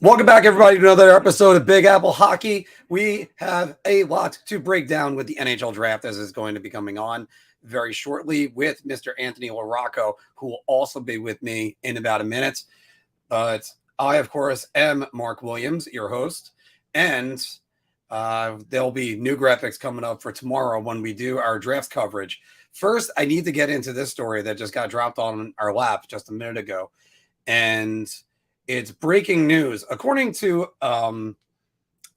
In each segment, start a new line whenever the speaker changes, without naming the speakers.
Welcome back, everybody, to another episode of Big Apple Hockey. We have a lot to break down with the NHL Draft, as is going to be coming on very shortly with Mr. Anthony LaRocco, who will also be with me in about a minute. But I, of course, am Mark Williams, your host, and there'll be new graphics coming up for tomorrow when we do our draft coverage. First, I need to get into this story that just got dropped on our lap just a minute ago, and it's breaking news. According to, I'm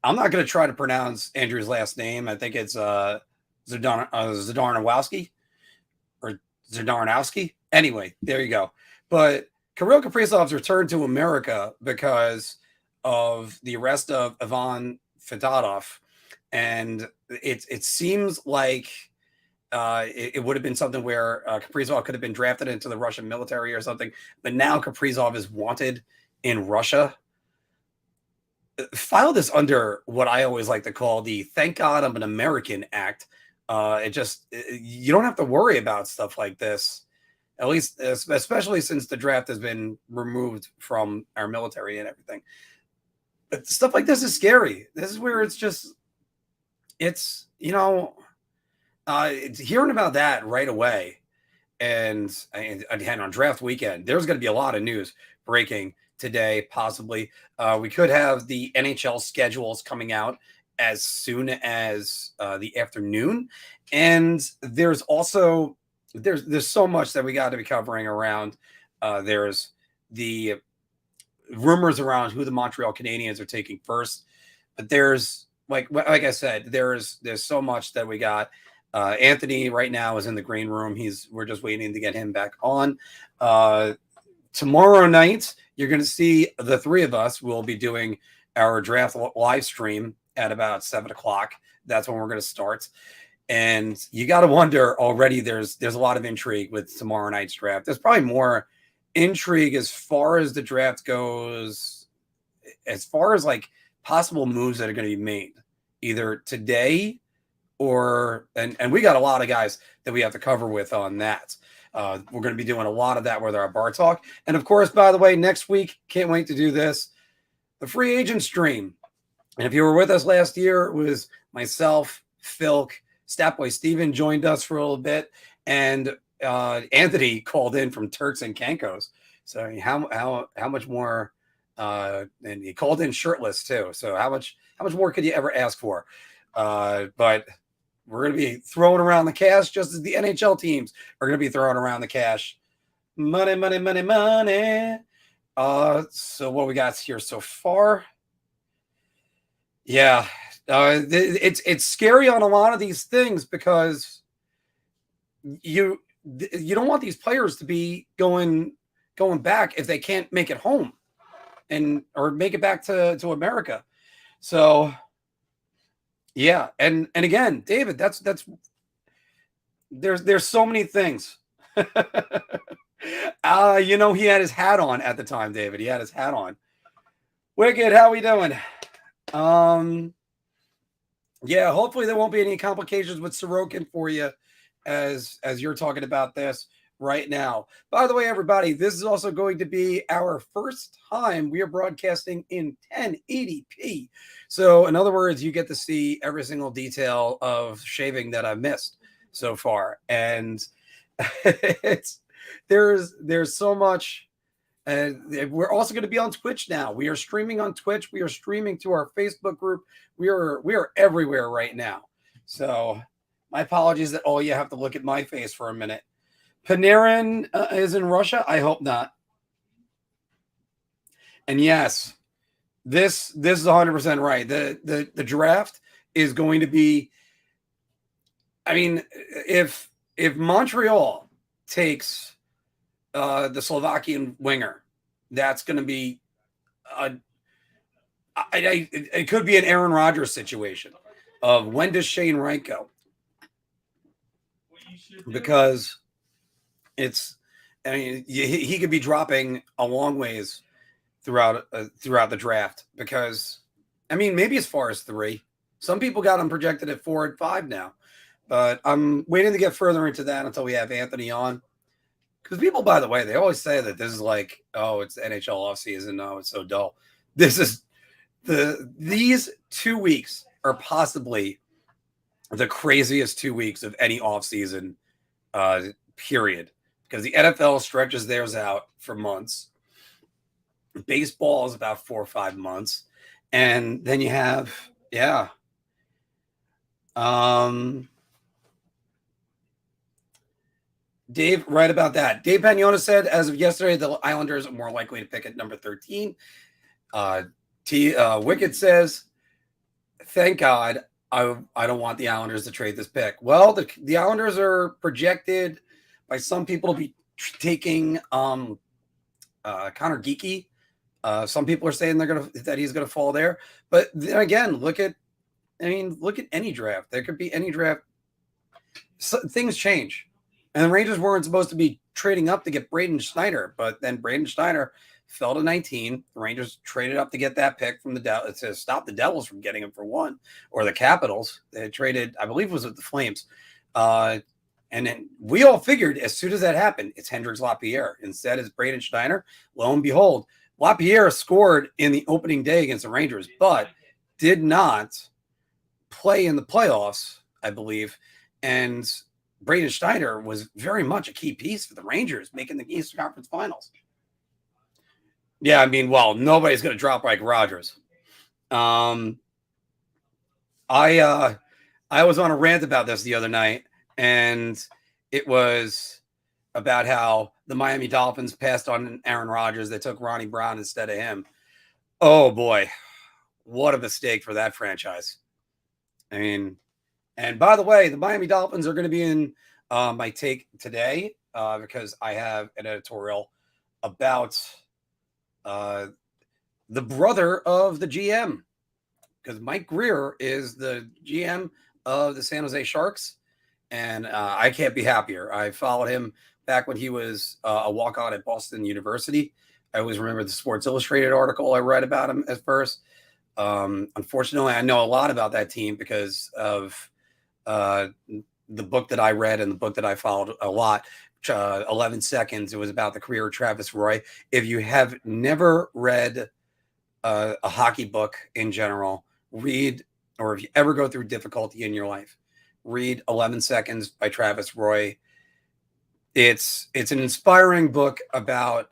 not going to try to pronounce Andrew's last name. I think it's Zdarnowski or Zdarnowski. Anyway, there you go. But Kirill Kaprizov's returned to America because of the arrest of Ivan Fedotov. And it seems like it would have been something where Kaprizov could have been drafted into the Russian military or something. But now Kaprizov is wanted in Russia. File this under what I always like to call the "Thank God I'm an American" act. You don't have to worry about stuff like this, at least, especially since the draft has been removed from our military and everything. But stuff like this is scary. This is where it's hearing about that right away. And again, on draft weekend, there's going to be a lot of news breaking today, possibly. We could have the NHL schedules coming out as soon as the afternoon. And there's also, there's so much that we got to be covering around. There's the rumors around who the Montreal Canadiens are taking first. But there's, like I said, there's so much that we got. Anthony right now is in the green room. We're just waiting to get him back on. Tomorrow night, you're going to see the three of us will be doing our draft live stream at about 7 o'clock. That's when we're going to start. And you got to wonder already, there's a lot of intrigue with tomorrow night's draft. There's probably more intrigue as far as the draft goes, as far as like possible moves that are going to be made either today and we got a lot of guys that we have to cover with on that. We're going to be doing a lot of that with our bar talk. And of course, by the way, next week, can't wait to do this, the free agent stream. And if you were with us last year, it was myself, Philk, Statboy Steven joined us for a little bit. And Anthony called in from Turks and Caicos. So how much more, and he called in shirtless too. So how much more could you ever ask for? But we're going to be throwing around the cash just as the NHL teams are going to be throwing around the cash. Money, money, money, money. So what we got here so far? Yeah, it's scary on a lot of these things because you don't want these players to be going back if they can't make it home or make it back to America. So yeah, and again, David, that's there's so many things. He had his hat on at the time, David. He had his hat on. Wicked, how we doing? Yeah, hopefully there won't be any complications with Sorokin for you as you're talking about this right now. By the way, everybody, this is also going to be our first time we are broadcasting in 1080p. So in other words, you get to see every single detail of shaving that I've missed so far. And there's so much. And we're also going to be on Twitch now. We are streaming on Twitch. We are streaming to our Facebook group. We are everywhere right now. So my apologies that all you have to look at my face for a minute. Panarin is in Russia? I hope not. And yes, this is 100% right. The draft is going to be, I mean, if Montreal takes the Slovakian winger, that's going to be it could be an Aaron Rodgers situation of when does Shane Wright go? Because he could be dropping a long ways throughout the draft because, I mean, maybe as far as 3. Some people got him projected at 4 and 5 now, but I'm waiting to get further into that until we have Anthony on. Because people, by the way, they always say that this is like, oh, it's the NHL offseason. No, it's so dull. This is these 2 weeks are possibly the craziest 2 weeks of any offseason period. Because the NFL stretches theirs out for months. Baseball is about 4 or 5 months. And then you have, yeah. Dave, right about that. Dave Pagnotta said, as of yesterday, the Islanders are more likely to pick at number 13. Wicked says, thank God I don't want the Islanders to trade this pick. Well, the Islanders are projected by some people to be taking Connor Geeky. Some people are saying that he's gonna fall there. But then again, look at any draft. There could be any draft. Things change. And the Rangers weren't supposed to be trading up to get Braden Schneider, but then Braden Schneider fell to 19. The Rangers traded up to get that pick from to stop the Devils from getting him for 1, or the Capitals. They traded, I believe it was with the Flames. And then we all figured as soon as that happened, it's Hendrix Lapierre. Instead, it's Braden Schneider. Lo and behold, Lapierre scored in the opening day against the Rangers, but did not play in the playoffs, I believe. And Braden Schneider was very much a key piece for the Rangers making the Eastern Conference Finals. Yeah, I mean, well, nobody's going to drop like Rogers. I was on a rant about this the other night, and it was about how the Miami Dolphins passed on Aaron Rodgers. They took Ronnie Brown instead of him. Oh, boy. What a mistake for that franchise. I mean, and by the way, the Miami Dolphins are going to be in my take today because I have an editorial about the brother of the GM, because Mike Greer is the GM of the San Jose Sharks, and I can't be happier. I followed him back when he was a walk-on at Boston University. I always remember the Sports Illustrated article I read about him at first. Unfortunately, I know a lot about that team because of the book that I read and the book that I followed a lot, 11 Seconds. It was about the career of Travis Roy. If you have never read a hockey book in general, read, or if you ever go through difficulty in your life, read 11 Seconds by Travis Roy. It's an inspiring book about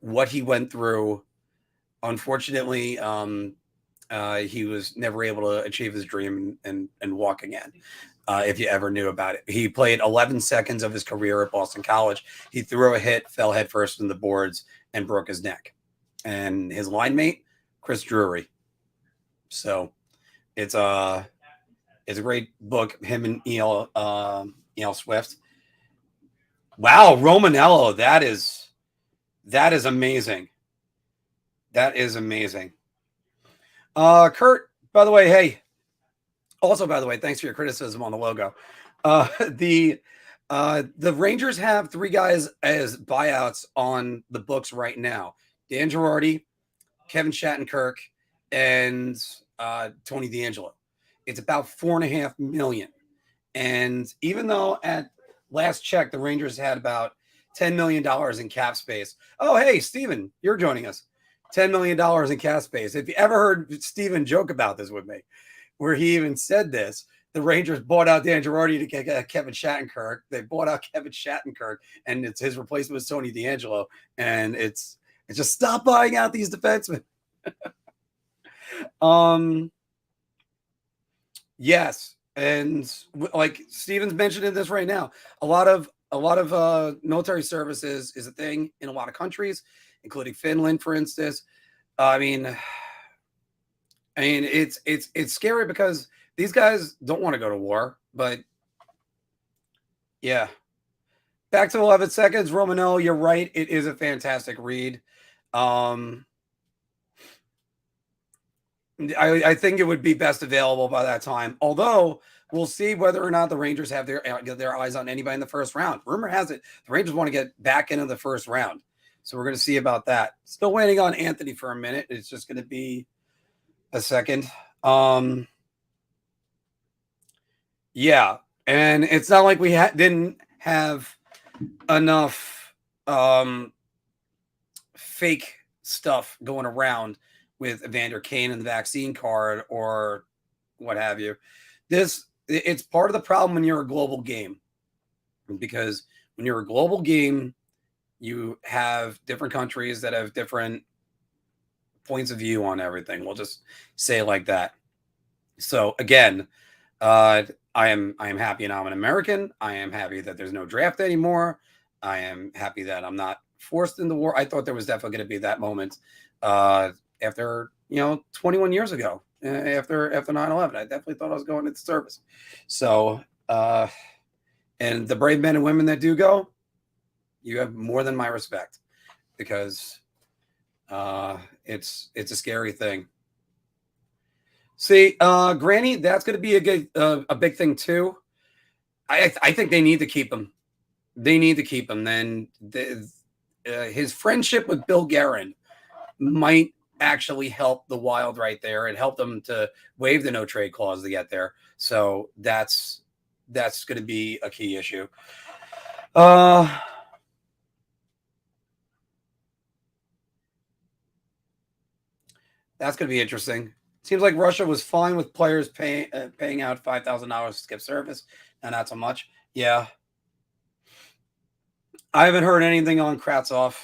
what he went through. Unfortunately, he was never able to achieve his dream and walk again. If you ever knew about it, he played 11 seconds of his career at Boston College. He threw a hit, fell headfirst in the boards, and broke his neck. And his line mate, Chris Drury. So it's a great book. Him and E.L. Swift. Wow, Romanello, that is amazing. That is amazing. Kurt, by the way, hey. Also, by the way, thanks for your criticism on the logo. The Rangers have 3 guys as buyouts on the books right now: Dan Girardi, Kevin Shattenkirk, and Tony DeAngelo. It's about $4.5 million. And even though at last check, the Rangers had about $10 million in cap space. Oh, hey, Steven, you're joining us. $10 million in cap space. If you ever heard Steven joke about this with me, where he even said this, the Rangers bought out Dan Girardi to get Kevin Shattenkirk. They bought out Kevin Shattenkirk, and it's his replacement was Tony DeAngelo. And it's just stop buying out these defensemen. Yes, and like Steven's mentioning this right now, a lot of military services is a thing in a lot of countries, including Finland, for instance. I mean, it's scary because these guys don't want to go to war, but yeah. Back to 11 seconds, Romano, you're right. It is a fantastic read. I think it would be best available by that time. Although we'll see whether or not the Rangers have their eyes on anybody in the first round. Rumor has it the Rangers want to get back into the first round. So we're going to see about that. Still waiting on Anthony for a minute. It's just going to be a second. Yeah. And it's not like we didn't have enough fake stuff going around with Evander Kane and the vaccine card or what have you. It's part of the problem when you're a global game, because when you're a global game, you have different countries that have different points of view on everything. We'll just say it like that. So again, I am happy now I'm an American. I am happy that there's no draft anymore. I am happy that I'm not forced into war. I thought there was definitely going to be that moment after 21 years ago, after 9/11. I definitely thought I was going into service. So and the brave men and women that do go, you have more than my respect, because it's a scary thing. See, Granny, that's going to be a big thing too. I think they need to keep him. They need to keep him. Then his friendship with Bill Guerin might actually help the Wild right there and help them to waive the no trade clause to get there. So that's going to be a key issue. That's going to be interesting. Seems like Russia was fine with players paying out $5,000 to skip service, and not so much. Yeah, I haven't heard anything on Kratzov.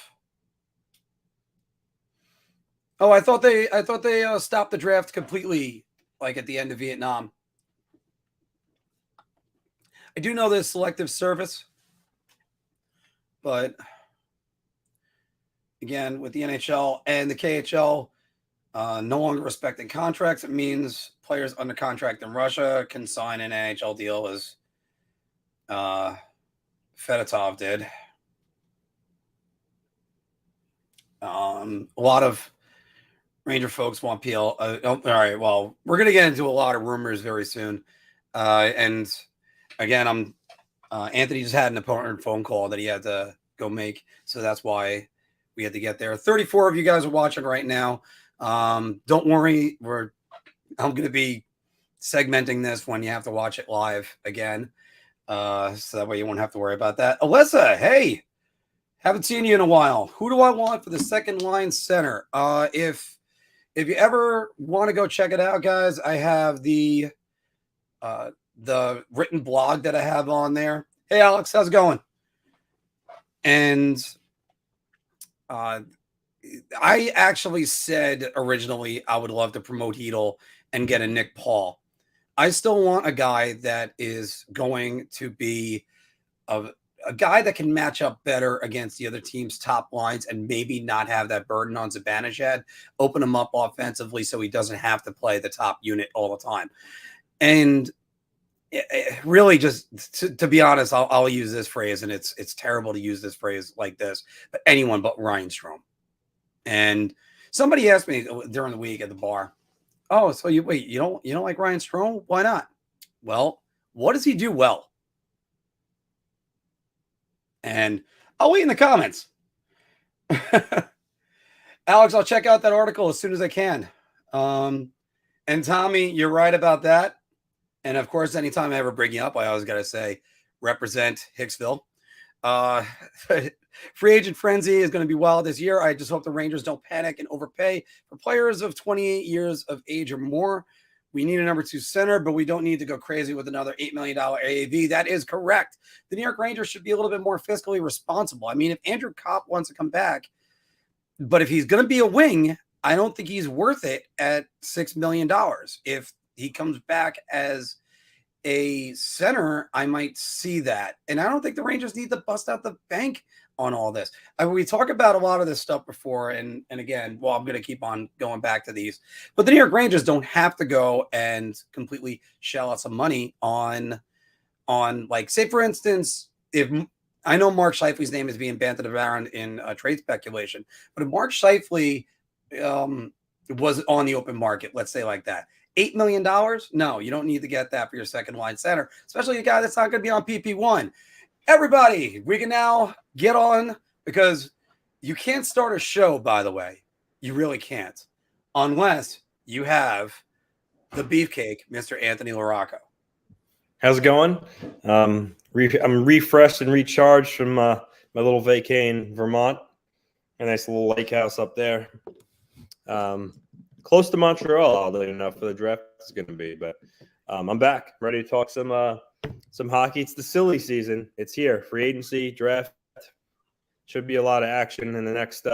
Oh, I thought they stopped the draft completely, like at the end of Vietnam. I do know there's selective service, but again, with the NHL and the KHL no longer respecting contracts, it means players under contract in Russia can sign an NHL deal, as Fedotov did. A lot of Ranger folks want PL. All right, well, we're going to get into a lot of rumors very soon. And again, Anthony just had an important phone call that he had to go make, so that's why we had to get there. 34 of you guys are watching right now. Don't worry, I'm going to be segmenting this when you have to watch it live again, so that way you won't have to worry about that. Alyssa, hey, haven't seen you in a while. Who do I want for the second line center? If you ever want to go check it out, guys, I have the written blog that I have on there. Hey, Alex, how's it going? And I actually said originally I would love to promote Hedel and get a Nick Paul. I still want a guy that is going to be a guy that can match up better against the other team's top lines and maybe not have that burden on Zibanejad, open him up offensively so he doesn't have to play the top unit all the time. And really, just to be honest, I'll use this phrase, and it's terrible to use this phrase like this, but anyone but Ryan Strome. And somebody asked me during the week at the bar, "Oh, so you don't like Ryan Strome? Why not?" Well, what does he do well? And I'll wait in the comments. Alex, I'll check out that article as soon as I can. And Tommy, you're right about that. And of course, anytime I ever bring you up, I always got to say, represent Hicksville. Free agent frenzy is going to be wild this year. I just hope the Rangers don't panic and overpay for players of 28 years of age or more. We need a number 2 center, but we don't need to go crazy with another $8 million AAV. That is correct. The New York Rangers should be a little bit more fiscally responsible. I mean, if Andrew Kopp wants to come back, but if he's going to be a wing, I don't think he's worth it at $6 million. If he comes back as a center, I might see that. And I don't think the Rangers need to bust out the bank on all this. We talk about a lot of this stuff before, and again, well, I'm going to keep on going back to these, but the New York Rangers don't have to go and completely shell out some money on like, say for instance, if I know Mark Scheifele's name is being banted around in trade speculation, but if Mark Scheifele was on the open market, let's say like that, $8 million? No, you don't need to get that for your second line center, especially a guy that's not going to be on PP1. Everybody, we can now get on, because you can't start a show, by the way. You really can't, unless you have the beefcake, Mr. Anthony LaRocco.
How's it going? I'm refreshed and recharged from my little vacay in Vermont. A nice little lake house up there. Close to Montreal, oddly enough, for the draft is going to be. But I'm back, ready to talk some hockey. It's the silly season. It's here. Free agency, draft. Should be a lot of action in the next,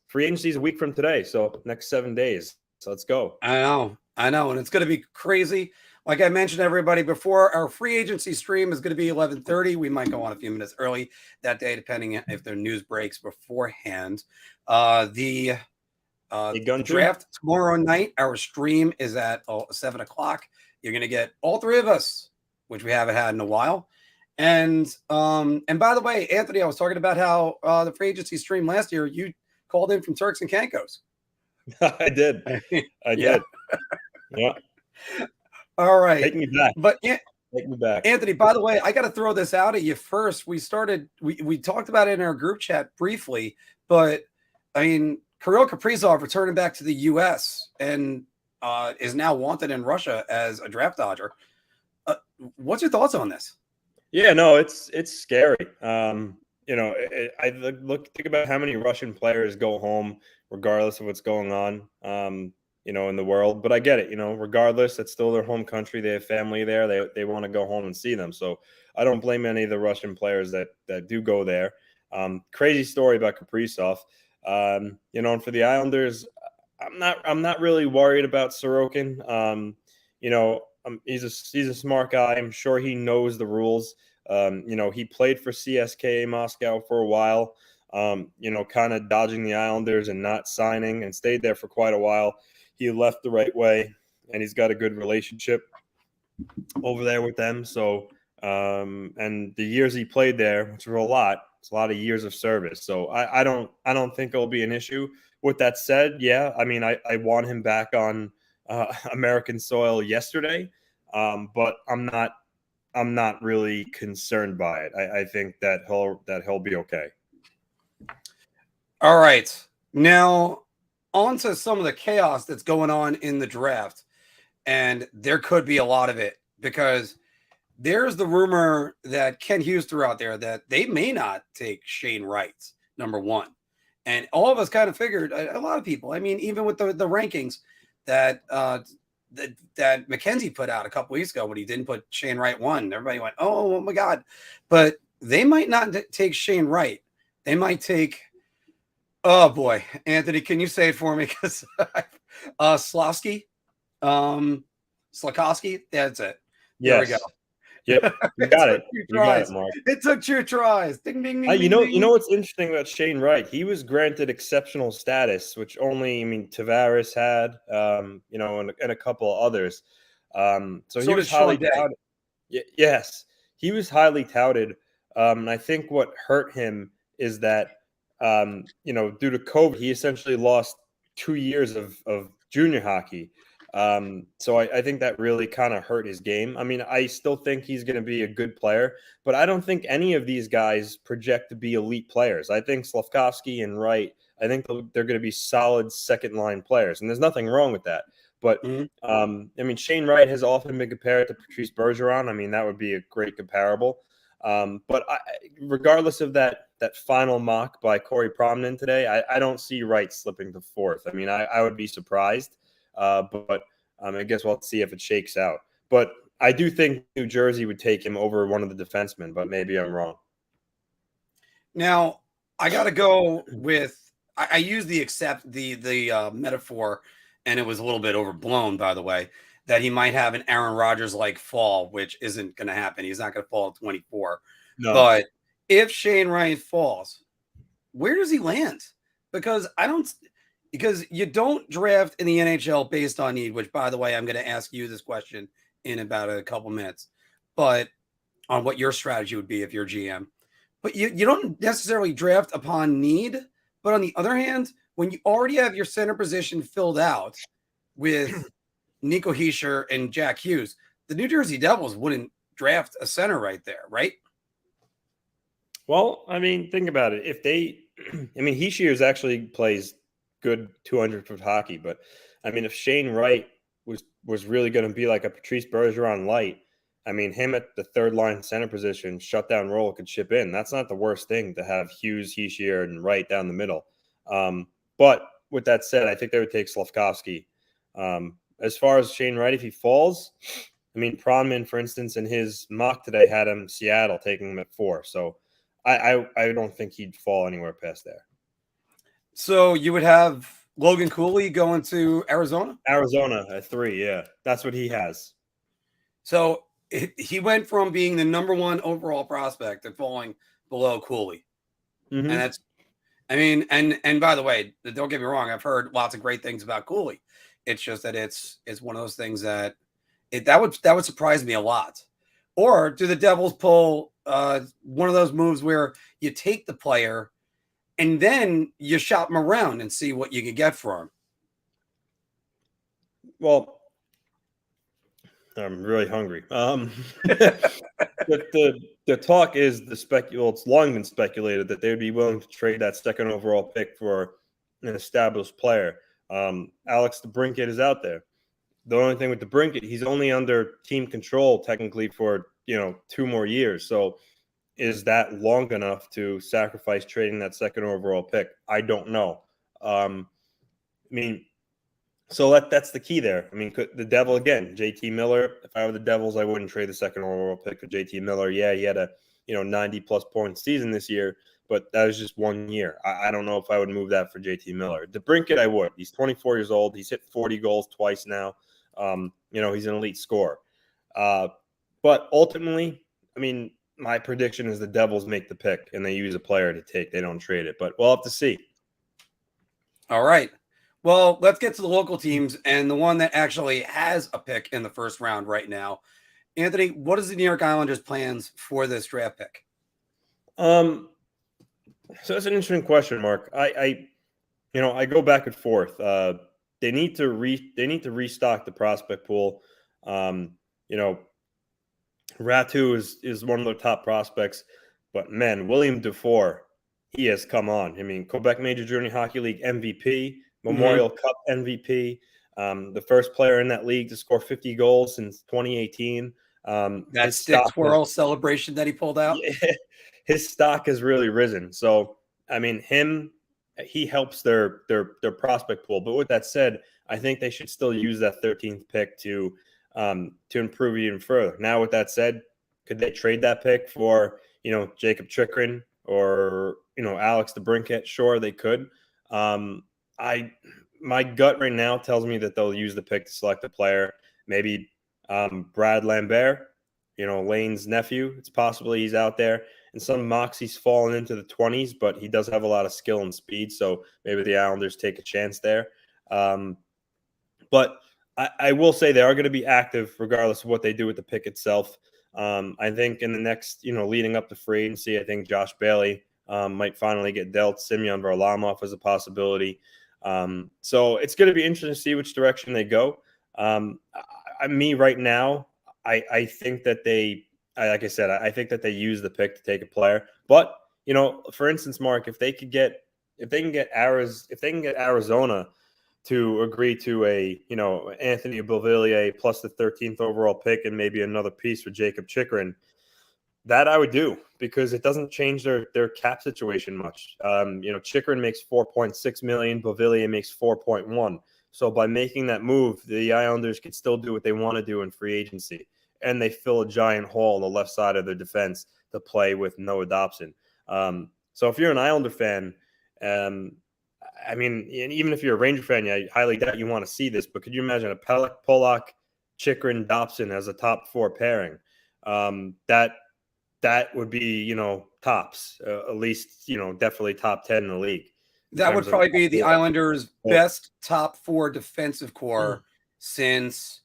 free agency is a week from today. So next 7 days. So let's go.
I know. And it's going to be crazy. Like I mentioned, everybody before, our free agency stream is going to be 11:30. We might go on a few minutes early that day, depending if the news breaks beforehand. The draft tomorrow night, our stream is at 7 o'clock. You're going to get all three of us, which we haven't had in a while. And by the way, Anthony, I was talking about how the free agency stream last year, you called in from Turks and Caicos.
I did. I did. Yeah.
All right.
Take me back.
But
take me back.
Anthony, by the way, I got to throw this out at you first. We talked about it in our group chat briefly, but I mean, Kirill Kaprizov returning back to the U.S. and is now wanted in Russia as a draft dodger. What's your thoughts on this?
Yeah, no, it's scary. I think about how many Russian players go home regardless of what's going on, in the world. But I get it, regardless, it's still their home country. They have family there. They want to go home and see them. So I don't blame any of the Russian players that do go there. Crazy story about Kaprizov. And for the Islanders, I'm not really worried about Sorokin. He's a smart guy. I'm sure he knows the rules. He played for CSKA Moscow for a while, kind of dodging the Islanders and not signing, and stayed there for quite a while. He left the right way, and he's got a good relationship over there with them. So, and the years he played there, which were it's a lot of years of service. So I don't think it'll be an issue. With that said, yeah, I mean, I want him back on American soil yesterday, but I'm not really concerned by it. I think that he'll be okay.
All right. Now, on to some of the chaos that's going on in the draft. And there could be a lot of it because there's the rumor that Ken Hughes threw out there that they may not take Shane Wright, number one. And all of us kind of figured, a lot of people, I mean, even with the rankings that McKenzie put out a couple weeks ago when he didn't put Shane Wright one, everybody went, oh my God. But they might not take Shane Wright. They might take, oh boy, Anthony, can you say it for me? Because Slokowski, that's it.
Yes. There we go. Yep, you got it. You got it, Mark.
It took 2 tries. Ding, ding, ding,
you know what's interesting about Shane Wright? He was granted exceptional status, which only, Tavares had, and a couple of others. So he was highly touted. Yes, he was highly touted. And I think what hurt him is that, due to COVID, he essentially lost 2 years of junior hockey. So I think that really kind of hurt his game. I mean, I still think he's going to be a good player, but I don't think any of these guys project to be elite players. I think Slokowski and Wright, I think they're going to be solid second line players, and there's nothing wrong with that. But, Shane Wright has often been compared to Patrice Bergeron. I mean, that would be a great comparable. But regardless of that final mock by Corey Promnin today, I don't see Wright slipping to fourth. I mean, I would be surprised. But I guess we'll see if it shakes out. But I do think New Jersey would take him over one of the defensemen, but maybe I'm wrong.
Now, I got to go with I use the metaphor, and it was a little bit overblown, by the way, that he might have an Aaron Rodgers-like fall, which isn't going to happen. He's not going to fall at 24. No. But if Shane Wright falls, where does he land? Because you don't draft in the NHL based on need, which, by the way, I'm going to ask you this question in about a couple minutes, but on what your strategy would be if you're GM. But you don't necessarily draft upon need. But on the other hand, when you already have your center position filled out with Nico Hischier and Jack Hughes, the New Jersey Devils wouldn't draft a center right there, right?
Well, I mean, think about it. If Hischier actually plays good 200-foot hockey, but I mean, if Shane Wright was really going to be like a Patrice Bergeron light, I mean, him at the third line center position, shutdown role, could chip in. That's not the worst thing to have Hughes, Heishier, and Wright down the middle. But with that said, I think they would take Slafkovsky. As far as Shane Wright, if he falls, I mean, Pronman, for instance, in his mock today had him Seattle taking him at 4. So I don't think he'd fall anywhere past there.
So you would have Logan Cooley going to Arizona?
Arizona at 3, yeah. That's what he has.
So he went from being the number 1 overall prospect to falling below Cooley.
Mm-hmm.
And that's, I mean, and by the way, don't get me wrong, I've heard lots of great things about Cooley. It's just that it's one of those things that that would surprise me a lot. Or do the Devils pull one of those moves where you take the player and then you shop him around and see what you can get for him?
Well, I'm really hungry. The talk is it's long been speculated that they would be willing to trade that second overall pick for an established player. Alex DeBrincat is out there. The only thing with DeBrincat, he's only under team control technically for 2 more years. So is that long enough to sacrifice trading that second overall pick? I don't know. I mean, so that's the key there. I mean, the Devil again, JT Miller. If I were the Devils, I wouldn't trade the second overall pick for JT Miller. Yeah, he had a 90+ point season this year, but that was just 1 year. I don't know if I would move that for JT Miller. DeBrincat, I would. He's 24 years old. He's hit 40 goals twice now. He's an elite scorer. But ultimately, I mean, my prediction is the Devils make the pick and they use a player to take. They don't trade it, but we'll have to see.
All right. Well, let's get to the local teams and the one that actually has a pick in the first round right now. Anthony, what is the New York Islanders' plans for this draft pick?
So that's an interesting question, Mark. I go back and forth. They need to restock the prospect pool. Ratu is one of their top prospects, but man, William Dufour, he has come on. I mean, Quebec Major Junior Hockey League MVP, Memorial Cup MVP, the first player in that league to score 50 goals since 2018.
That stick twirl celebration that he pulled out.
His stock has really risen. So, I mean, he helps their prospect pool. But with that said, I think they should still use that 13th pick to improve even further. Now, with that said, could they trade that pick for Jacob Chikrin or Alex DeBrincat? Sure, they could. My gut right now tells me that they'll use the pick to select a player. Maybe Brad Lambert, Lane's nephew. It's possibly he's out there. In some mocks, he's fallen into the 20s, but he does have a lot of skill and speed, so maybe the Islanders take a chance there. But I will say they are going to be active regardless of what they do with the pick itself. I think in the next, leading up to free agency, I think Josh Bailey might finally get dealt. Semyon Varlamov is a possibility. So it's going to be interesting to see which direction they go. Me right now, I think that they, like I said, I think that they use the pick to take a player. But for instance, Mark, if they can get Arizona to agree to a Anthony Beauvillier plus the 13th overall pick and maybe another piece for Jacob Chikrin, that I would do because it doesn't change their cap situation much. Chikrin makes $4.6 million, Beauvillier makes $4.1. So by making that move, the Islanders can still do what they want to do in free agency, and they fill a giant hole on the left side of their defense to play with Noah Dobson. So if you're an Islander fan, I mean, and even if you're a Ranger fan, I highly doubt you want to see this, but could you imagine a Pollock, Chikrin, Dobson as a top 4 pairing? That would be, tops, at least, definitely top 10 in the league.
That would probably be the Islanders' best top 4 defensive core since,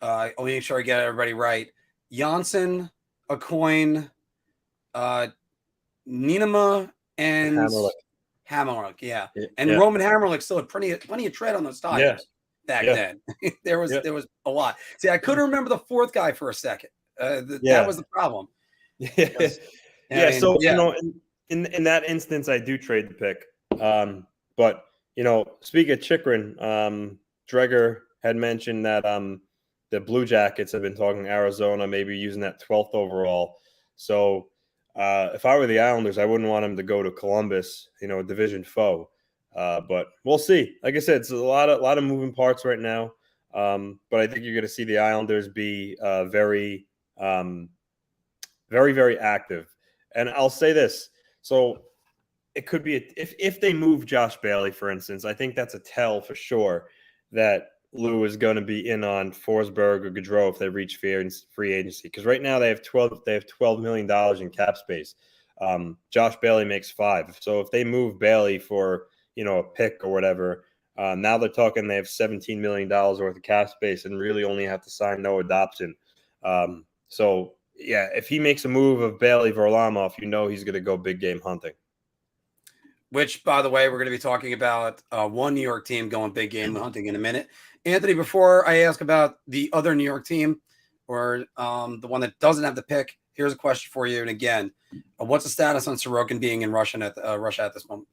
I'll make sure I get everybody right, Janssen, Aucoin, Nienema, and Hammerlick, yeah. And Roman Hammerlick still had plenty of tread on those tires back then. there was a lot. See, I couldn't remember the 4th guy for a second. That was the problem.
So in that instance, I do trade the pick. But speaking of Chikrin, Dreger had mentioned that the Blue Jackets have been talking Arizona, maybe using that 12th overall. So if I were the Islanders, I wouldn't want him to go to Columbus, a division foe. But we'll see. Like I said, it's a lot of moving parts right now. But I think you're going to see the Islanders be very, very, very active. And I'll say this. So it could be if they move Josh Bailey, for instance, I think that's a tell for sure that Lou is going to be in on Forsberg or Gaudreau if they reach free agency. Because right now they have $12 million in cap space. Josh Bailey makes $5 million. So if they move Bailey for a pick or whatever, now they're talking they have $17 million worth of cap space and really only have to sign no adoption. So yeah, if he makes a move of Bailey Varlamov, he's going to go big game hunting.
Which, by the way, we're going to be talking about one New York team going big game hunting in a minute. Anthony, before I ask about the other New York team or the one that doesn't have the pick, here's a question for you. And again, what's the status on Sorokin being in Russia at this moment?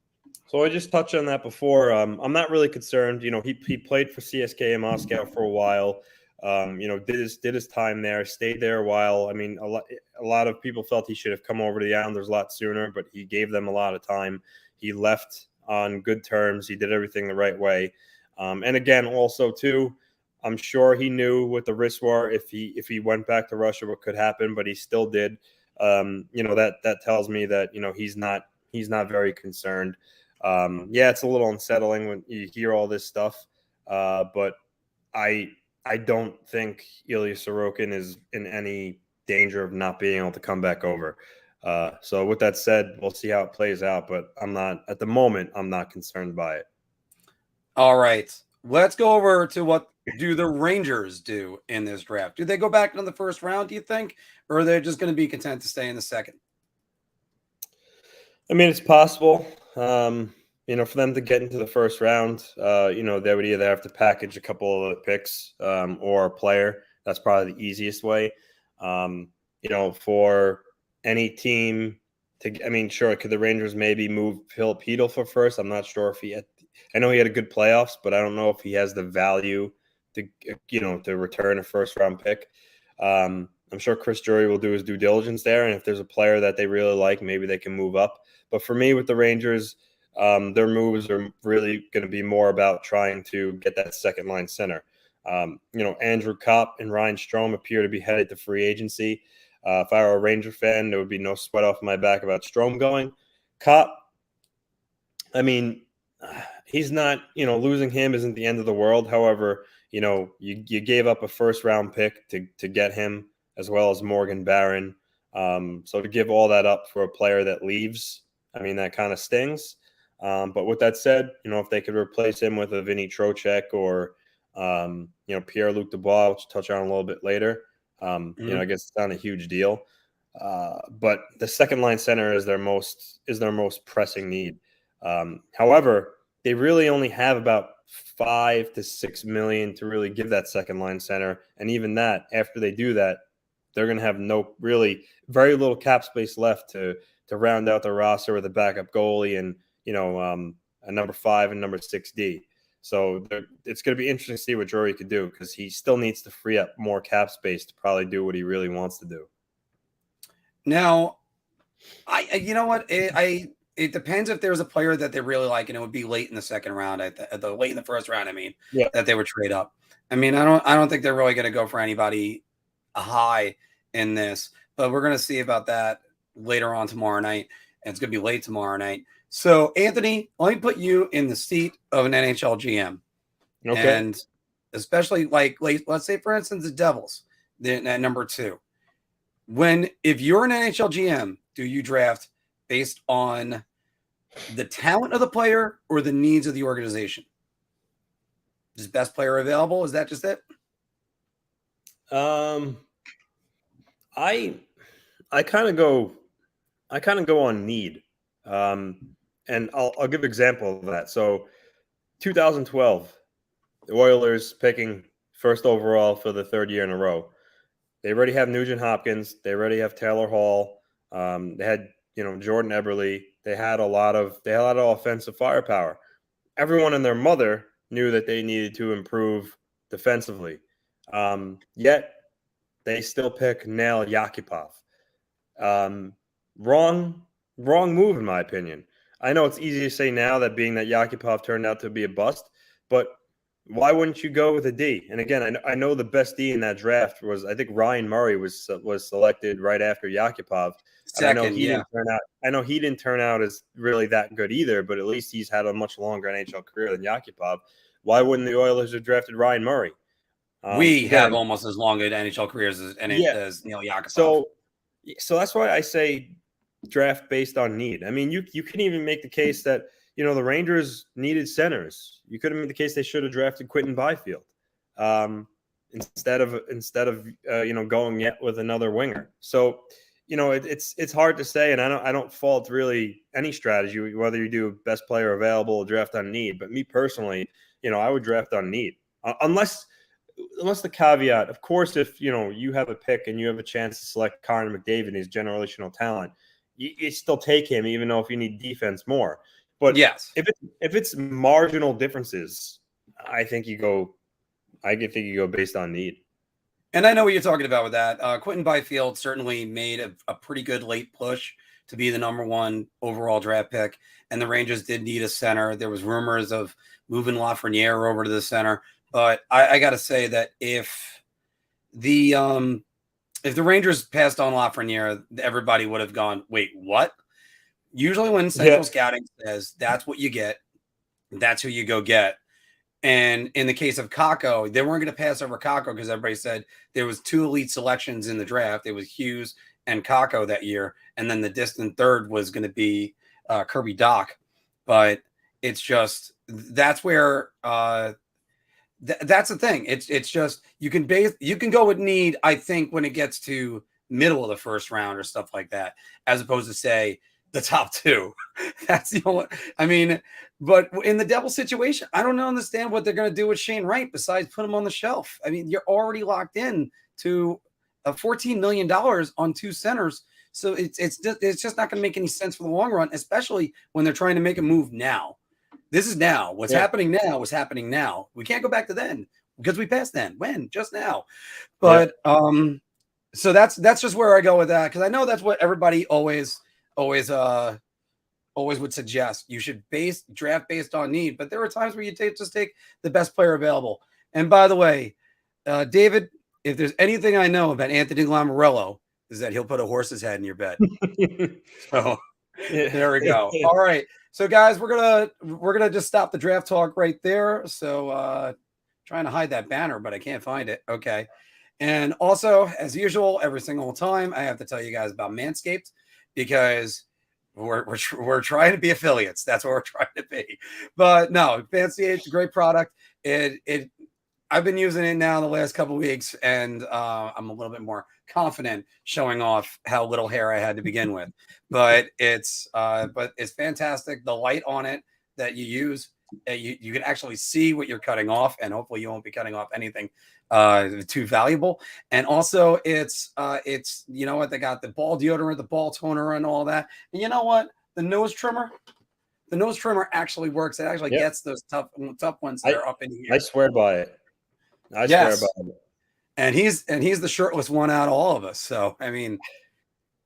So I just touched on that before. I'm not really concerned. He played for CSKA Moscow for a while. Did his time there, stayed there a while. I mean, a lot of people felt he should have come over to the Islanders a lot sooner, but he gave them a lot of time. He left on good terms. He did everything the right way. And again, also too, I'm sure he knew what the risks were if he went back to Russia, what could happen, but he still did. That tells me that he's not very concerned. Yeah, it's a little unsettling when you hear all this stuff, but I don't think Ilya Sorokin is in any danger of not being able to come back over. So with that said, we'll see how it plays out, but I'm not concerned by it.
All right. Let's go over to what do the Rangers do in this draft? Do they go back into the first round, do you think? Or are they just going to be content to stay in the second?
I mean, it's possible. For them to get into the first round, they would either have to package a couple of picks or a player. That's probably the easiest way. For any team sure, could the Rangers maybe move Phil Hedl for first? I'm not sure if I know he had a good playoffs, but I don't know if he has the value to return a first round pick. I'm sure Chris Drury will do his due diligence there, and if there's a player that they really like, maybe they can move up. But for me, with the Rangers, their moves are really going to be more about trying to get that second line center. Andrew Kopp and Ryan Strome appear to be headed to free agency. If I were a Ranger fan, there would be no sweat off my back about Strome going. Kopp, he's not, losing him isn't the end of the world. However, you gave up a first round pick to get him, as well as Morgan Barron. So to give all that up for a player that leaves, that kind of stings. But with that said, if they could replace him with a Vinny Trocheck or, Pierre-Luc Dubois, which I'll touch on a little bit later, I guess it's not a huge deal. But the second line center is their most pressing need. However, they really only have about $5 to $6 million to really give that second line center. And even that, after they do that, they're going to have very little cap space left to round out the roster with a backup goalie and, a number 5 and number 6D. So it's going to be interesting to see what Drury could do, because he still needs to free up more cap space to probably do what he really wants to do. Now,
It depends if there's a player that they really like, and it would be late in the second round, late in the first round. That they would trade up. I don't think they're really going to go for anybody high in this, but we're going to see about that later on tomorrow night, and it's going to be late tomorrow night. So, Anthony, let me put you in the seat of an NHL GM.
Okay.
And especially let's say, for instance, the Devils, at number 2. If you're an NHL GM, do you draft based on the talent of the player or the needs of the organization? Just best player available? Is that just it?
I kind of go on need. And I'll give an example of that. So 2012, the Oilers picking first overall for the third year in a row. They already have Nugent Hopkins. They already have Taylor Hall. They had, Jordan Eberle. They had a lot of offensive firepower. Everyone and their mother knew that they needed to improve defensively. Yet they still pick Nail Yakupov. Wrong move, in my opinion. I know it's easy to say now that being that Yakupov turned out to be a bust, but why wouldn't you go with a D? And again, I know the best D in that draft was, I think Ryan Murray was selected right after Yakupov. And I know
Second,
he
yeah.
didn't turn out. I know he didn't turn out as really that good either. But at least he's had a much longer NHL career than Yakupov. Why wouldn't the Oilers have drafted Ryan Murray?
We
Again,
have almost as long an NHL careers as Neil Yakupov.
So that's why I say draft based on need. I mean, you can even make the case that, the Rangers needed centers. You could have made the case they should have drafted Quinton Byfield instead of going yet with another winger. So it's hard to say, and I don't fault really any strategy, whether you do best player available or draft on need. But me personally, I would draft on need unless the caveat, of course, if you have a pick and you have a chance to select Connor McDavid, his generational talent, you still take him, even though if you need defense more. But
yes,
if it's marginal differences, I think you go based on need.
and I know what you're talking about with that. Quinton Byfield certainly made a pretty good late push to be the number 1 overall draft pick, and the Rangers did need a center. There was rumors of moving Lafreniere over to the center, but I got to say that if the Rangers passed on Lafreniere, everybody would have gone, "Wait, what?" Usually, when Central Scouting says that's what you get, that's who you go get. And in the case of Kakko, they weren't going to pass over Kakko because everybody said there was 2 elite selections in the draft. It was Hughes and Kakko that year, and then the distant third was going to be Kirby Dach. But it's just that's where that's the thing. It's just you can go with need. I think when it gets to middle of the first round or stuff like that, as opposed to say the top 2. That's the only. I mean, but in the Devil situation, I don't understand what they're going to do with Shane Wright besides put him on the shelf. I mean, you're already locked in to $14 million on 2 centers, so it's just not going to make any sense for the long run, especially when they're trying to make a move now. This is now. What's happening now is happening now. We can't go back to then because we passed then. When? Just now. But so that's just where I go with that, because I know that's what everybody always would suggest. You should draft based on need, but there are times where you just take the best player available. And by the way, David, if there's anything I know about Anthony Lamoriello, is that he'll put a horse's head in your bed. So there we go. All right. So guys, we're gonna just stop the draft talk right there. So trying to hide that banner, but I can't find it. Okay. And also, as usual, every single time I have to tell you guys about Manscaped, because we're trying to be affiliates. That's what we're trying to be. But no, Manscaped's a great product. I've been using it now the last couple of weeks, and I'm a little bit more confident showing off how little hair I had to begin with. But it's fantastic. The light on it that you use, you can actually see what you're cutting off, and hopefully you won't be cutting off anything too valuable. And also it's you know what, they got the ball deodorant, the ball toner, and all that. And you know what, the nose trimmer actually works. It actually gets those tough ones that are up in here.
I swear by it. I swear by it.
And he's the shirtless one out of all of us. So I mean,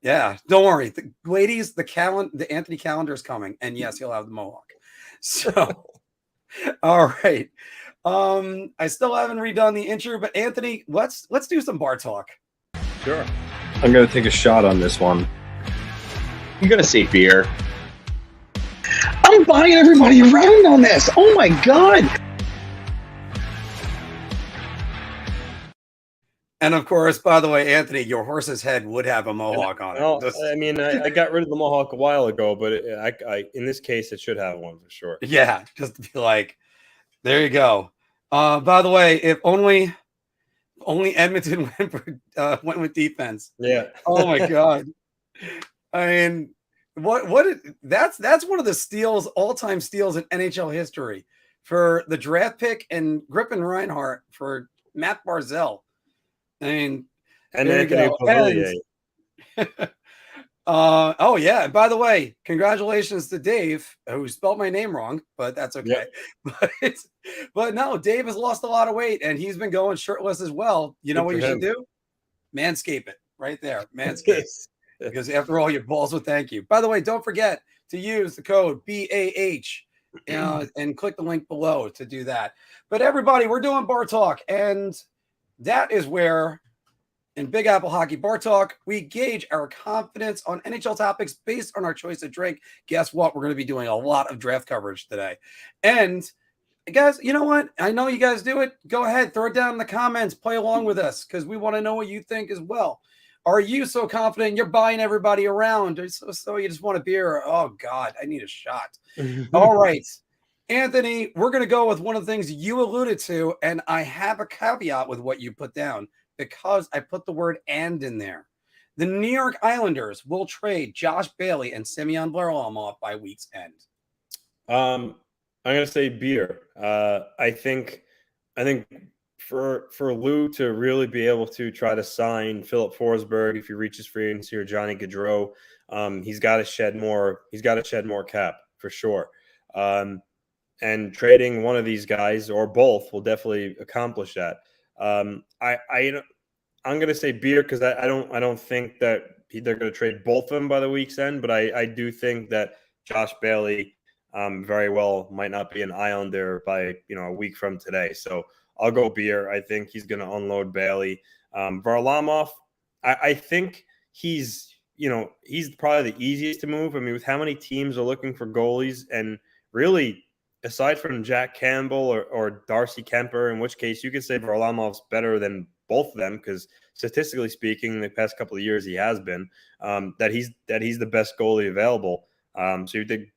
yeah, don't worry, ladies. The Anthony calendar is coming, and yes, he'll have the mohawk. So all right. I still haven't redone the intro, but Anthony, let's do some bar talk.
Sure.
I'm gonna take a shot on this one.
I'm gonna say beer. I'm buying everybody around on this. Oh my god.
And of course, by the way, Anthony, your horse's head would have a mohawk on it.
Well, I mean, I got rid of the mohawk a while ago, but I in this case, it should have one for sure.
Yeah, just to be like, there you go. By the way, if only Edmonton went with defense.
Yeah.
Oh my god. I mean, that's one of the steals, all-time steals in NHL history, for the draft pick and Griffin Reinhart for Matt Barzal. I mean,
and Anthony Pavilier.
Oh yeah. And by the way, congratulations to Dave, who spelled my name wrong, but that's okay.
Yep.
But no, Dave has lost a lot of weight and he's been going shirtless as well. You know
Good
what
for
you should
him.
do? Manscape it right there. Manscape. Because after all, your balls will thank you. By the way, don't forget to use the code BAH and click the link below to do that. But everybody, we're doing bar talk, and that is where in Big Apple Hockey Bar Talk, we gauge our confidence on NHL topics based on our choice of drink. Guess what? We're going to be doing a lot of draft coverage today. And guys, you know what? I know you guys do it. Go ahead, throw it down in the comments, play along with us because we want to know what you think as well. Are you so confident you're buying everybody around? Or so you just want a beer? Oh, God, I need a shot. All right. Anthony, we're going to go with one of the things you alluded to, and I have a caveat with what you put down because I put the word "and" in there. The New York Islanders will trade Josh Bailey and Semyon Varlamov by week's end.
I'm gonna say beer. I think for Lou to really be able to try to sign Philip Forsberg if he reaches free agency or Johnny Gaudreau, he's got to shed more. He's got to shed more cap for sure. And trading one of these guys or both will definitely accomplish that. I'm going to say beer because I don't think that they're going to trade both of them by the week's end, but I do think that Josh Bailey very well might not be an Islander by a week from today. So I'll go beer. I think he's going to unload Bailey. Varlamov, I think he's probably the easiest to move. I mean, with how many teams are looking for goalies, and really, aside from Jack Campbell or Darcy Kemper, in which case you could say Varlamov's better than both of them because statistically speaking, in the past couple of years he has been that he's the best goalie available. So you think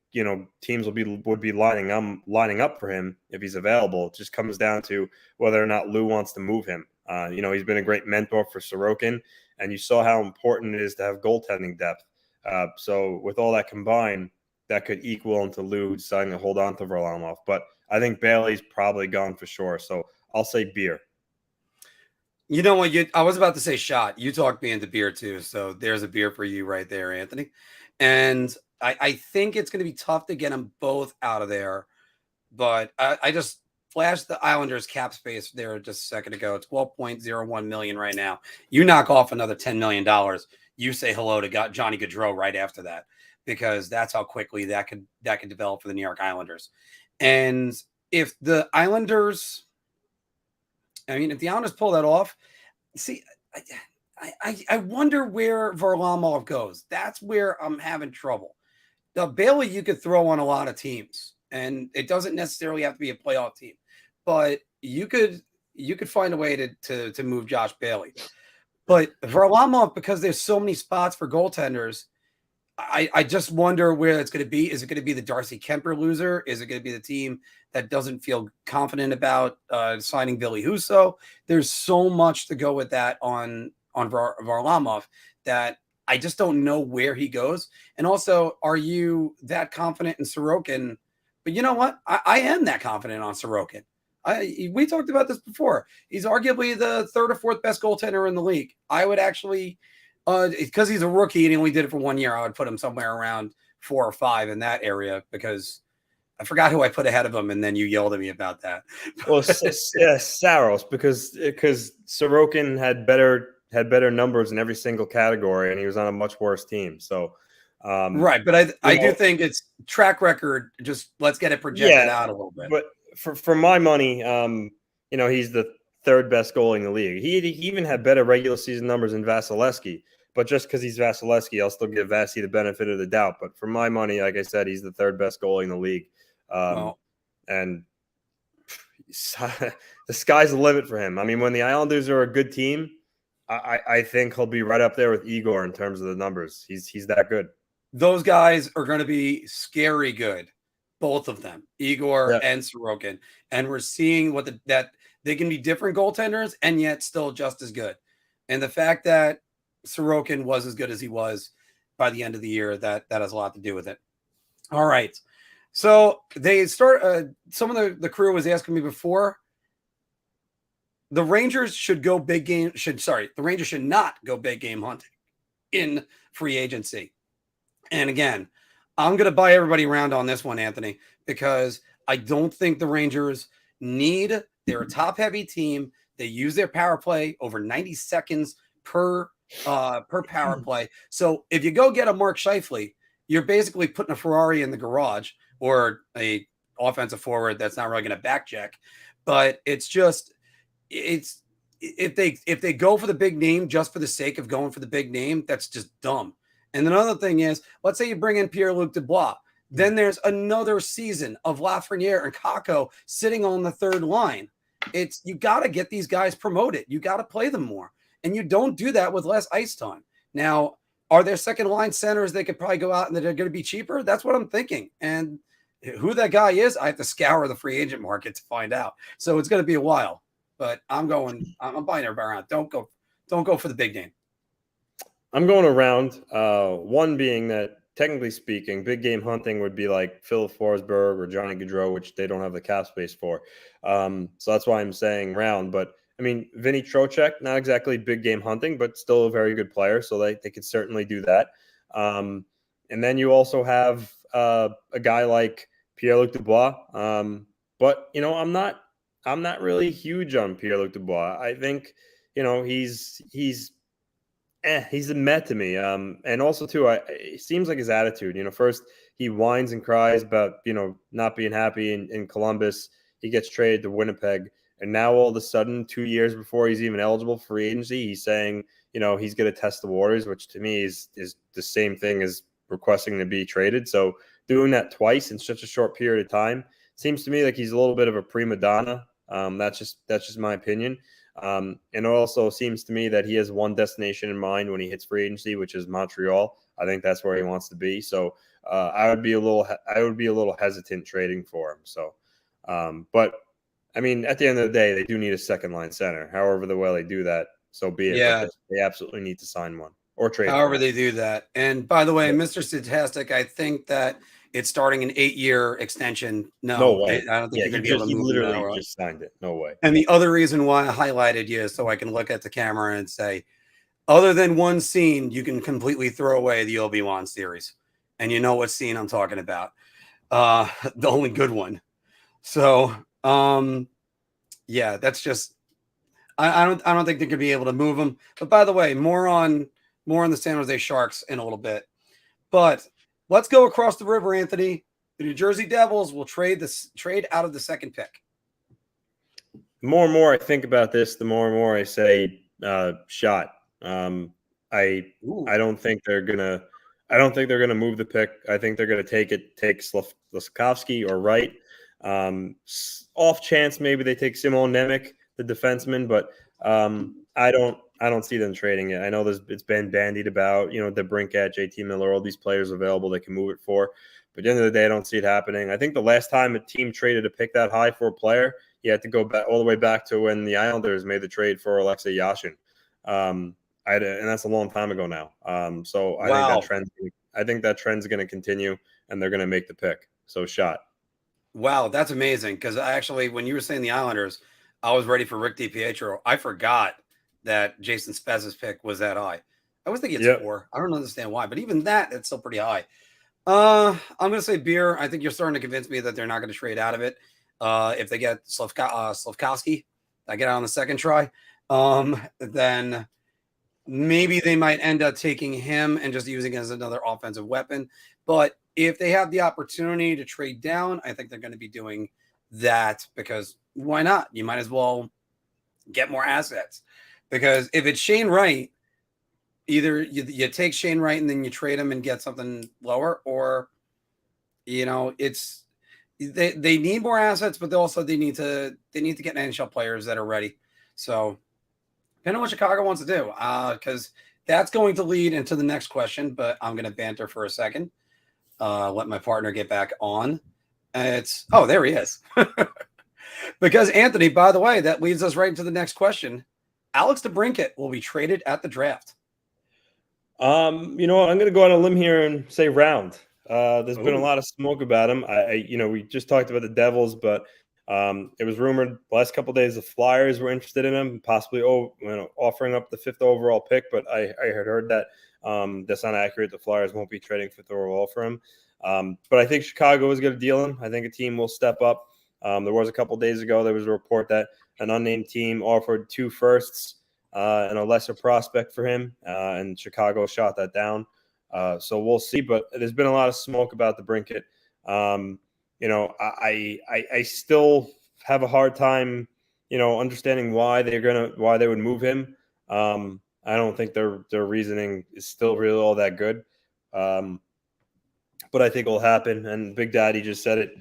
teams would be lining up for him if he's available. It just comes down to whether or not Lou wants to move him. He's been a great mentor for Sorokin, and you saw how important it is to have goaltending depth. So with all that combined, that could equal into Lou deciding to hold on to Varlamov. But I think Bailey's probably gone for sure. So I'll say beer.
You know what? I was about to say shot. You talked me into beer too. So there's a beer for you right there, Anthony. And I think it's going to be tough to get them both out of there. But I just flashed the Islanders cap space there just a second ago. It's $12.01 million right now. You knock off another $10 million. You say hello to Johnny Gaudreau right after that, because that's how quickly that could develop for the New York Islanders. And if the Islanders pull that off, see, I wonder where Varlamov goes. That's where I'm having trouble. Now, Bailey, you could throw on a lot of teams, and it doesn't necessarily have to be a playoff team, but you could find a way to move Josh Bailey. But Varlamov, because there's so many spots for goaltenders, I just wonder where it's going to be. Is it going to be the Darcy Kemper loser? Is it going to be the team that doesn't feel confident about signing Billy Husso? There's so much to go with that on Varlamov that I just don't know where he goes. And also, are you that confident in Sorokin? But you know what? I am that confident on Sorokin. We talked about this before. He's arguably the third or fourth best goaltender in the league. I would actually, because he's a rookie and he only did it for 1 year, I would put him somewhere around 4 or 5 in that area, because I forgot who I put ahead of him, and then you yelled at me about that.
Well, Saros, because Sorokin had better numbers in every single category, and he was on a much worse team. So,
right, but I do think it's track record. Just let's get it projected out a little bit.
But for my money, he's the third best goalie in the league. He even had better regular season numbers than Vasilevsky. But just because he's Vasilevsky, I'll still give Vasi the benefit of the doubt. But for my money, like I said, he's the third best goalie in the league. And the sky's the limit for him. I mean, when the Islanders are a good team, I think he'll be right up there with Igor in terms of the numbers. He's that good.
Those guys are going to be scary good, both of them, Igor and Sorokin. And we're seeing that they can be different goaltenders and yet still just as good. And the fact that Sorokin was as good as he was by the end of the year, that has a lot to do with it. All right. So they start. Some of the crew was asking me before. The Rangers should go big game. The Rangers should not go big game hunting in free agency. And again, I'm going to buy everybody around on this one, Anthony, because I don't think the Rangers need. They're a top-heavy team. They use their power play over 90 seconds per power play. So if you go get a Mark Scheifele, you're basically putting a Ferrari in the garage or a offensive forward that's not really going to back check. But it's if they go for the big name just for the sake of going for the big name, that's just dumb. And another thing is, let's say you bring in Pierre-Luc Dubois. Then there's another season of Lafreniere and Kakko sitting on the third line. You got to get these guys promoted. You got to play them more. And you don't do that with less ice time. Now, are there second line centers they could probably go out and that are going to be cheaper? That's what I'm thinking. And who that guy is, I have to scour the free agent market to find out. So it's going to be a while. But I'm buying everybody around. Don't go for the big name.
I'm going around. One being that, technically speaking, big game hunting would be like Phil Forsberg or Johnny Gaudreau, which they don't have the cap space for. So that's why I'm saying round. But I mean, Vinny Trocheck, not exactly big game hunting, but still a very good player. So they could certainly do that. And then you also have a guy like Pierre-Luc Dubois. But, you know, I'm not really huge on Pierre-Luc Dubois. I think, you know, he's a meh to me. And also too, it seems like his attitude, you know, first he whines and cries about, you know, not being happy in Columbus. He gets traded to Winnipeg. And now all of a sudden, 2 years before he's even eligible for free agency, he's saying, you know, he's going to test the waters, which to me is the same thing as requesting to be traded. So doing that twice in such a short period of time seems to me like he's a little bit of a prima donna. That's just my opinion. And it also seems to me that he has one destination in mind when he hits free agency, which is Montreal. I think that's where he wants to be. So I would be a little hesitant trading for him. So, but I mean, at the end of the day, they do need a second line center. However, the way they do that, so be it.
Yeah,
they absolutely need to sign one or trade.
However they do that. And by the way, Mr. Statistic, I think that it's starting an 8-year extension.
No way.
I don't think you're going to be able to move
literally
him now, right?
just signed it. No way.
And the other reason why I highlighted you is so I can look at the camera and say, other than one scene, you can completely throw away the Obi-Wan series. And you know what scene I'm talking about. The only good one. So, yeah, that's just I don't think they're going to be able to move him. But by the way, more on the San Jose Sharks in a little bit. But let's go across the river, Anthony. The New Jersey Devils will trade out of the second pick.
The more and more I think about this, the more and more I say shot. I don't think they're gonna move the pick. I think they're gonna take Slavkovsky or Wright. Off chance maybe they take Simon Nemec, the defenseman, but I don't see them trading it. I know it's been bandied about, you know, the Brinkat, JT Miller, all these players available they can move it for. But at the end of the day, I don't see it happening. I think the last time a team traded a pick that high for a player, you had to go back all the way back to when the Islanders made the trade for Alexei Yashin. And that's a long time ago now. So I think that trend's going to continue, and they're going to make the pick. So shot.
Wow, that's amazing. Because when you were saying the Islanders, I was ready for Rick DiPietro. I forgot that Jason Spezza's pick was that high. I was thinking it's 4. I don't understand why, but even it's still pretty high. I'm going to say Beer. I think you're starting to convince me that they're not going to trade out of it. If they get Slavkovsky, I get out on the second try, then maybe they might end up taking him and just using it as another offensive weapon. But if they have the opportunity to trade down, I think they're going to be doing that because why not? You might as well get more assets. Because if it's Shane Wright, either you take Shane Wright and then you trade him and get something lower, or, you know, they need more assets, but they need to get NHL players that are ready. So depending on what Chicago wants to do, because that's going to lead into the next question, but I'm going to banter for a second. Let my partner get back on. There he is. Because Anthony, by the way, that leads us right into the next question. Alex DeBrincat will be traded at the draft.
You know what? I'm going to go on a limb here and say round. There's been a lot of smoke about him. We just talked about the Devils, but it was rumored the last couple of days the Flyers were interested in him, possibly offering up the 5th overall pick. But I had heard that That's not accurate. The Flyers won't be trading for Thorwald for him. But I think Chicago is going to deal him. I think a team will step up. There was a couple days ago, there was a report that an unnamed team offered 2 firsts and a lesser prospect for him, and Chicago shot that down. So we'll see. But there's been a lot of smoke about the Brinket. I still have a hard time, understanding why they would move him. I don't think their reasoning is still really all that good. But I think it'll happen. And Big Daddy just said it.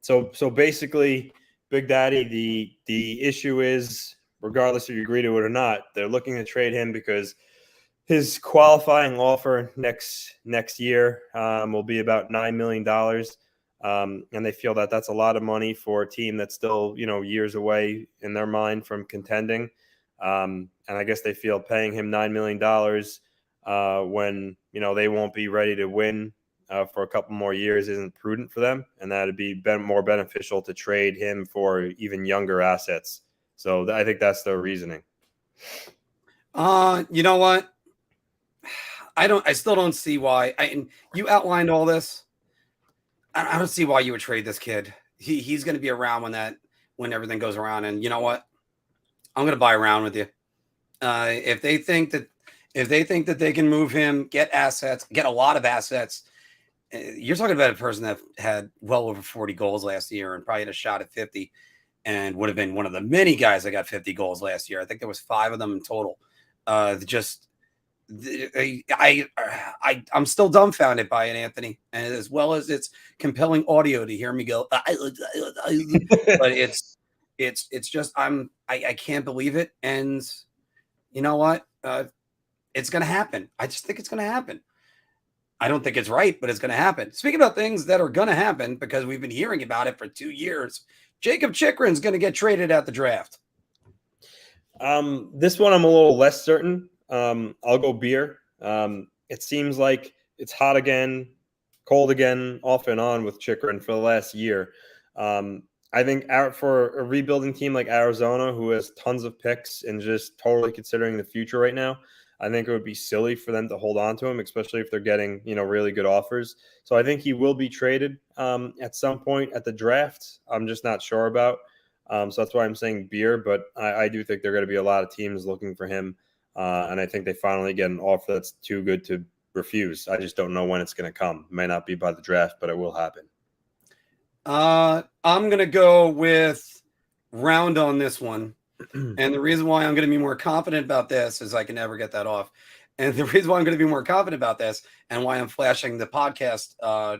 So basically, Big Daddy, the issue is, regardless if you agree to it or not, they're looking to trade him because his qualifying offer next year will be about $9 million. And they feel that that's a lot of money for a team that's still, years away in their mind from contending. And I guess they feel paying him $9 million when, they won't be ready to win for a couple more years isn't prudent for them. And that would be more beneficial to trade him for even younger assets. So I think that's their reasoning.
You know what? I still don't see why. You outlined all this. I don't see why you would trade this kid. He's going to be around when everything goes around. And you know what? I'm going to buy around with you. If they think that they can move him, get assets, get a lot of assets, you're talking about a person that had well over 40 goals last year and probably had a shot at 50, and would have been one of the many guys that got 50 goals last year. I think there was 5 of them in total. I'm still dumbfounded by it, Anthony, and as well as it's compelling audio to hear me go, but it's just I can't believe it. And you know what? It's going to happen. I just think it's going to happen. I don't think it's right, but it's going to happen. Speaking about things that are going to happen, because we've been hearing about it for 2 years, Jacob Chychrun's going to get traded at the draft.
This one I'm a little less certain. I'll go beer. It seems like it's hot again, cold again, off and on with Chychrun for the last year. I think for a rebuilding team like Arizona, who has tons of picks and just totally considering the future right now, I think it would be silly for them to hold on to him, especially if they're getting, really good offers. So I think he will be traded at some point at the draft. I'm just not sure about. So that's why I'm saying beer, but I do think there are going to be a lot of teams looking for him. And I think they finally get an offer that's too good to refuse. I just don't know when it's going to come. It may not be by the draft, but it will happen.
I'm going to go with round on this one. And the reason why I'm going to be more confident about this is I can never get that off. And the reason why I'm going to be more confident about this and why I'm flashing the podcast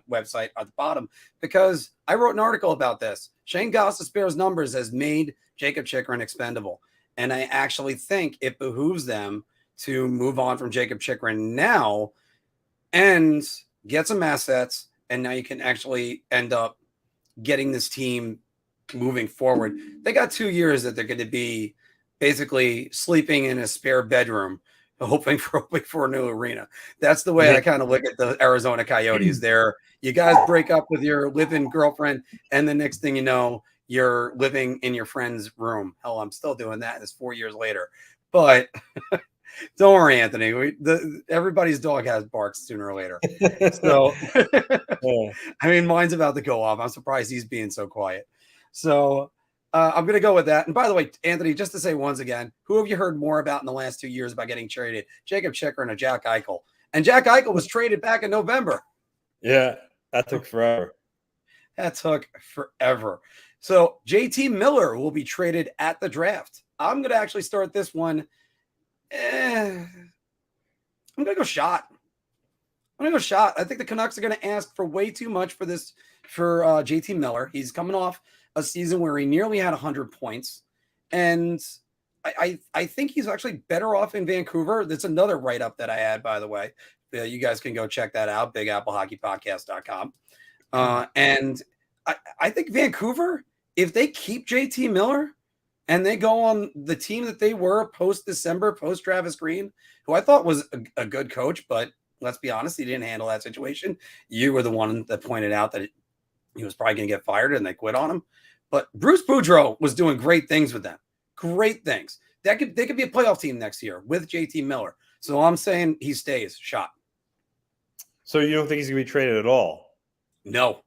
website at the bottom, because I wrote an article about this. Shane Gostisbehere's numbers has made Jacob Chychrun expendable. And I actually think it behooves them to move on from Jacob Chychrun now and get some assets. And now you can actually end up getting this team moving forward. They got 2 years that they're going to be basically sleeping in a spare bedroom, hoping for a new arena. That's the way I kind of look at the Arizona Coyotes. You guys break up with your live-in girlfriend, and the next thing you know, you're living in your friend's room. Hell, I'm still doing that. It's 4 years later. But don't worry, Anthony. Everybody's dog has barks sooner or later. So, mine's about to go off. I'm surprised he's being so quiet. So I'm going to go with that. And by the way, Anthony, just to say once again, who have you heard more about in the last 2 years about getting traded? Jacob Chychrun or Jack Eichel? And Jack Eichel was traded back in November.
Yeah, that took forever.
So JT Miller will be traded at the draft. I'm going to actually start this one. I'm going to go shot. I think the Canucks are going to ask for way too much for JT Miller. He's coming off a season where he nearly had 100 points. And I think he's actually better off in Vancouver. That's another write-up that I had, by the way. You guys can go check that out, BigAppleHockeyPodcast.com. And I think Vancouver, if they keep JT Miller and they go on the team that they were post-December, post-Travis Green, who I thought was a good coach, but let's be honest, he didn't handle that situation. You were the one that pointed out that he was probably going to get fired and they quit on him. But Bruce Boudreau was doing great things with them. Great things. They could be a playoff team next year with JT Miller. So I'm saying he stays. Shot.
So you don't think he's going to be traded at all?
No.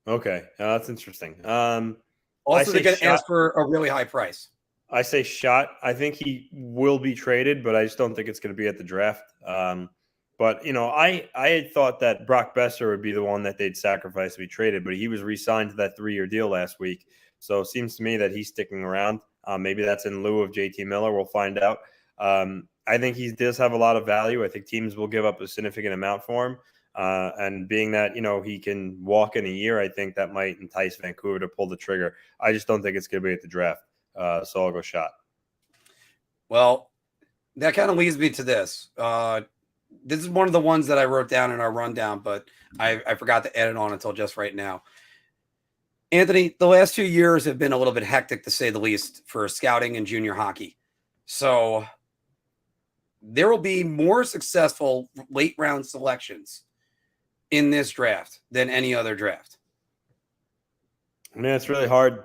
Okay, that's interesting.
Also, they're going to ask for a really high price.
I say shot. I think he will be traded, but I just don't think it's going to be at the draft. But I had thought that Brock Besser would be the one that they'd sacrifice to be traded, but he was re-signed to that 3-year deal last week. So it seems to me that he's sticking around. Maybe that's in lieu of JT Miller. We'll find out. I think he does have a lot of value. I think teams will give up a significant amount for him. And being that, he can walk in a year, I think that might entice Vancouver to pull the trigger. I just don't think it's going to be at the draft. So I'll go shot.
Well, that kind of leads me to this. This is one of the ones that I wrote down in our rundown, but I forgot to add it on until just right now. Anthony, the last 2 years have been a little bit hectic, to say the least, for scouting and junior hockey. So there will be more successful late round selections in this draft than any other draft.
Man, it's really hard.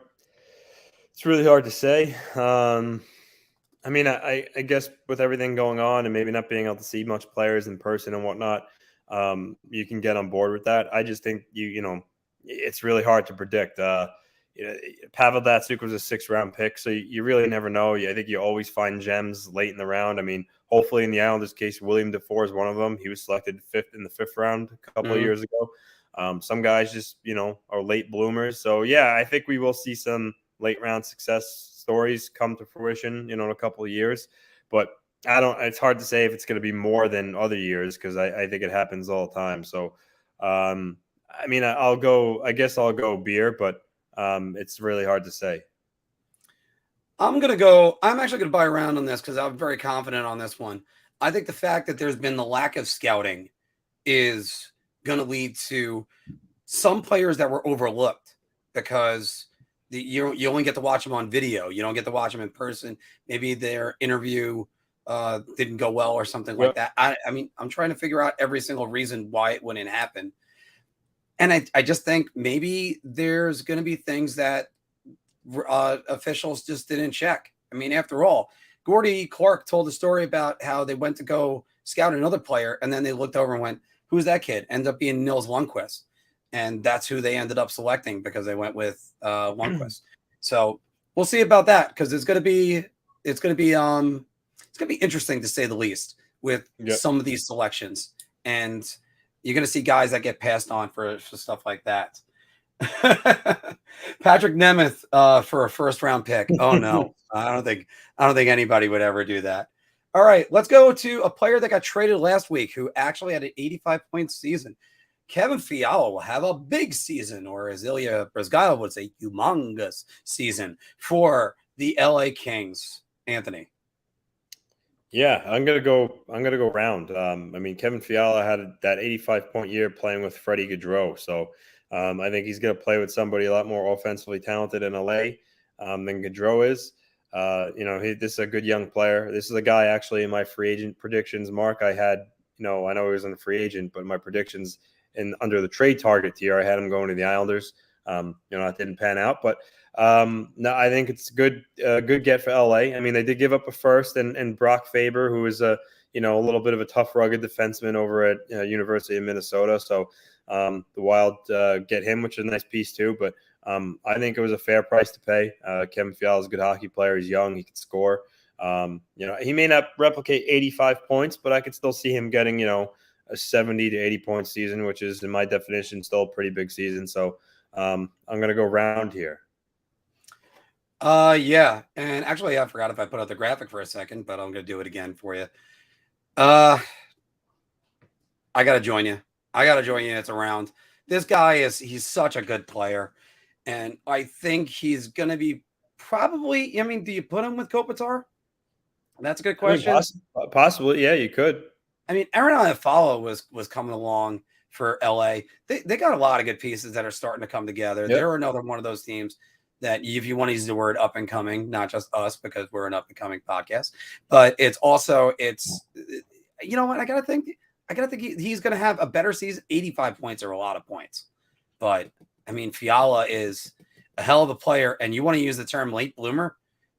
It's really hard to say. I mean, I guess with everything going on and maybe not being able to see much players in person and whatnot, you can get on board with that. I just think it's really hard to predict. Pavel Datsyuk was a 6th-round pick, so you really never know. I think you always find gems late in the round. I mean, hopefully in the Islanders' case, William Defoe is one of them. He was selected 5th in the 5th round a couple of years ago. Some guys just are late bloomers. So yeah, I think we will see some late round success stories come to fruition, in a couple of years. But it's hard to say if it's going to be more than other years, because I think it happens all the time. So, I mean, I'll go beer, but it's really hard to say.
I'm actually going to buy around on this because I'm very confident on this one. I think the fact that there's been the lack of scouting is going to lead to some players that were overlooked because you only get to watch them on video. You don't get to watch them in person. Maybe their interview didn't go well or something like that. I mean, I'm trying to figure out every single reason why it wouldn't happen. And I just think maybe there's going to be things that officials just didn't check. I mean, after all, Gordy Clark told a story about how they went to go scout another player, and then they looked over and went, "Who's that kid?" Ended up being Nils Lundqvist. And that's who they ended up selecting because they went with Lundqvist. So we'll see about that, because it's going to be interesting, to say the least, with some of these selections. And you're going to see guys that get passed on for stuff like that. Patrick Nemeth for a 1st-round pick. Oh no, I don't think anybody would ever do that. All right, let's go to a player that got traded last week who actually had an 85-point season. Kevin Fiala will have a big season, or as Ilya Brizgail would say, humongous season for the LA Kings. Anthony.
Yeah, I'm gonna go round. I mean, Kevin Fiala had that 85-point year playing with Freddie Gaudreau, so I think he's gonna play with somebody a lot more offensively talented in LA than Gaudreau is. This is a good young player. This is a guy actually in my free agent predictions. Mark, I had, I know he wasn't a free agent, but my predictions under the trade target tier, I had him going to the Islanders. It didn't pan out, but no, I think it's good get for LA. I mean, they did give up a 1st and Brock Faber, who is a little bit of a tough, rugged defenseman over at University of Minnesota. So the Wild get him, which is a nice piece too. But I think it was a fair price to pay. Kevin Fiala is a good hockey player. He's young. He can score. He may not replicate 85 points, but I could still see him getting, a 70 to 80 point season, which is, in my definition, still a pretty big season. So I'm going to go round here.
Yeah. And actually, I forgot if I put out the graphic for a second, but I'm going to do it again for you. I got to join you. It's a round. This guy he's such a good player. And I think he's going to be probably, do you put him with Kopitar? That's a good question.
I mean, possibly. Yeah, you could.
I mean, Aaron Iafallo was coming along for LA. They got a lot of good pieces that are starting to come together. Yep. They're another one of those teams that, if you want to use the word up and coming, not just us, because we're an up and coming podcast, but it's you know what? I gotta think he's gonna have a better season. 85 points are a lot of points, but I mean, Fiala is a hell of a player, and you want to use the term late bloomer,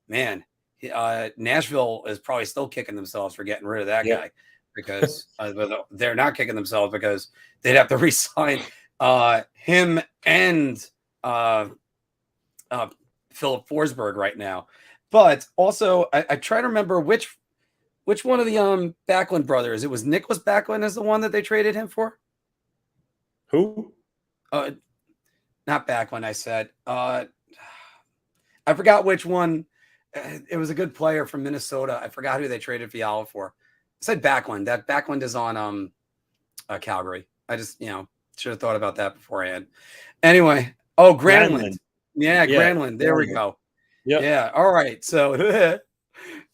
man. Nashville is probably still kicking themselves for getting rid of that guy, because they're not kicking themselves because they'd have to re-sign him and Philip Forsberg right now. But also, I try to remember which one of the Backlund brothers. It was Nicholas Backlund is the one that they traded him for.
Who?
Not Backlund. I said. I forgot which one. It was a good player from Minnesota. I forgot who they traded Fiala for. I said Backlund. That Backlund is on Calgary. I just should have thought about that beforehand. Anyway, Granlund. Yeah, Granlund. There we go.
Yep.
Yeah. All right. So,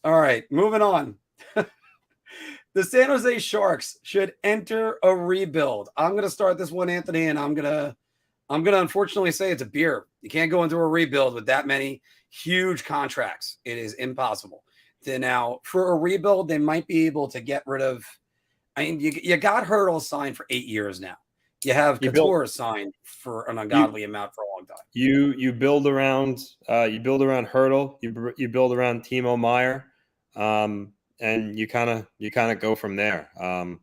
all right. Moving on. The San Jose Sharks should enter a rebuild. I'm going to start this one, Anthony, and I'm gonna unfortunately say it's a beer. You can't go into a rebuild with that many huge contracts. It is impossible. Now, for a rebuild, they might be able to get rid of. I mean, you got Hurdle signed for 8 years now. You have Couture signed for an ungodly amount for a long time.
You build around Hurdle. You build around Timo Meier, and you kind of go from there. I'm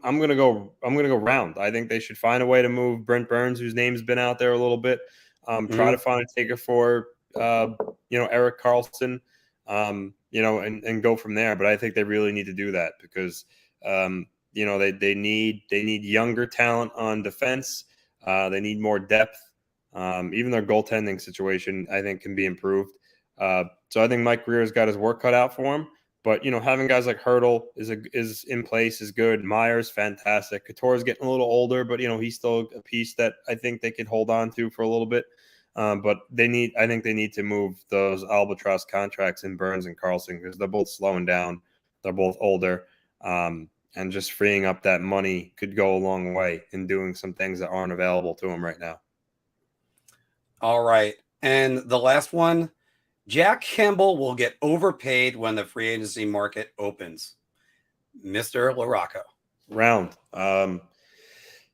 gonna go round. I think they should find a way to move Brent Burns, whose name's been out there a little bit. Try to find a taker for Erik Karlsson, and go from there. But I think they really need to do that because they need younger talent on defense. They need more depth. Even their goaltending situation, I think, can be improved. So I think Mike Greer's got his work cut out for him. But having guys like Hurdle is in place is good. Meyer's fantastic. Couture's getting a little older, but he's still a piece that I think they could hold on to for a little bit. But I think they need to move those albatross contracts in Burns and Karlsson because they're both slowing down. They're both older. And just freeing up that money could go a long way in doing some things that aren't available to them right now.
All right. And the last one, Jack Campbell will get overpaid when the free agency market opens. Mr. LaRocco.
Round.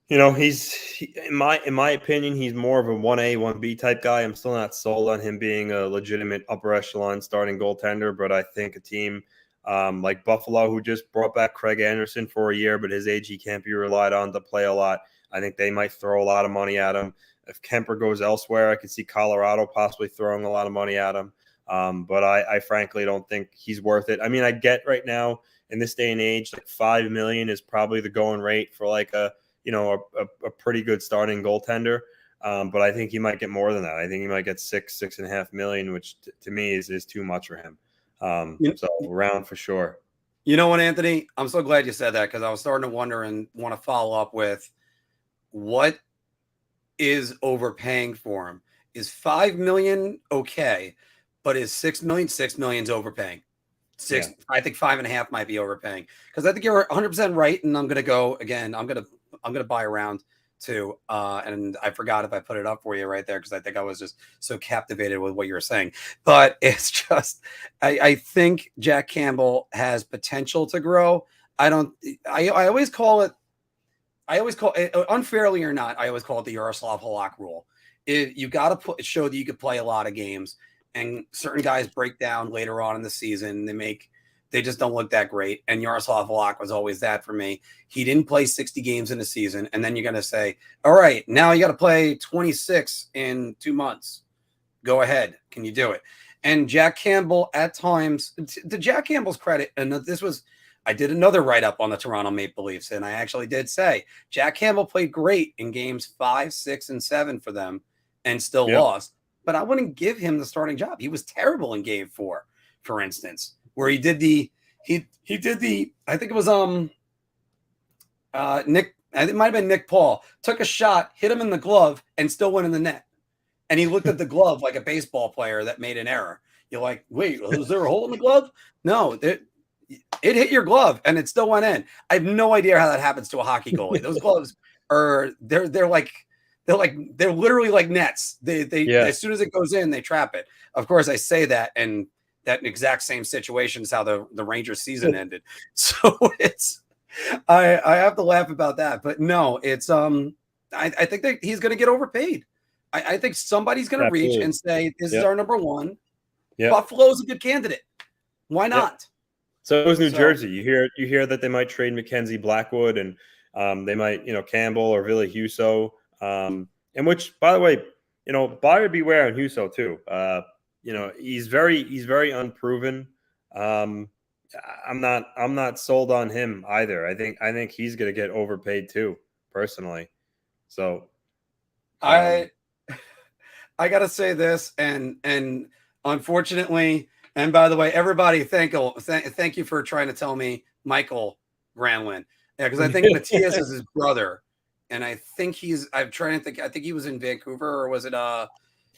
He's in my opinion, he's more of a 1A, 1B type guy. I'm still not sold on him being a legitimate upper echelon starting goaltender, but I think a team like Buffalo, who just brought back Craig Anderson for a year, but his age, he can't be relied on to play a lot. I think they might throw a lot of money at him. If Kemper goes elsewhere, I could see Colorado possibly throwing a lot of money at him. But I frankly don't think he's worth it. I mean, I get right now in this day and age, like $5 million is probably the going rate for like a pretty good starting goaltender. But I think he might get more than that. I think he might get $6.5 million, which to me is too much for him. So round for sure.
You know what, Anthony? I'm so glad you said that because I was starting to wonder and want to follow up with what is overpaying for him. Is $5 million okay? But is $6 million? $6 million's overpaying. I think 5.5 might be overpaying because I think you're 100% right. And I'm going to go again. I'm going to buy around too. And I forgot if I put it up for you right there because I think I was just so captivated with what you were saying. But it's just, I think Jack Campbell has potential to grow. I always call it, unfairly or not, I always call it the Yaroslav Halak rule. You got to show that you could play a lot of games. And certain guys break down later on in the season. They just don't look that great. And Yaroslav Halak was always that for me. He didn't play 60 games in a season. And then you're going to say, all right, now you got to play 26 in 2 months. Go ahead. Can you do it? And Jack Campbell at times, to Jack Campbell's credit, and I did another write-up on the Toronto Maple Leafs. And I actually did say Jack Campbell played great in games 5, 6, and 7 for them and still lost. But I wouldn't give him the starting job. He was terrible in game 4, for instance, where he did the I think it was Nick, it might have been Nick Paul, took a shot, hit him in the glove, and still went in the net. And he looked at the glove like a baseball player that made an error. You're like, wait, was there a hole in the glove? No, it hit your glove and it still went in. I have no idea how that happens to a hockey goalie. Those gloves are they're literally like nets. They as soon as it goes in, they trap it. Of course, I say that, and that exact same situation is how the Rangers season ended. So it's I have to laugh about that. But no, it's I think that he's going to get overpaid. I think somebody's going to reach and say, this is our number one. Yep. Buffalo's a good candidate. Why not?
So it was New Jersey. You hear that they might trade Mackenzie Blackwood and they might, Campbell or Ville Husso. And which, by the way, buyer beware on Husso too. He's very unproven. I'm not sold on him either. I think he's gonna get overpaid too, personally. So
I gotta say this, and unfortunately, and by the way, everybody, thank you for trying to tell me Michael Granlund. Yeah, because I think Matthias is his brother, and I think I'm trying to think. I think he was in Vancouver, or was it?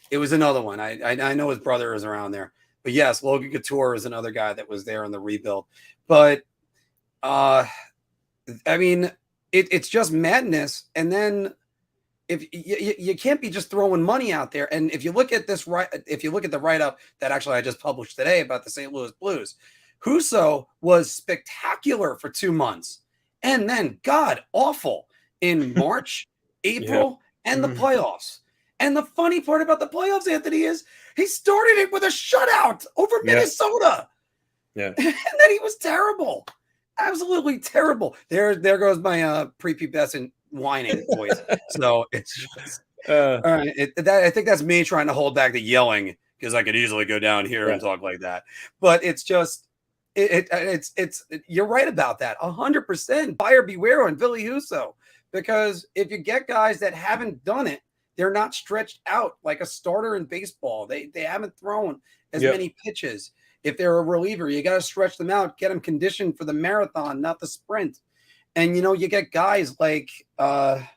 It was another one. I know his brother is around there. But yes, Logan Couture is another guy that was there in the rebuild. But I mean, it's just madness. And then if you can't be just throwing money out there. And if you look at if you look at the write-up that actually I just published today about the St. Louis Blues, Husso was spectacular for 2 months, and then god awful in March, April, and the playoffs. And the funny part about the playoffs, Anthony, is he started it with a shutout over Minnesota.
Yeah.
And then he was terrible. Absolutely terrible. There goes my prepubescent whining voice. So it's just all right. I think that's me trying to hold back the yelling, because I could easily go down here and talk like that. But it's just it's you're right about that. 100%. Buyer beware on Ville Husso, because if you get guys that haven't done it, they're not stretched out like a starter in baseball. They haven't thrown as many pitches. If they're a reliever, you got to stretch them out, get them conditioned for the marathon, not the sprint. And, you get guys like, wait,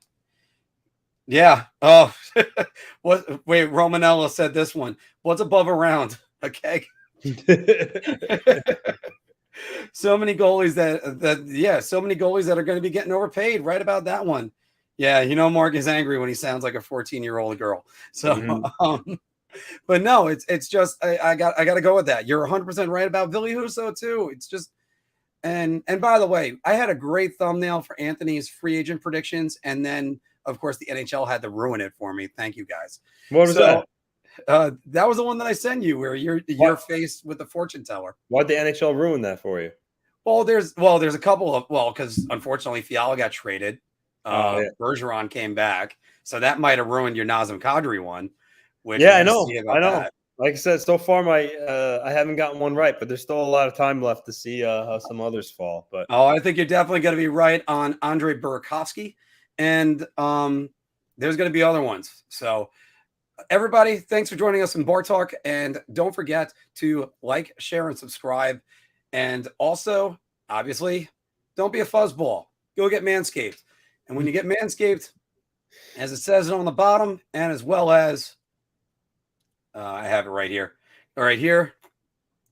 Romanella said this one. What's above a round? Okay. So many goalies so many goalies that are going to be getting overpaid. Right about that one. Yeah, Mark is angry when he sounds like a 14-year-old girl. So, but no, it's just I got to go with that. You're 100% right about Ville Husso too. It's just and by the way, I had a great thumbnail for Anthony's free agent predictions, and then of course the NHL had to ruin it for me. Thank you guys.
What was that?
That was the one that I sent you, where you're faced with the fortune teller.
Why'd the NHL ruin that for you?
Well, there's a couple of because unfortunately Fiala got traded. Bergeron came back, so that might have ruined your Nazem Kadri one. Which
I know.
That.
Like I said, so far I haven't gotten one right, but there's still a lot of time left to see how some others fall. But
I think you're definitely going to be right on Andrei Burakovsky, and there's going to be other ones. So everybody, thanks for joining us in Bar Talk, and don't forget to like, share, and subscribe. And also, obviously, don't be a fuzzball. Go get Manscaped. And when you get Manscaped, as it says on the bottom, and as well as I have it right here. All right, here,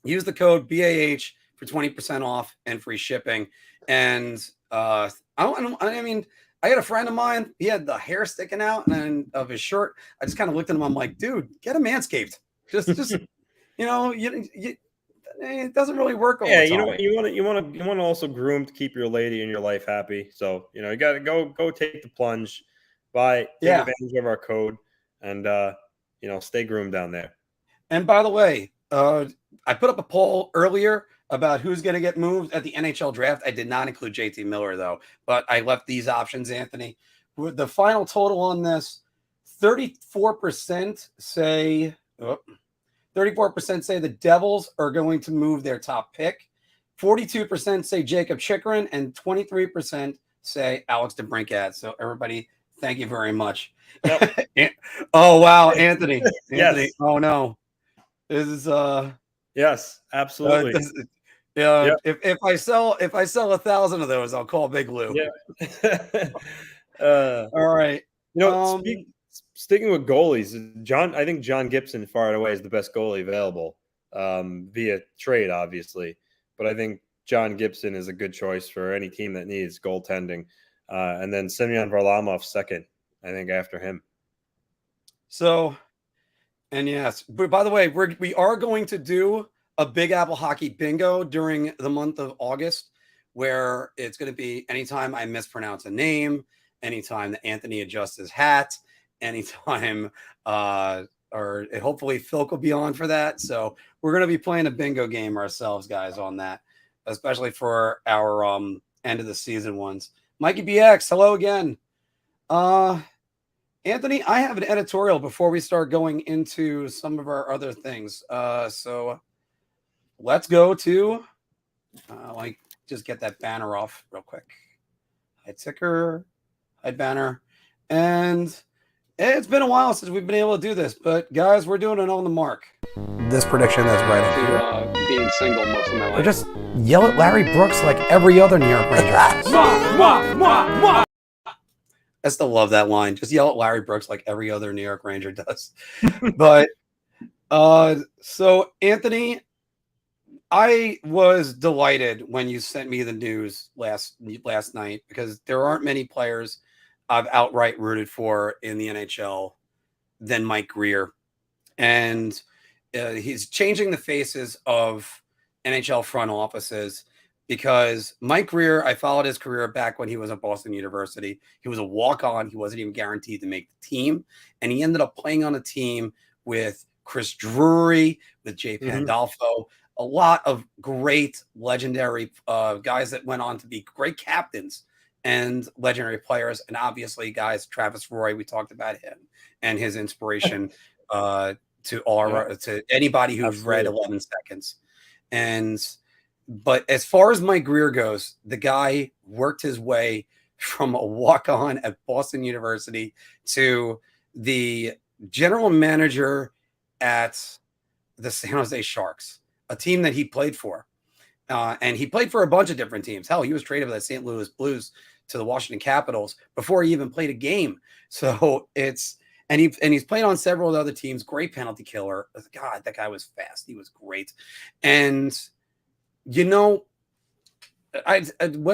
use the code BAH for 20% off and free shipping. And I got a friend of mine. He had the hair sticking out of his shirt. I just kind of looked at him. I'm like, dude, get a Manscaped. Just it doesn't really work all the time.
You want to also groom to keep your lady and your life happy. So you got to go take the plunge, take advantage of our code, and stay groomed down there.
And by the way, I put up a poll earlier about who's going to get moved at the NHL draft. I did not include JT Miller though, but I left these options, Anthony. With the final total on this, 34% say. 34% say the Devils are going to move their top pick. 42% say Jacob Chikrin, and 23% say Alex DeBrincat. So everybody, thank you very much. Yep. Oh wow, Anthony.
Yes.
Oh no. This is
yes, absolutely.
Yep. If I sell 1,000 of those, I'll call Big Lou.
Yeah.
All right.
Sticking with goalies, I think John Gibson far and away is the best goalie available via trade, obviously. But I think John Gibson is a good choice for any team that needs goaltending. And then Semyon Varlamov second, I think, after him.
So, and yes, but by the way, we are going to do a Big Apple Hockey Bingo during the month of August, where it's going to be anytime I mispronounce a name, anytime that Anthony adjusts his hat, anytime or hopefully Phil will be on for that. So we're going to be playing a bingo game ourselves, guys, on that, especially for our end of the season ones. Mikey BX, hello again. Anthony, I have an editorial before we start going into some of our other things. So let's go to just get that banner off real quick. Hide ticker, hide banner. And it's been a while since we've been able to do this, but guys, we're doing it on the mark. This prediction that's right up here.
Being single most of my life.
Or just yell at Larry Brooks like every other New York Ranger. I still love that line. Just yell at Larry Brooks like every other New York Ranger does. But so Anthony, I was delighted when you sent me the news last night, because there aren't many players I've outright rooted for in the NHL than Mike Grier. And he's changing the faces of NHL front offices, because Mike Grier, I followed his career back when he was at Boston University. He was a walk-on. He wasn't even guaranteed to make the team. And he ended up playing on a team with Chris Drury, with Jay Pandolfo, a lot of great, legendary guys that went on to be great captains and legendary players. And obviously, guys, Travis Roy, we talked about him and his inspiration to anybody who's read 11 Seconds. But as far as Mike Grier goes, the guy worked his way from a walk-on at Boston University to the general manager at the San Jose Sharks, a team that he played for. And he played for a bunch of different teams. Hell, he was traded by the St. Louis Blues to the Washington Capitals before he even played a game. So he's played on several other teams. Great penalty killer. God, that guy was fast. He was great. And when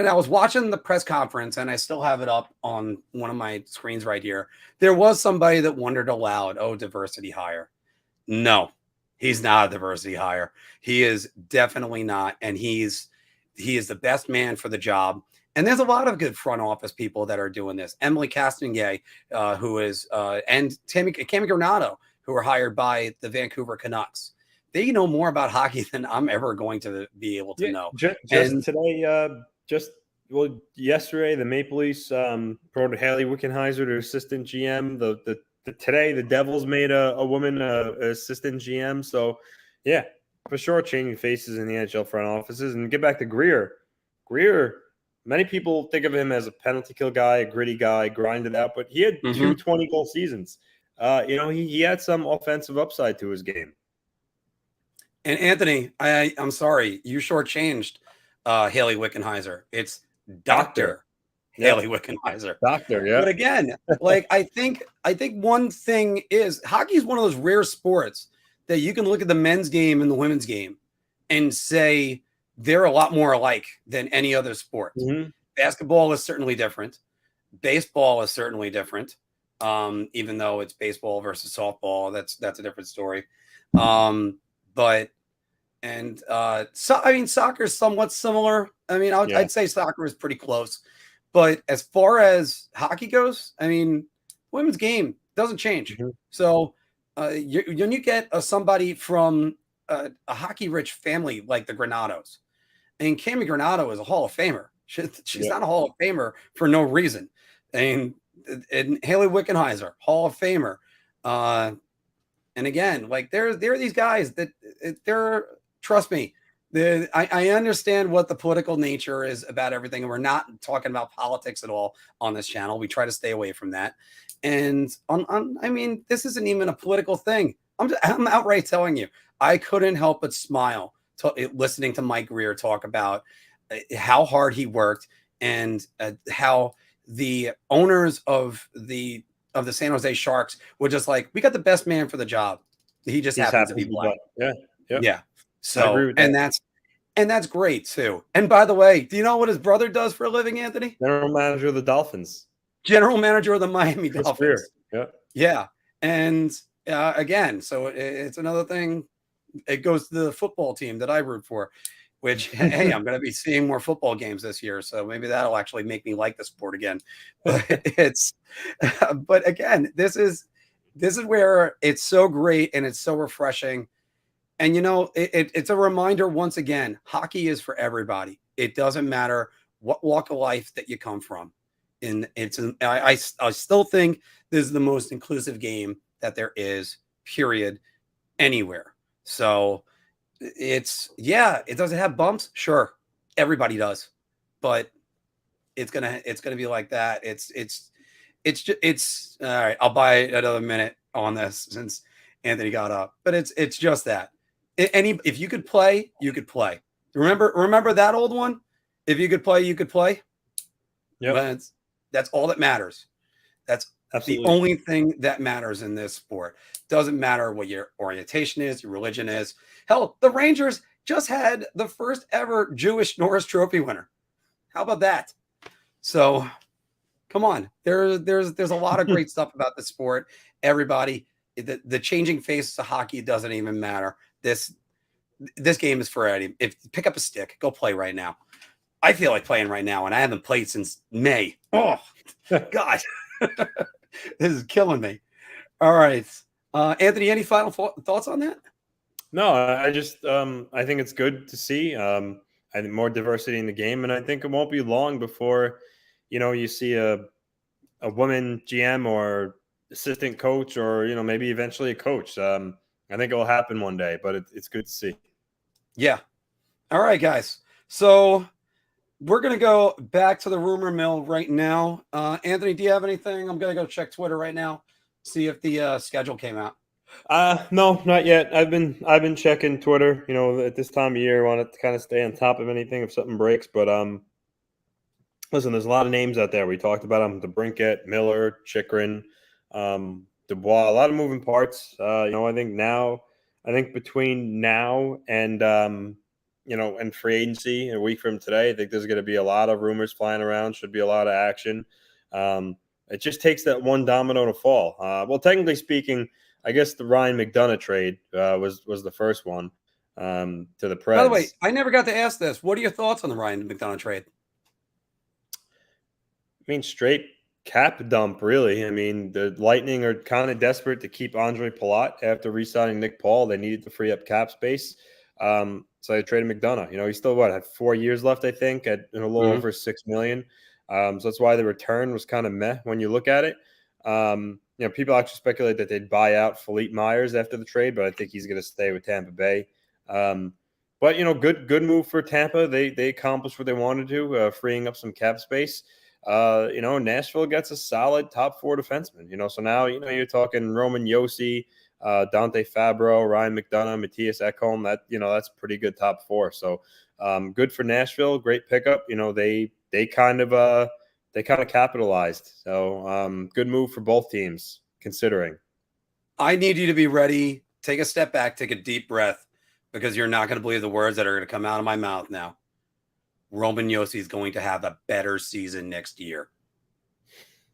I was watching the press conference, and I still have it up on one of my screens right here, there was somebody that wondered aloud, diversity hire. No, he's not a diversity hire. He is definitely not. And he is the best man for the job. And there's a lot of good front office people that are doing this. Emily Castonguay, and Cami Granato, who were hired by the Vancouver Canucks. They know more about hockey than I'm ever going to be able to know.
Yesterday, the Maple Leafs promoted Haley Wickenheiser to assistant GM. Today, the Devils made a woman assistant GM. So, yeah, for sure, changing faces in the NHL front offices. And get back to Grier. Grier, many people think of him as a penalty kill guy, a gritty guy, grinded out, but he had 2 20-goal seasons. He had some offensive upside to his game.
And Anthony, I'm sorry, you shortchanged Haley Wickenheiser. It's Dr. Haley Wickenheiser.
Doctor, yeah.
But again, I think one thing is, hockey is one of those rare sports that you can look at the men's game and the women's game and say they're a lot more alike than any other sport. Basketball is certainly different. Baseball is certainly different. Even though it's baseball versus softball, that's a different story. Soccer is somewhat similar. I'd say soccer is pretty close. But as far as hockey goes, women's game doesn't change. So when you get somebody from a hockey-rich family like the Granatos, and Cami Granato is a Hall of Famer. She's not a Hall of Famer for no reason. And Haley Wickenheiser, Hall of Famer. And again, there are these guys that trust me, I understand what the political nature is about everything. And we're not talking about politics at all on this channel. We try to stay away from that. And this isn't even a political thing. I'm outright telling you, I couldn't help but smile listening to Mike Grier talk about how hard he worked and how the owners of the San Jose Sharks were just like, we got the best man for the job. He just happens to be black. Yeah. So, and that's great too. And by the way, do you know what his brother does for a living, Anthony?
General manager of the Dolphins.
General manager of the Miami Dolphins.
Yeah.
And again, so it's another thing. It goes to the football team that I root for, which, hey, I'm going to be seeing more football games this year. So maybe that'll actually make me like the sport again. But but again, this is this is where it's so great and it's so refreshing. And, it's a reminder once again, hockey is for everybody. It doesn't matter what walk of life that you come from. And I still think this is the most inclusive game that there is, period, anywhere. So it doesn't have bumps. Sure. Everybody does, but it's going to be like that. It's all right. I'll buy another minute on this since Anthony got up, but it's just that if you could play, you could play. Remember that old one? If you could play, you could play.
Yeah.
That's all that matters. That's Absolutely. The only thing that matters in this sport. Doesn't matter what your orientation is, your religion is. Hell, the Rangers just had the first ever Jewish Norris Trophy winner. How about that? So, come on. There's a lot of great stuff about the sport. Everybody, the changing faces of hockey doesn't even matter. This game is for Eddie. If pick up a stick, go play right now. I feel like playing right now, and I haven't played since May. Oh, God. This is killing me. All right. Anthony, any final thoughts on that?
No, I just I think it's good to see. I think more diversity in the game, and I think it won't be long before, you see a woman GM or assistant coach or, maybe eventually a coach. I think it will happen one day, but it's good to see.
Yeah. All right, guys. So we're going to go back to the rumor mill right now. Anthony, do you have anything? I'm going to go check Twitter right now, see if the schedule came out.
No, not yet. I've been checking Twitter, at this time of year. I want to kind of stay on top of anything if something breaks. But listen, there's a lot of names out there. We talked about them: DeBrincat, Miller, Chychrun, Dubois. A lot of moving parts. I think between now and and free agency a week from today, I think there's going to be a lot of rumors flying around. Should be a lot of action. It just takes that one domino to fall. Well, technically speaking, I guess the Ryan McDonagh trade was the first one to the Preds.
By the way, I never got to ask this. What are your thoughts on the Ryan McDonagh trade?
I mean, straight cap dump, really. I mean, the Lightning are kind of desperate to keep Andre Palat after re-signing Nick Paul. They needed to free up cap space. So they traded McDonagh. He still had 4 years left, I think, at a little over $6 million. So that's why the return was kind of meh when you look at it. People actually speculate that they'd buy out Philippe Myers after the trade, but I think he's going to stay with Tampa Bay. But good move for Tampa. They accomplished what they wanted to, freeing up some cap space. Nashville gets a solid top 4 defenseman. So now you're talking Roman Josi, Dante Fabro, Ryan McDonagh, Matthias Ekholm. That's pretty good top 4. So good for Nashville. Great pickup. They kind of capitalized. So good move for both teams, considering.
I need you to be ready. Take a step back, take a deep breath, because you're not going to believe the words that are going to come out of my mouth now. Roman Josi is going to have a better season next year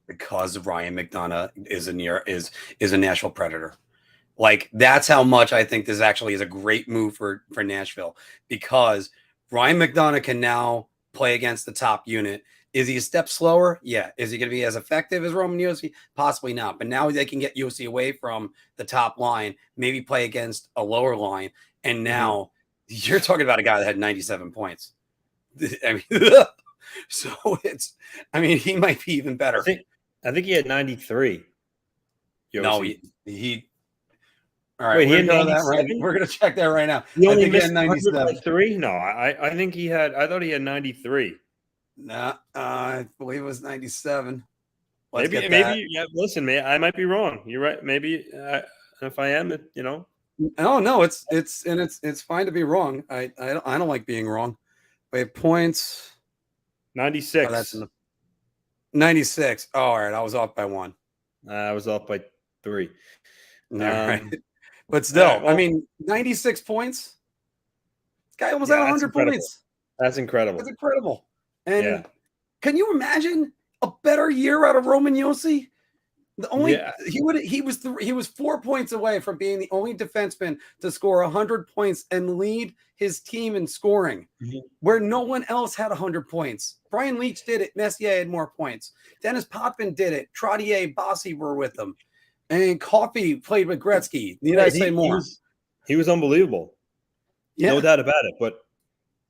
because Ryan McDonagh is a Nashville Predator. Like, that's how much I think this actually is a great move for Nashville, because Ryan McDonagh can now play against the top unit. Is he a step slower? Yeah. Is he going to be as effective as Roman Josi? Possibly not. But now they can get Josi away from the top line, maybe play against a lower line. And now you're talking about a guy that had 97 points. I mean, so he might be even better.
I think he had 93.
Josi. No, he all right, we're going to check that right now.
He only missed 97. No, I think he had. I thought he had 93.
Nah, I believe it was 97.
Maybe. Yeah. Listen, man, I might be wrong. You're right. Maybe if I am,
No, it's fine to be wrong. I don't like being wrong. Wait, points.
96.
Oh, that's 96. Oh, all right, I was off by 1.
I was off by 3.
All right. But still, 96 points. This guy almost had 100 points.
That's incredible.
That's incredible. And can you imagine a better year out of Roman Josi? He was 4 points away from being the only defenseman to score 100 points and lead his team in scoring, where no one else had 100 points. Brian Leetch did it. Messier had more points. Dennis Potvin did it. Trottier, Bossy were with them. And Coffee played with Gretzky. Need I say more?
He was unbelievable.
Yeah.
No doubt about it. But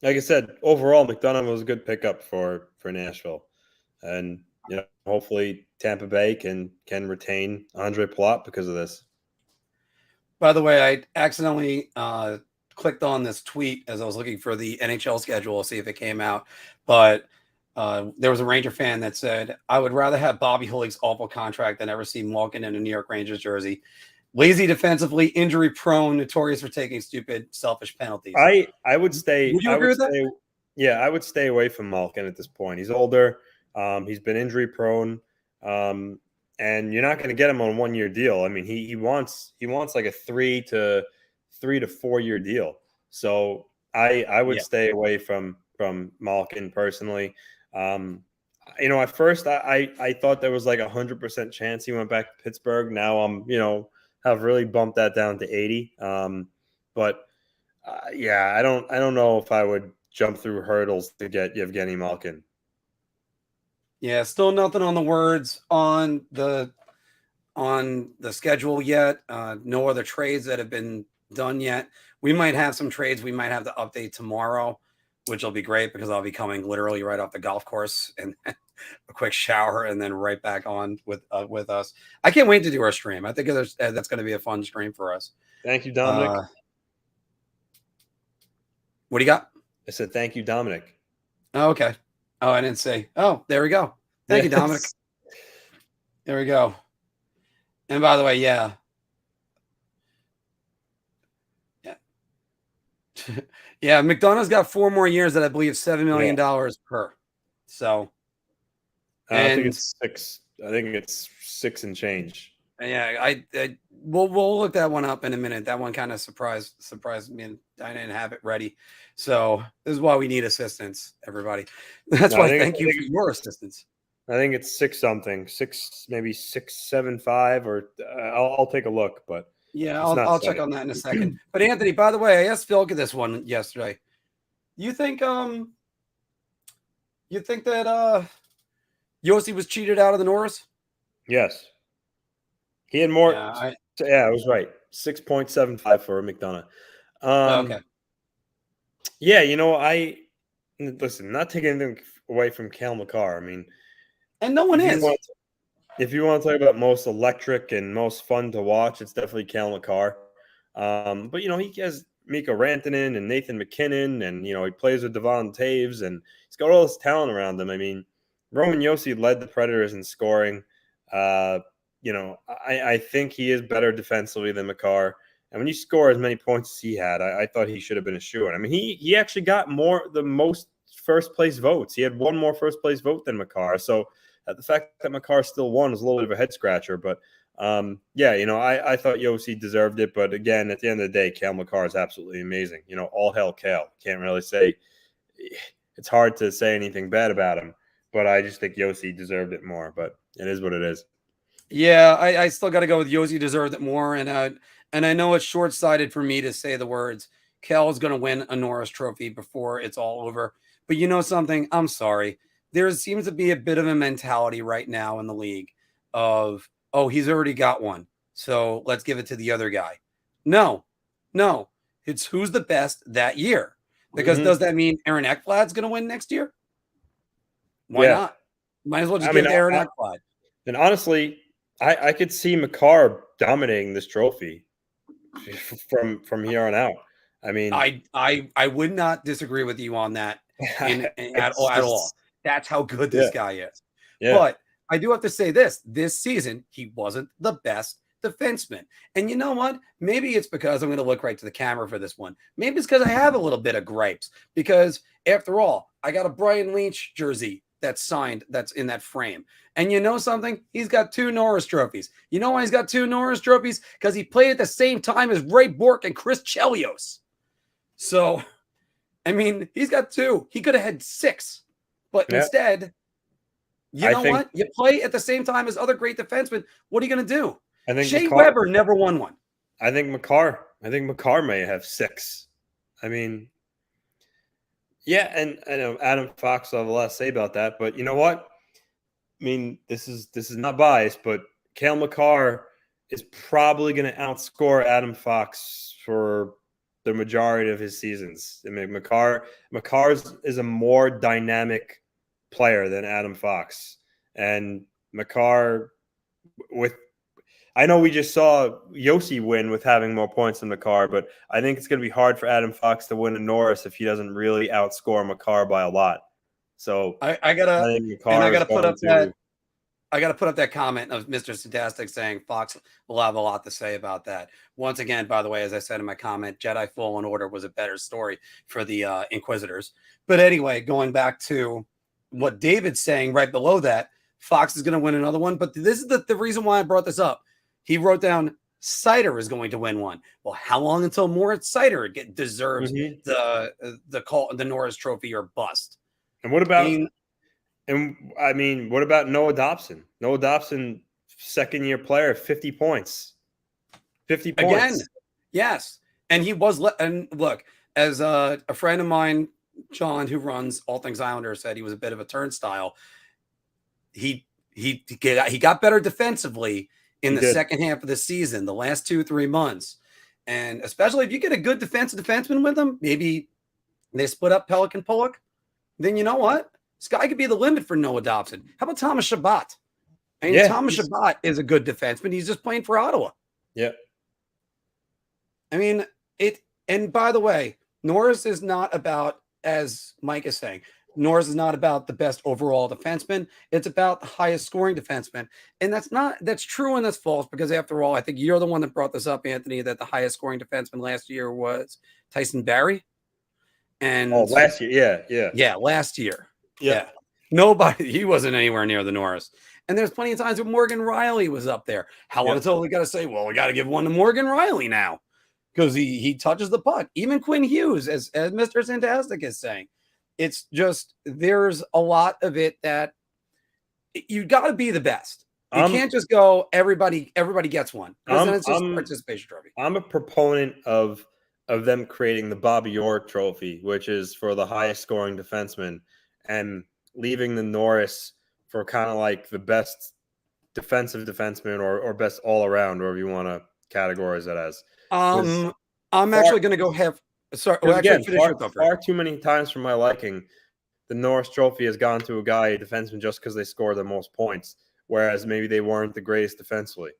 like I said, overall, McDonough was a good pickup for Nashville. And hopefully Tampa Bay can retain Andre Palat because of this.
By the way, I accidentally clicked on this tweet as I was looking for the NHL schedule to see if it came out. But there was a Ranger fan that said, I would rather have Bobby Hulik's awful contract than ever see Malkin in a New York Rangers jersey. Lazy defensively, injury prone, notorious for taking stupid, selfish penalties.
I would stay.
Would you agree with that?
Yeah, I would stay away from Malkin at this point. He's older. He's been injury prone. And you're not going to get him on a 1 year deal. I mean, he wants like a 3 to 4 year deal. So I would stay away from Malkin personally. At first I thought there was like 100% chance he went back to Pittsburgh. Now I'm have really bumped that down to 80. But I don't know if I would jump through hurdles to get Yevgeny Malkin.
Yeah, still nothing on the words on the schedule yet. No other trades that have been done yet. We might have some trades. We might have the update tomorrow, which will be great because I'll be coming literally right off the golf course and a quick shower and then right back on with us. I can't wait to do our stream. I think that's going to be a fun stream for us.
Thank you, Dominic.
What do you got?
I said thank you, Dominic.
Oh, okay. Oh, I didn't say. Oh, there we go. Thank you, Dominic. There we go. And by the way, yeah. Yeah, McDonough's got 4 more years at I believe $7 million per. So
I think it's 6. I think it's 6 and change.
Yeah, we'll look that one up in a minute. That one kind of surprised me, and I didn't have it ready. So this is why we need assistance, everybody. That's why thank you for your assistance.
I think it's 6 something, 6 maybe 675, or I'll take a look, but
yeah, I'll check on that in a second. But Anthony, by the way, I asked Phil this one yesterday. You think that Josi was cheated out of the Norris?
Yes. He had more. Yeah, I was right. 6.75 for McDonough.
Okay.
Yeah, listen, not taking anything away from Cale Makar. I mean,
and no one is.
If you want to talk about most electric and most fun to watch, it's definitely Cale Makar. But he has Mikko Rantanen and Nathan McKinnon, and he plays with Devon Taves, and he's got all this talent around him. I mean, Roman Josi led the Predators in scoring. I think he is better defensively than Makar. And when you score as many points as he had, I thought he should have been a shoo-in. I mean, he actually got the most first-place votes. He had 1 more first-place vote than Makar. So the fact that Makar still won is a little bit of a head-scratcher. But, I thought Josi deserved it. But, again, at the end of the day, Cale Makar is absolutely amazing. All hail Cale. Can't really say – it's hard to say anything bad about him. But I just think Josi deserved it more. But it is what it is.
Yeah, I still got to go with Josi deserved it more. And I know it's short-sighted for me to say the words, Cale is going to win a Norris trophy before it's all over. But you know something? I'm sorry. There seems to be a bit of a mentality right now in the league of, oh, he's already got one, so let's give it to the other guy. No. It's who's the best that year. Because does that mean Aaron Ekblad's going to win next year? Why not? Might as well just give it to Aaron Ekblad.
And honestly, I could see Makar dominating this trophy from here on out. I mean,
I would not disagree with you on that at all. That's how good this guy is. Yeah. But I do have to say this season, he wasn't the best defenseman. And you know what? Maybe it's because I'm going to look right to the camera for this one. Maybe it's because I have a little bit of gripes because after all, I got a Brian Leetch jersey that's signed, that's in that frame. And you know something? He's got 2 Norris trophies. You know why he's got 2 Norris trophies? Because he played at the same time as Ray Bourque and Chris Chelios. So, I mean, he's got 2. He could have had 6. But instead, you know what? You play at the same time as other great defensemen. What are you going to do?
I think
Shea Weber never won one.
I think Makar may have 6. I mean, yeah, and I know Adam Fox will have a lot to say about that, but you know what? I mean, this is not biased, but Cale Makar is probably going to outscore Adam Fox for the majority of his seasons. I mean, Makar's is a more dynamic player than Adam Fox, and Makar I know we just saw Josi win with having more points than Makar, but I think it's going to be hard for Adam Fox to win a Norris if he doesn't really outscore Makar by a lot. So
I gotta put up that comment of Mr. Sadastic saying Fox will have a lot to say about that. Once again, by the way, as I said in my comment, Jedi Fallen Order was a better story for the Inquisitors. But anyway, going back to what David's saying right below that, Fox is going to win another one. But this is the reason why I brought this up. He wrote down Sider is going to win one. Well, how long until Moritz Sider deserves the Norris Trophy or bust?
And what about what about Noah Dobson? Noah Dobson, second-year player, 50 points. 50 points.
Again, yes. And he was and look, as a friend of mine, John, who runs All Things Islander, said he was a bit of a turnstile. He got better defensively in the second half of the season, the last 2-3 months. And especially if you get a good defenseman with him, maybe they split up Pelican Pollock, then you know what? This guy could be the limit for Noah Dobson. How about Thomas Chabot? I mean, Thomas Chabot is a good defenseman. He's just playing for Ottawa.
Yeah.
I mean, and by the way, Norris is not about, as Mike is saying, Norris is not about the best overall defenseman. It's about the highest scoring defenseman. And that's true and that's false, because after all, I think you're the one that brought this up, Anthony, that the highest scoring defenseman last year was Tyson Barrie. And
last year.
Yeah, last year.
Yeah.
Nobody, he wasn't anywhere near the Norris. And there's plenty of times when Morgan Riley was up there. How long until we got to say, well, we got to give one to Morgan Riley now, because he touches the puck. Even Quinn Hughes, as Mr. Fantastic is saying. It's just, there's a lot of it that you got to be the best. You can't just go, everybody gets one. Then it's just a participation trophy.
I'm a proponent of them creating the Bobby Orr trophy, which is for the highest scoring defenseman, and leaving the Norris for kind of like the best defensive defenseman or best all around, wherever you want to categorize that as.
I'm actually going to go have. Sorry,
again, far too many times for my liking, the Norris Trophy has gone to a defenseman, just because they score the most points, whereas maybe they weren't the greatest defensively.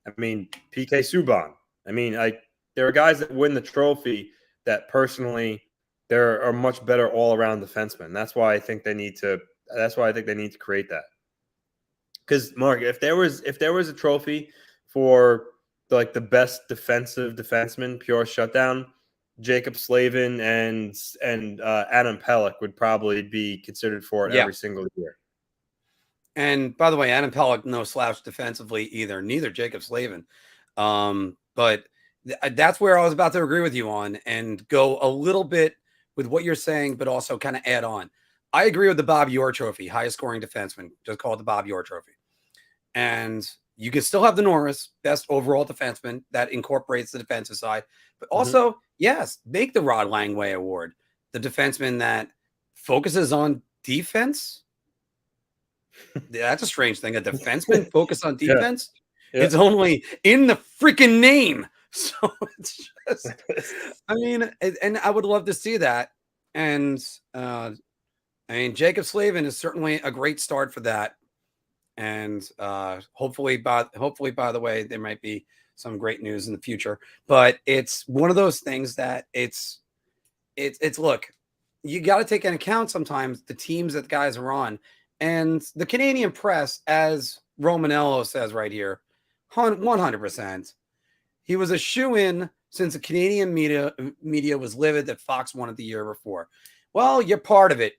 I mean, PK Subban. I mean, there are guys that win the trophy that personally there are much better all-around defensemen. That's why I think they need to. That's why I think they need to create that. Because Mark, if there was a trophy for the best defensive defenseman, pure shutdown, Jacob Slavin and Adam Pelech would probably be considered for it every single year.
And by the way, Adam Pelech, no slouch defensively either. Neither Jacob Slavin. But that's where I was about to agree with you on and go a little bit with what you're saying, but also kind of add on. I agree with the Bobby Orr Trophy, highest scoring defenseman. Just call it the Bobby Orr Trophy. And you can still have the Norris, best overall defenseman, that incorporates the defensive side. But also, yes, make the Rod Langway Award, the defenseman that focuses on defense. That's a strange thing. A defenseman focus on defense? Yeah. It's only in the freaking name. So it's just, I mean, and I would love to see that. And I mean, Jacob Slavin is certainly a great start for that. And hopefully, by the way, there might be some great news in the future. But it's one of those things that it's look, you got to take into account sometimes the teams that the guys are on. And the Canadian press, as Romanello says right here, 100%. He was a shoo-in since the Canadian media was livid that Fox won it the year before. Well, you're part of it.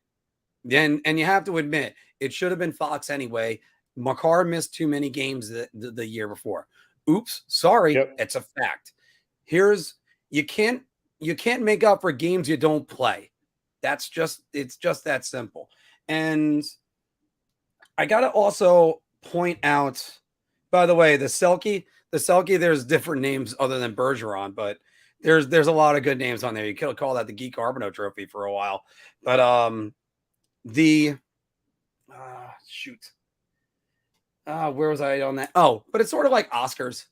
And you have to admit, it should have been Fox anyway. Makar missed too many games the year before. Oops, sorry, it's a fact. You can't make up for games you don't play. It's just that simple. And I gotta also point out, by the way, the Selke, there's different names other than Bergeron, but there's a lot of good names on there. You could call that the Geek Carbonneau Trophy for a while. But where was I on that? Oh, but it's sort of like Oscars.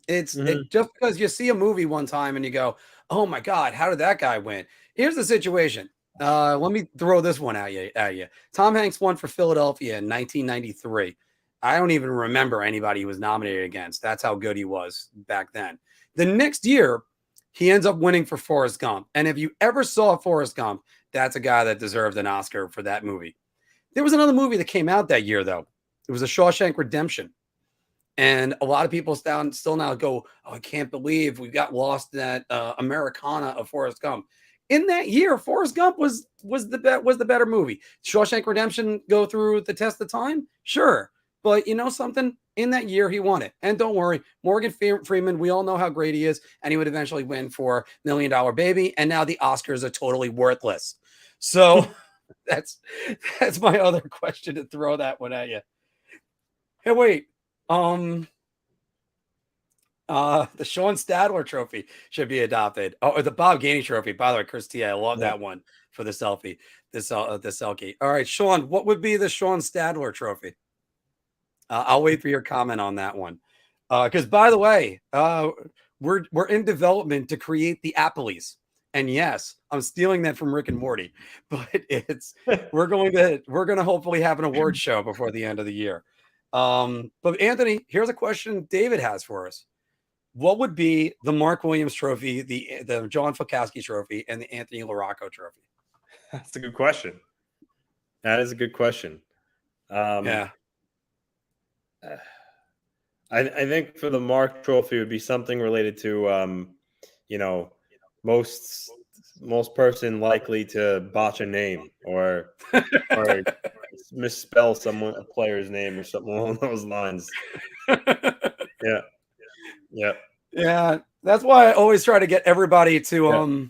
Just because you see a movie one time and you go, oh my God, how did that guy win? Here's the situation. Let me throw this one at you. Tom Hanks won for Philadelphia in 1993. I don't even remember anybody he was nominated against. That's how good he was back then. The next year, he ends up winning for Forrest Gump. And if you ever saw Forrest Gump, that's a guy that deserved an Oscar for that movie. There was another movie that came out that year, though. It was A Shawshank Redemption. And a lot of people still now go, oh, I can't believe we got lost in that Americana of Forrest Gump. In that year, Forrest Gump was the better movie. Shawshank Redemption go through the test of time? Sure. But you know something? In that year, he won it. And don't worry, Morgan Freeman, we all know how great he is. And he would eventually win for $1 Million Baby. And now the Oscars are totally worthless. So that's my other question to throw that one at you. Hey, wait. The Sean Stadler Trophy should be adopted. Oh, the Bob Gainey Trophy. By the way, Chris T, I love that one for the selfie. The selfie. All right, Sean, what would be the Sean Stadler Trophy? I'll wait for your comment on that one. Because by the way, we're in development to create the Appleys. And yes, I'm stealing that from Rick and Morty, but we're going to hopefully have an award show before the end of the year. But Anthony, here's a question David has for us. What would be the Mark Williams Trophy, the John Fikowski Trophy, and the Anthony LaRocco Trophy?
That's a good question. That is a good question.
Yeah.
I think for the Mark Trophy would be something related to, most person likely to botch a name or misspell a player's name or something along those lines. Yeah.
That's why I always try to get everybody to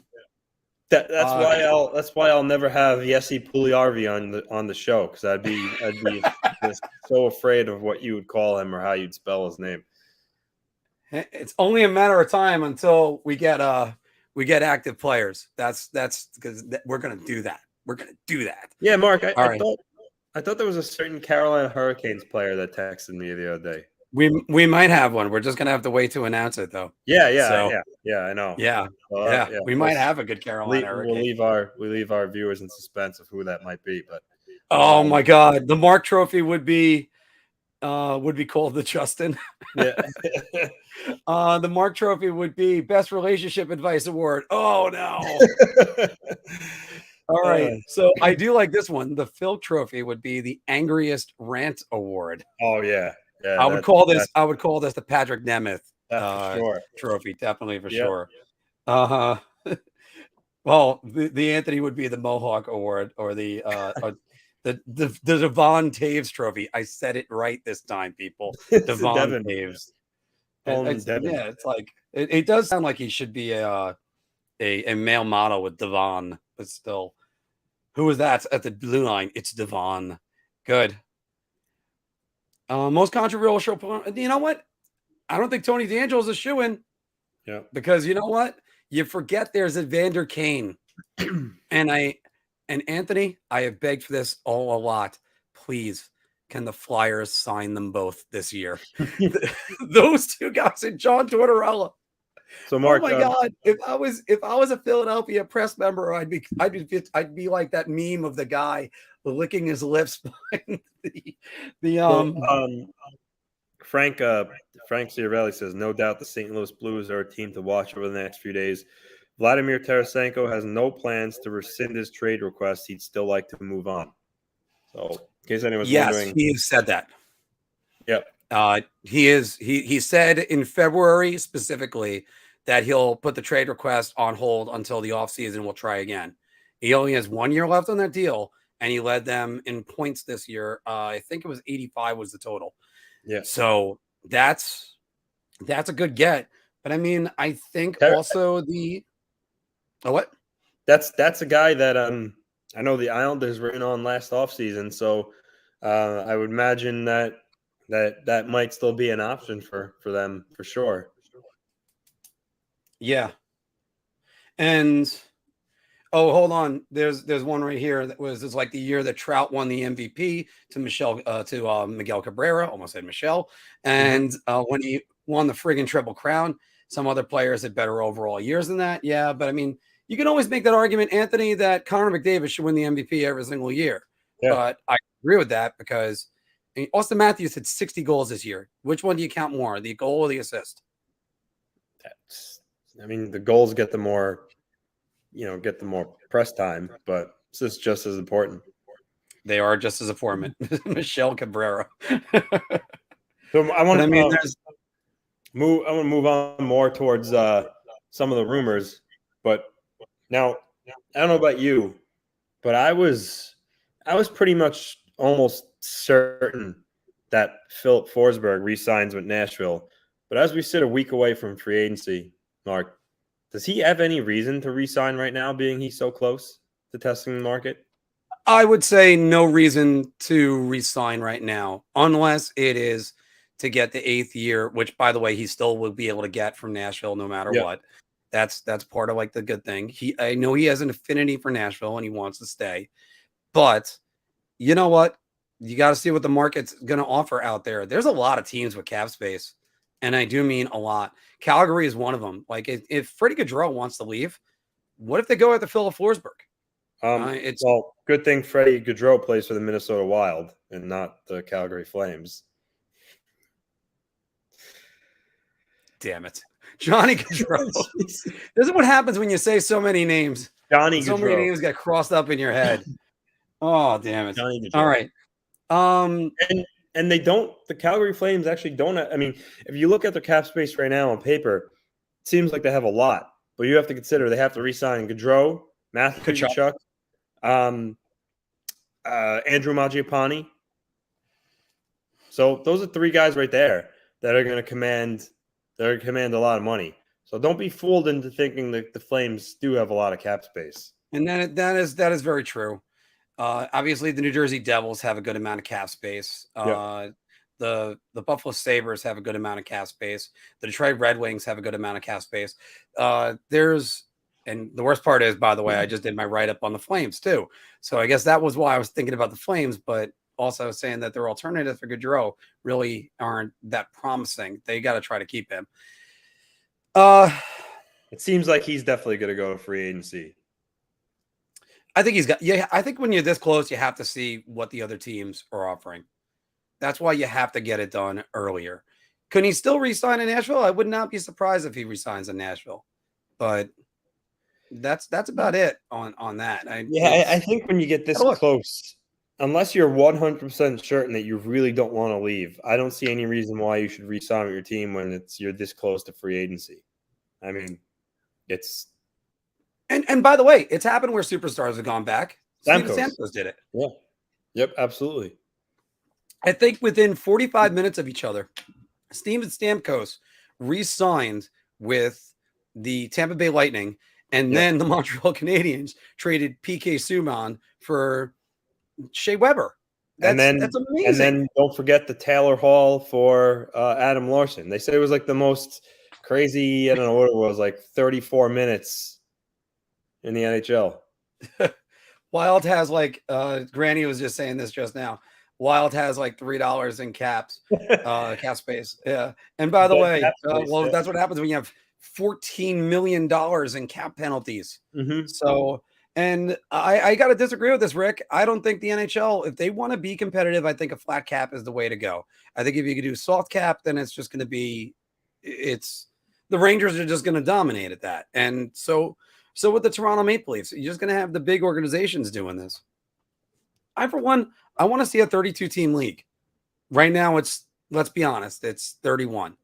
That's why I'll never have Jesse Puljujärvi on the show, because I'd be just so afraid of what you would call him or how you'd spell his name.
It's only a matter of time until we get active players. That's because we're gonna do that. We're gonna do that.
Yeah, Mark. I thought there was a certain Carolina Hurricanes player that texted me the other day.
We might have one. We're just gonna have to wait to announce it, though.
Yeah, I know.
Yeah. We might have a good Carolina Hurricane.
We'll leave our viewers in suspense of who that might be. But
oh my God, the Mark Trophy would be called the Justin.
Yeah.
The Mark Trophy would be Best Relationship Advice Award. Oh no. All right. So I do like this one. The Phil Trophy would be the Angriest Rant Award.
Oh yeah.
I would call this the Patrick Nemeth
sure.
Trophy, definitely for sure. Well, the Anthony would be the Mohawk Award, or the Devon Taves Trophy. I said it right this time, people. Devon Taves. Yeah, it's like it does sound like he should be a male model with Devon, but still, who is that at the blue line? It's Devon. Good. Most controversial. You know what? I don't think Tony DeAngelo's a shoo-in.
Yeah.
Because you know what? You forget there's Evander Kane. and Anthony, I have begged for this a lot. Please, can the Flyers sign them both this year? Those two guys and John Tortorella.
So Mark,
oh my God! If I was a Philadelphia press member, I'd be like that meme of the guy licking his lips.
Frank Ciarelli says, no doubt the St. Louis Blues are a team to watch over the next few days. Vladimir Tarasenko has no plans to rescind his trade request. He'd still like to move on. So, in case anyone's wondering,
he said that.
Yep.
He said in February specifically that he'll put the trade request on hold until the offseason. We'll try again. He only has 1 year left on that deal, and he led them in points this year. I think it was 85 was the total.
Yeah.
So that's a good get. But I mean, I think also what?
That's a guy that I know the Islanders were in on last offseason, so I would imagine that might still be an option for them for sure.
Yeah. And hold on. There's one right here that was like the year that Trout won the MVP to Miguel Cabrera, almost said Michelle. And won the friggin' Triple Crown. Some other players had better overall years than that. Yeah, but I mean, you can always make that argument, Anthony, that Connor McDavid should win the MVP every single year.
Yeah.
But I agree with that because Austin Matthews had 60 goals this year. Which one do you count more, the goal or the assist?
The goals get the more, get the more press time, but it's just as important.
They are just as important. Michelle Cabrera.
So I want
to
move on more towards some of the rumors, but now I don't know about you, but I was pretty much almost certain that Philip Forsberg re-signs with Nashville. But as we sit a week away from free agency, Mark, does he have any reason to re-sign right now, being he's so close to testing the market?
I would say no reason to re-sign right now, unless it is to get the 8th year, which, by the way, he still will be able to get from Nashville no matter what. That's part of like the good thing. I know he has an affinity for Nashville and he wants to stay, but you know what? You got to see what the market's going to offer out there. There's a lot of teams with cap space, and I do mean a lot. Calgary is one of them. Like if Freddie Gaudreau wants to leave, what if they go after Philip Forsberg?
Well, good thing Freddie Gaudreau plays for the Minnesota Wild and not the Calgary Flames.
Damn it. Johnny Gaudreau. This is what happens when you say so many names.
Johnny
so
Gaudreau.
Many names got crossed up in your head. Oh, damn it.
Johnny Gaudreau.
All right.
And they don't, the Calgary Flames actually don't, if you look at their cap space right now on paper, it seems like they have a lot, but you have to consider they have to re-sign Gaudreau, Matthew Tkachuk, Andrew Mangiapane. So those are 3 guys right there that are going to command a lot of money. So don't be fooled into thinking that the Flames do have a lot of cap space.
And that is very true. Obviously, the New Jersey Devils have a good amount of cap space. The Buffalo Sabres have a good amount of cap space. The Detroit Red Wings have a good amount of cap space. And the worst part is, by the way, I just did my write-up on the Flames too. So I guess that was why I was thinking about the Flames, but also saying that their alternatives for Gaudreau really aren't that promising. They got to try to keep him.
It seems like he's definitely going to go to free agency.
I think he's got. Yeah, I think when you're this close, you have to see what the other teams are offering. That's why you have to get it done earlier. Can he still re-sign in Nashville? I would not be surprised if he resigns in Nashville, but that's about it on that.
I think when you get this close, unless you're 100% certain that you really don't want to leave, I don't see any reason why you should re-sign with your team when you're this close to free agency. I mean, it's.
And by the way, it's happened where superstars have gone back. Steven Stamkos did it.
Yeah. Yep, absolutely.
I think within 45 minutes of each other, Steven Stamkos re-signed with the Tampa Bay Lightning, and then the Montreal Canadiens traded PK Subban for Shea Weber. That's amazing.
And then don't forget the Taylor Hall for Adam Larson. They said it was like the most crazy, I don't know what it was, like 34 minutes in the NHL.
Wild has like Granny was just saying this just now. Wild has like $3 in cap space. Yeah. And by the way, that's what happens when you have $14 million in cap penalties.
Mm-hmm.
So, and I got to disagree with this, Rick. I don't think the NHL, if they want to be competitive, I think a flat cap is the way to go. I think if you could do soft cap, then it's just going to be, the Rangers are just going to dominate at that. And so with the Toronto Maple Leafs, you're just going to have the big organizations doing this. For one, I want to see a 32-team league. Right now, let's be honest, it's 31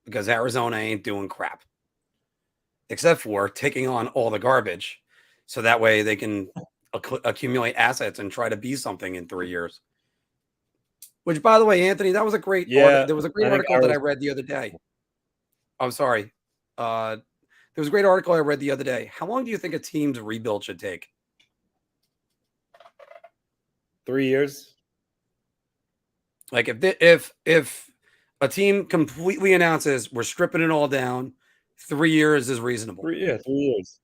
because Arizona ain't doing crap, except for taking on all the garbage. So that way they can accumulate assets and try to be something in 3 years. Which, by the way, Anthony, that was a great article. There was a great article that I read the other day. I'm sorry. There was a great article I read the other day. How long do you think a team's rebuild should take?
3 years.
Like if a team completely announces we're stripping it all down, 3 years is reasonable.
3 years.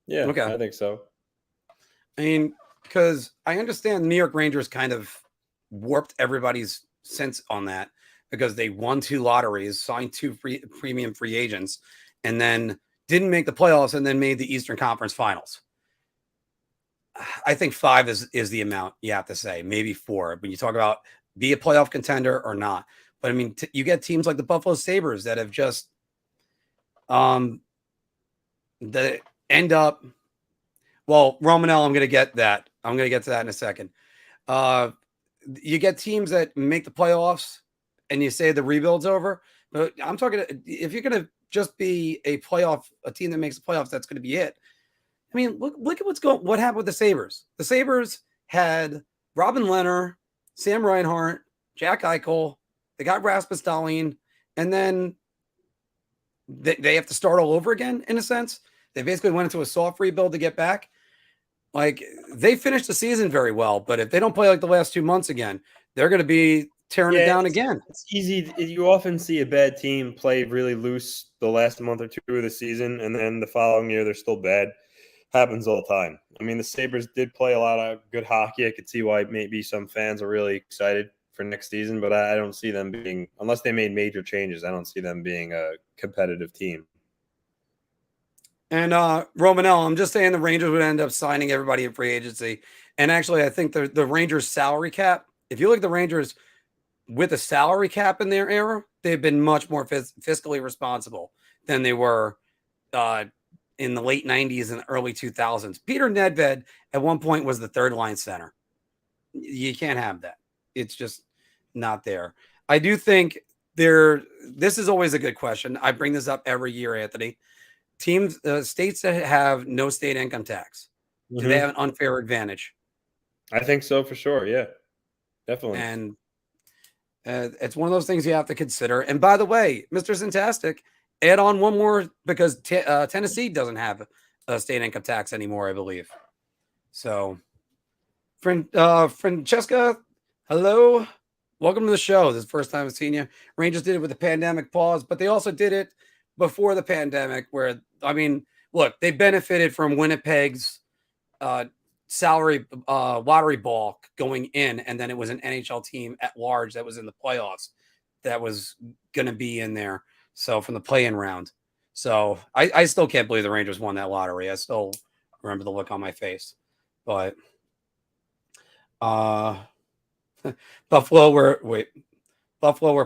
Yeah, okay. I think so.
I mean, because I understand New York Rangers kind of warped everybody's sense on that because they won 2 lotteries, signed 2 premium free agents, and then didn't make the playoffs and then made the Eastern Conference Finals. I think 5 is the amount you have to say, maybe 4 when you talk about be a playoff contender or not. But I mean, you get teams like the Buffalo Sabres that have just that end up. Well, Romanell, I'm going to get that. I'm going to get to that in a second. You get teams that make the playoffs, and you say the rebuild's over. But I'm talking if you're going to just be a team that makes the playoffs, that's going to be it. I mean, look at what happened with the Sabres. The Sabres had Robin Lehner, Sam Reinhart, Jack Eichel. They got Rasmus Dahlin, and then they have to start all over again, in a sense. They basically went into a soft rebuild to get back. Like, they finished the season very well, but if they don't play like the last 2 months again, they're going to be tearing it down again.
It's easy. You often see a bad team play really loose the last month or 2 of the season, and then the following year they're still bad. Happens all the time. I mean, the Sabres did play a lot of good hockey. I could see why maybe some fans are really excited for next season, but I don't see them being, unless they made major changes, I don't see them being a competitive team.
And Romanell, I'm just saying the Rangers would end up signing everybody in free agency. And actually, I think the Rangers' salary cap, if you look at the Rangers with a salary cap in their era, they've been much more fiscally responsible than they were in the late 90s and early 2000s. Peter Nedved at one point was the third line center. You can't have that. It's just not there. I do think this is always a good question. I bring this up every year, Anthony. Teams, states that have no state income tax, do they have an unfair advantage?
I think so, for sure. Yeah, definitely.
And it's one of those things you have to consider. And by the way, Mr. Fantastic, add on one more, because Tennessee doesn't have a state income tax anymore, I believe. So, Francesca, hello. Welcome to the show. This is the first time I've seen you. Rangers did it with the pandemic pause, but they also did it before the pandemic, where, I mean, look, they benefited from Winnipeg's salary lottery ball going in, and then it was an NHL team at large that was in the playoffs that was going to be in there. So from the play-in round. So I still can't believe the Rangers won that lottery. I still remember the look on my face. But Buffalo, where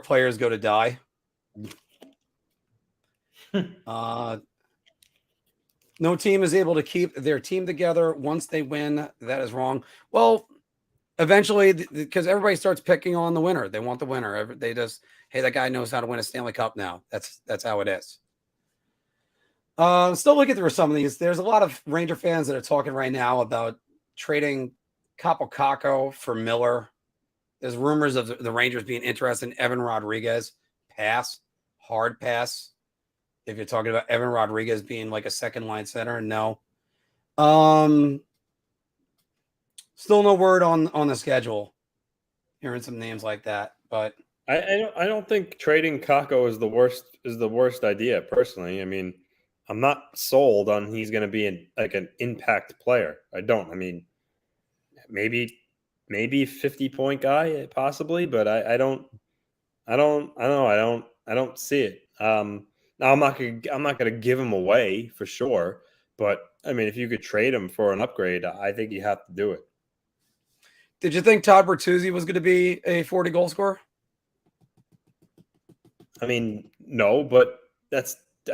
players go to die. No team is able to keep their team together once they win. That is wrong. Well, eventually, because everybody starts picking on the winner. They want the winner. They just, hey, that guy knows how to win a Stanley Cup now. That's how it is. Still looking through some of these. There's a lot of Ranger fans that are talking right now about trading Capo Caco for Miller. There's rumors of the Rangers being interested in Evan Rodriguez. Pass. Hard pass. If you're talking about Evan Rodriguez being like a second line center, no. Still no word on the schedule. Hearing some names like that, but
I don't think trading Kako is the worst idea, personally. I mean, I'm not sold on he's going to be an impact player. I don't. I mean, maybe 50-point guy possibly, but I don't see it. Now I'm not gonna give him away for sure, but I mean, if you could trade him for an upgrade, I think you have to do it.
Did you think Todd Bertuzzi was going to be a 40 goal scorer?
I mean, no, but I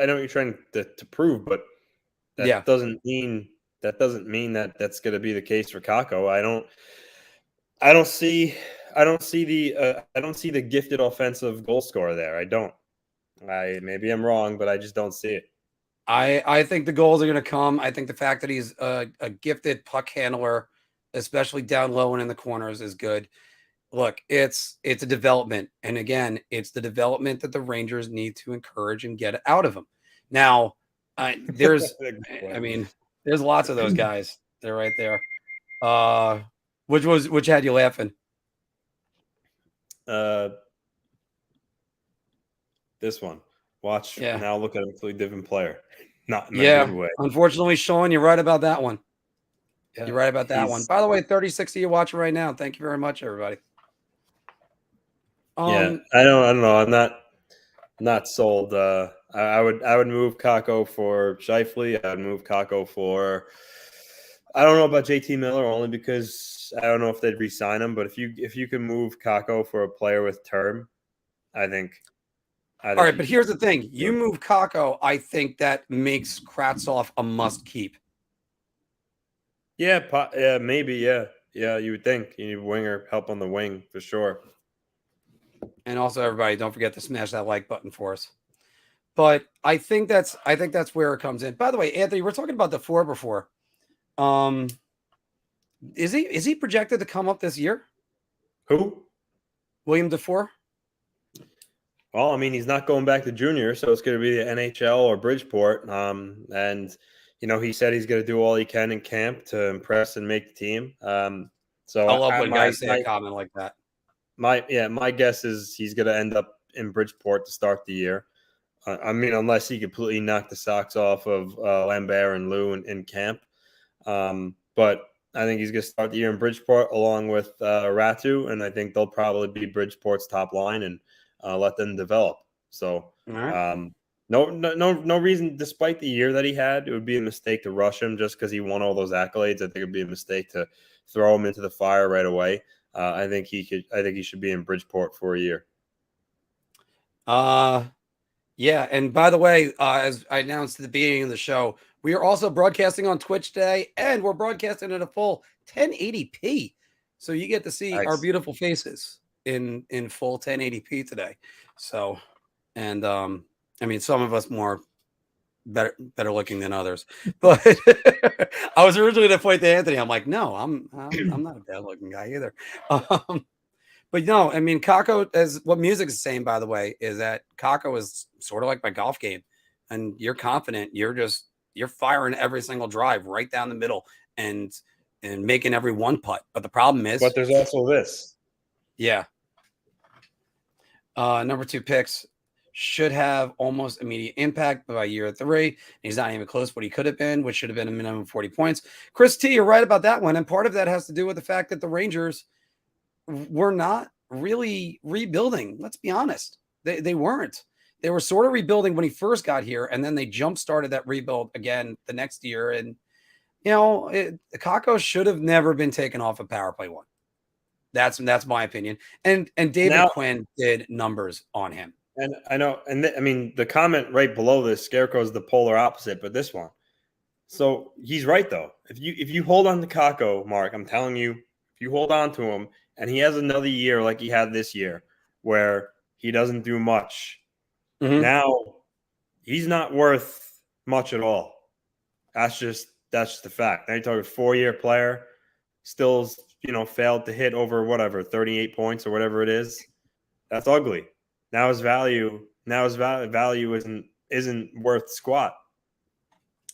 know what you're trying to prove, but that doesn't mean that that's going to be the case for Kako. I don't see the gifted offensive goal scorer there. I don't. Maybe I'm wrong, but I just don't see it.
I think the goals are going to come. I think the fact that he's a gifted puck handler, especially down low and in the corners, is good. Look, it's a development. And again, it's the development that the Rangers need to encourage and get out of him. Now, there's lots of those guys. They're right there. Which had you laughing?
This one. Watch. Yeah. Now look at a completely different player. Not in a good way.
Unfortunately, Sean, you're right about that one. Yeah, you're right about that one. By the way, 3060 you're watching right now. Thank you very much, everybody.
I don't know. I'm not sold. I would move Kako for Scheifele. I would move Kako for. I don't know about JT Miller only because I don't know if they'd re-sign him. But if you can move Kako for a player with term, I think.
All right, but here's the thing: you move Kako, I think that makes Kravtsov a must keep.
Yeah, maybe. Yeah. You would think you need winger help on the wing for sure.
And also, everybody, don't forget to smash that like button for us. But I think that's where it comes in. By the way, Anthony, we're talking about DeFore before. Is he projected to come up this year?
Who?
William DeFore?
Well, I mean, he's not going back to junior, so it's going to be the NHL or Bridgeport. And he said he's going to do all he can in camp to impress and make the team. So
I love when guys say a comment like that.
My guess is he's going to end up in Bridgeport to start the year. I mean, unless he completely knocked the socks off of Lambert and Lou in camp. But I think he's going to start the year in Bridgeport along with Ratu, and I think they'll probably be Bridgeport's top line and let them develop. So no reason, despite the year that he had, it would be a mistake to rush him just because he won all those accolades. I think it'd be a mistake to throw him into the fire right away. I think he should be in Bridgeport for a year.
Yeah, and by the way, as I announced at the beginning of the show, we are also broadcasting on Twitch today, and we're broadcasting at a full 1080p. So you get to see our beautiful faces in full 1080p today. So, and I mean, some of us more better looking than others, but I was originally to point to Anthony. I'm like, no, I'm not a bad looking guy either. But no, I mean, Kako, as what music is saying, by the way, is that Kako is sort of like my golf game, and you're confident. You're firing every single drive right down the middle and making every one putt. But the problem is,
but there's also this.
Yeah. Number 2 picks should have almost immediate impact by year 3. He's not even close to what he could have been, which should have been a minimum of 40 points. Chris T, you're right about that one. And part of that has to do with the fact that the Rangers were not really rebuilding. Let's be honest. They weren't. They were sort of rebuilding when he first got here, and then they jump-started that rebuild again the next year. And, Kako should have never been taken off of power play 1. That's my opinion. And David Quinn did numbers on him.
And I know, I mean, the comment right below this, Scarecrow is the polar opposite, but this one. So he's right, though. If you hold on to Kako, Mark, I'm telling you, if you hold on to him, and he has another year like he had this year where he doesn't do much, now he's not worth much at all. That's just the fact. Now you're talking 4-year player, still, failed to hit over 38 points or whatever it is. That's ugly. Now his value isn't worth squat.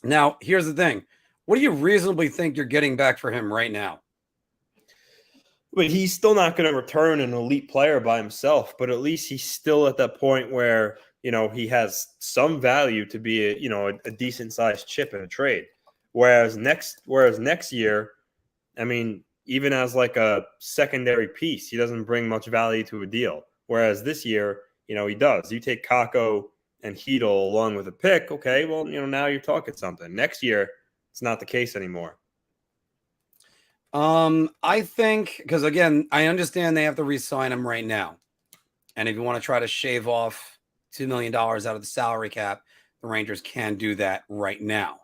Now, here's the thing. What do you reasonably think you're getting back for him right now?
But he's still not going to return an elite player by himself, but at least he's still at that point where, he has some value to be a decent sized chip in a trade. Whereas next year, I mean, even as like a secondary piece, he doesn't bring much value to a deal. Whereas this year, he does. You take Kako and Hedl along with a pick. Okay, well, now you're talking something. Next year, it's not the case anymore.
I think, because again, I understand they have to re-sign him right now. And if you want to try to shave off $2 million out of the salary cap, the Rangers can do that right now.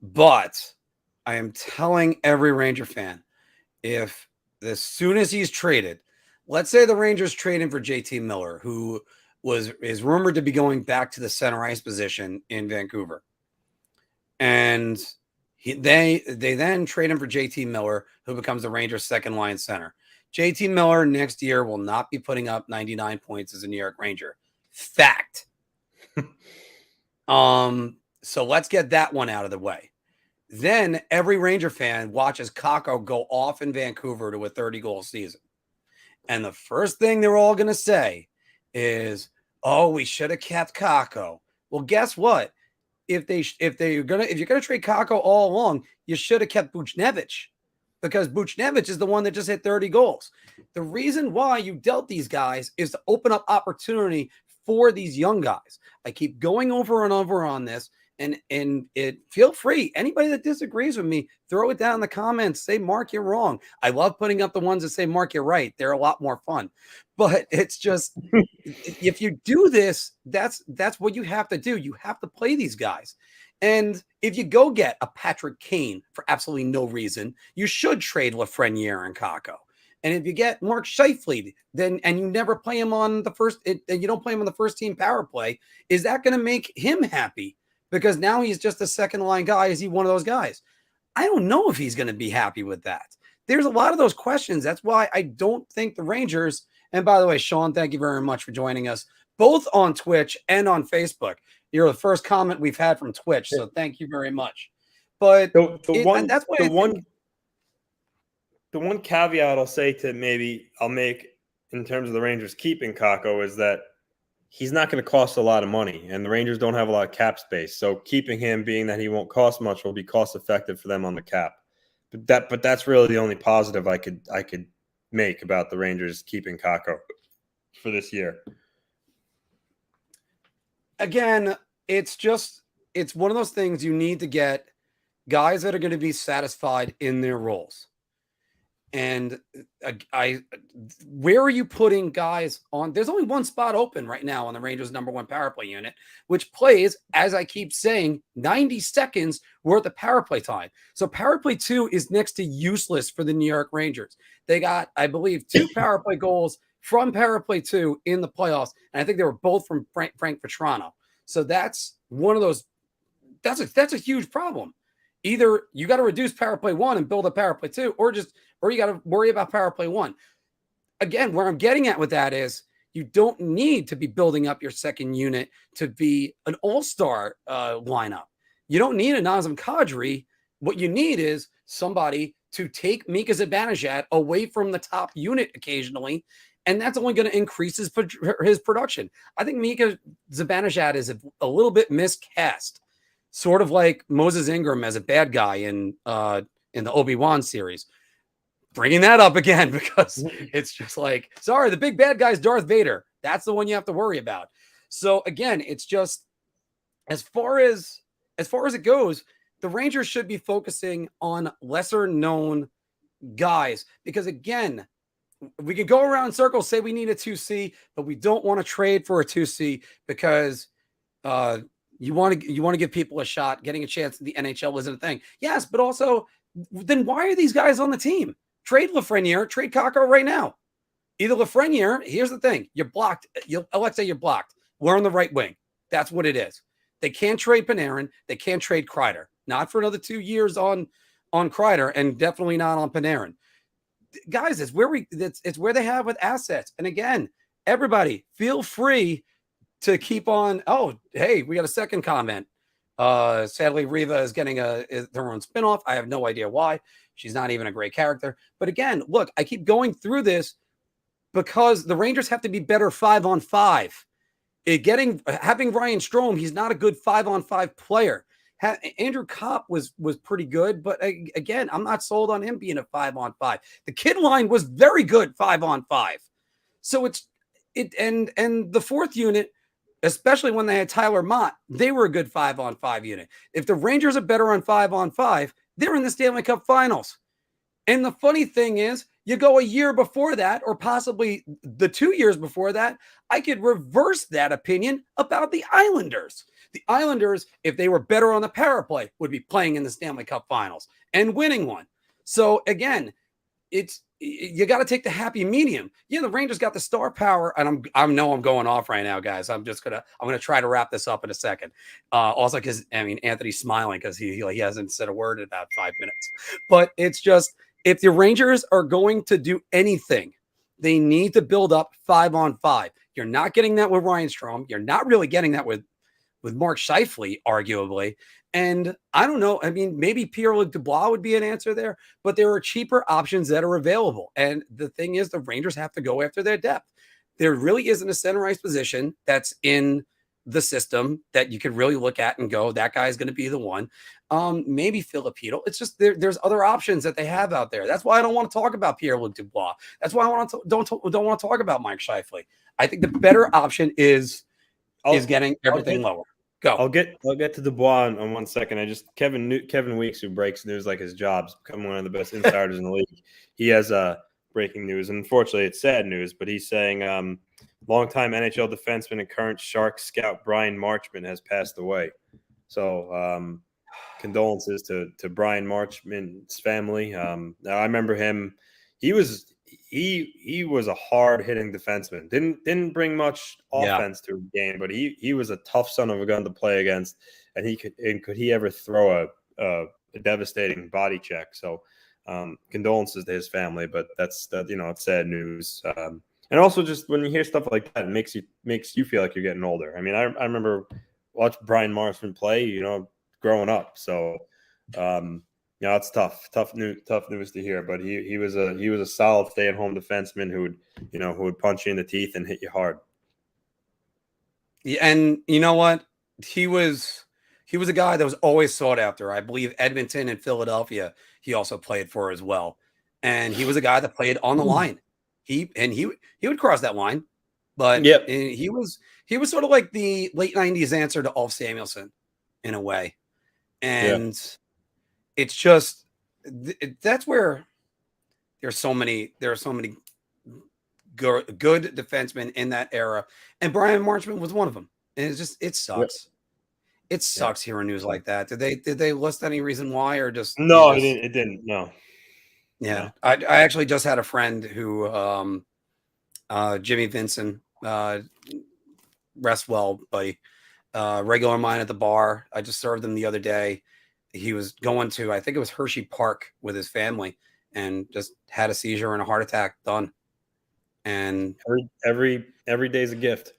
But I am telling every Ranger fan, if as soon as he's traded, let's say the Rangers trade him for JT Miller, who is rumored to be going back to the center ice position in Vancouver. And they then trade him for JT Miller, who becomes the Rangers' second line center. JT Miller next year will not be putting up 99 points as a New York Ranger. Fact. So let's get that one out of the way. Then every Ranger fan watches Kako go off in Vancouver to a 30-goal season. And the first thing they're all going to say is, oh, we should have kept Kako. Well, guess what? If you're gonna trade Kako all along, you should have kept Buchnevich. because Buchnevich is the one that just hit 30 goals. The reason why you dealt these guys is to open up opportunity for these young guys. I keep going over and over on this, and it feel free. Anybody that disagrees with me, throw it down in the comments. Say, Mark, you're wrong. I love putting up the ones that say, Mark, you're right. They're a lot more fun. But it's just, if you do this, that's what you have to do. You have to play these guys. And if you go get a Patrick Kane for absolutely no reason, you should trade Lafreniere and Kakko. And if you get Mark Scheifele, then and you never play him on the first, you don't play him on the first team power play, is that going to make him happy? Because now he's just a second line guy. Is he one of those guys? I don't know if he's going to be happy with that. There's a lot of those questions. That's why I don't think the Rangers. And by the way, Sean, thank you very much for joining us both on Twitch and on Facebook. You're the first comment we've had from Twitch, so thank you very much. But
the one caveat I'll say to maybe I'll make in terms of the Rangers keeping Kakko is that he's not going to cost a lot of money, and the Rangers don't have a lot of cap space. So keeping him, being that he won't cost much, will be cost effective for them on the cap. But that's really the only positive I could make about the Rangers keeping Kakko for this year.
Again, it's one of those things. You need to get guys that are going to be satisfied in their roles. And where are you putting guys on? There's only one spot open right now on the Rangers' #1 power play unit, which plays, as I keep saying, 90 seconds worth of power play time. So power play 2 is next to useless for the New York Rangers. They got, I believe, 2 power play goals from power play 2 in the playoffs. And I think they were both from Frank Vetrano. So that's one of those, that's a huge problem. Either you got to reduce power play 1 and build a power play 2, or you got to worry about power play 1. Again, where I'm getting at with that is you don't need to be building up your second unit to be an all-star lineup. You don't need a Nazem Kadri. What you need is somebody to take Mika Zibanejad away from the top unit occasionally, and that's only going to increase his production. I think Mika Zibanejad is a little bit miscast, sort of like Moses Ingram as a bad guy in the Obi-Wan series. Bringing that up again because it's just like, sorry, the big bad guy is Darth Vader. That's the one you have to worry about. So again, it's just as far as it goes, the Rangers should be focusing on lesser known guys because again, we can go around in circles, say we need a 2C, but we don't want to trade for a 2C because you want to give people a shot. Getting a chance in the NHL isn't a thing. Yes, but also, then why are these guys on the team? Trade Lafreniere, trade Kakko right now. Either Lafreniere, here's the thing, you're blocked. Alexei, you're blocked. We're on the right wing. That's what it is. They can't trade Panarin. They can't trade Kreider. Not for another 2 years on Kreider, and definitely not on Panarin. Guys, it's where they have with assets. And again, everybody, feel free to keep on. Oh, hey, we got a second comment. Sadly, Riva is getting her own spinoff. I have no idea why. She's not even a great character. But again, look, I keep going through this because the Rangers have to be better 5-on-5. Having Ryan Strome, he's not a good 5-on-5 player. Andrew Kopp was pretty good, but again, I'm not sold on him being a 5-on-5. The kid line was very good 5-on-5. So and the fourth unit, especially when they had Tyler Mott, they were a good 5-on-5 unit. If the Rangers are better on 5-on-5, they're in the Stanley Cup Finals. And the funny thing is, you go a year before that, or possibly the 2 years before that, I could reverse that opinion about the Islanders. The Islanders, if they were better on the power play, would be playing in the Stanley Cup Finals and winning one. So again, you got to take the happy medium. Yeah, the Rangers got the star power, and I'm going off right now, guys. I'm gonna try to wrap this up in a second. Also, because Anthony's smiling because he hasn't said a word in about 5 minutes. But it's just, if the Rangers are going to do anything, they need to build up 5-on-5. You're not getting that with Ryan Strome. You're not really getting that with Mark Scheifele, arguably. And I don't know. Maybe Pierre-Luc Dubois would be an answer there, but there are cheaper options that are available. And the thing is, the Rangers have to go after their depth. There really isn't a center ice position that's in the system that you could really look at and go, that guy's going to be the one. Maybe Filipino. It's just there's other options that they have out there. That's why I don't want to talk about Pierre-Luc Dubois. That's why I don't want to talk about Mike Scheifele. I think the better option is getting everything lower. Go.
I'll get to Dubois in 1 second. Kevin Weeks, who breaks news like his job's becoming one of the best insiders in the league. He has breaking news, and unfortunately, it's sad news. But he's saying longtime NHL defenseman and current Sharks scout Brian Marchment has passed away. So condolences to Brian Marchment's family. Now I remember him. He was a hard hitting defenseman. Didn't bring much offense to a game, but he was a tough son of a gun to play against, and could he ever throw a devastating body check? So condolences to his family, but that's it's sad news. And also just when you hear stuff like that, it makes you feel like you're getting older. I mean, I remember watching Brian Marchment play, growing up. So it's tough news to hear. But he was a solid stay-at-home defenseman who would punch you in the teeth and hit you hard.
Yeah, and you know what? He was a guy that was always sought after. I believe Edmonton and Philadelphia he also played for as well. And he was a guy that played on the line. He would cross that line. But he was sort of like the late 90s answer to Ulf Samuelsson in a way. And it's just that's where there are so many good defensemen in that era. And Brian Marchment was one of them. And it sucks. Yep. It sucks hearing news like that. Did they list any reason why, or just
no? It didn't. No.
Yeah, no. I actually just had a friend who, Jimmy Vincent, rest well, buddy, regular of mine at the bar. I just served him the other day. He was going to, I think it was Hershey Park with his family, and just had a seizure and a heart attack. Done. And
every day's a gift.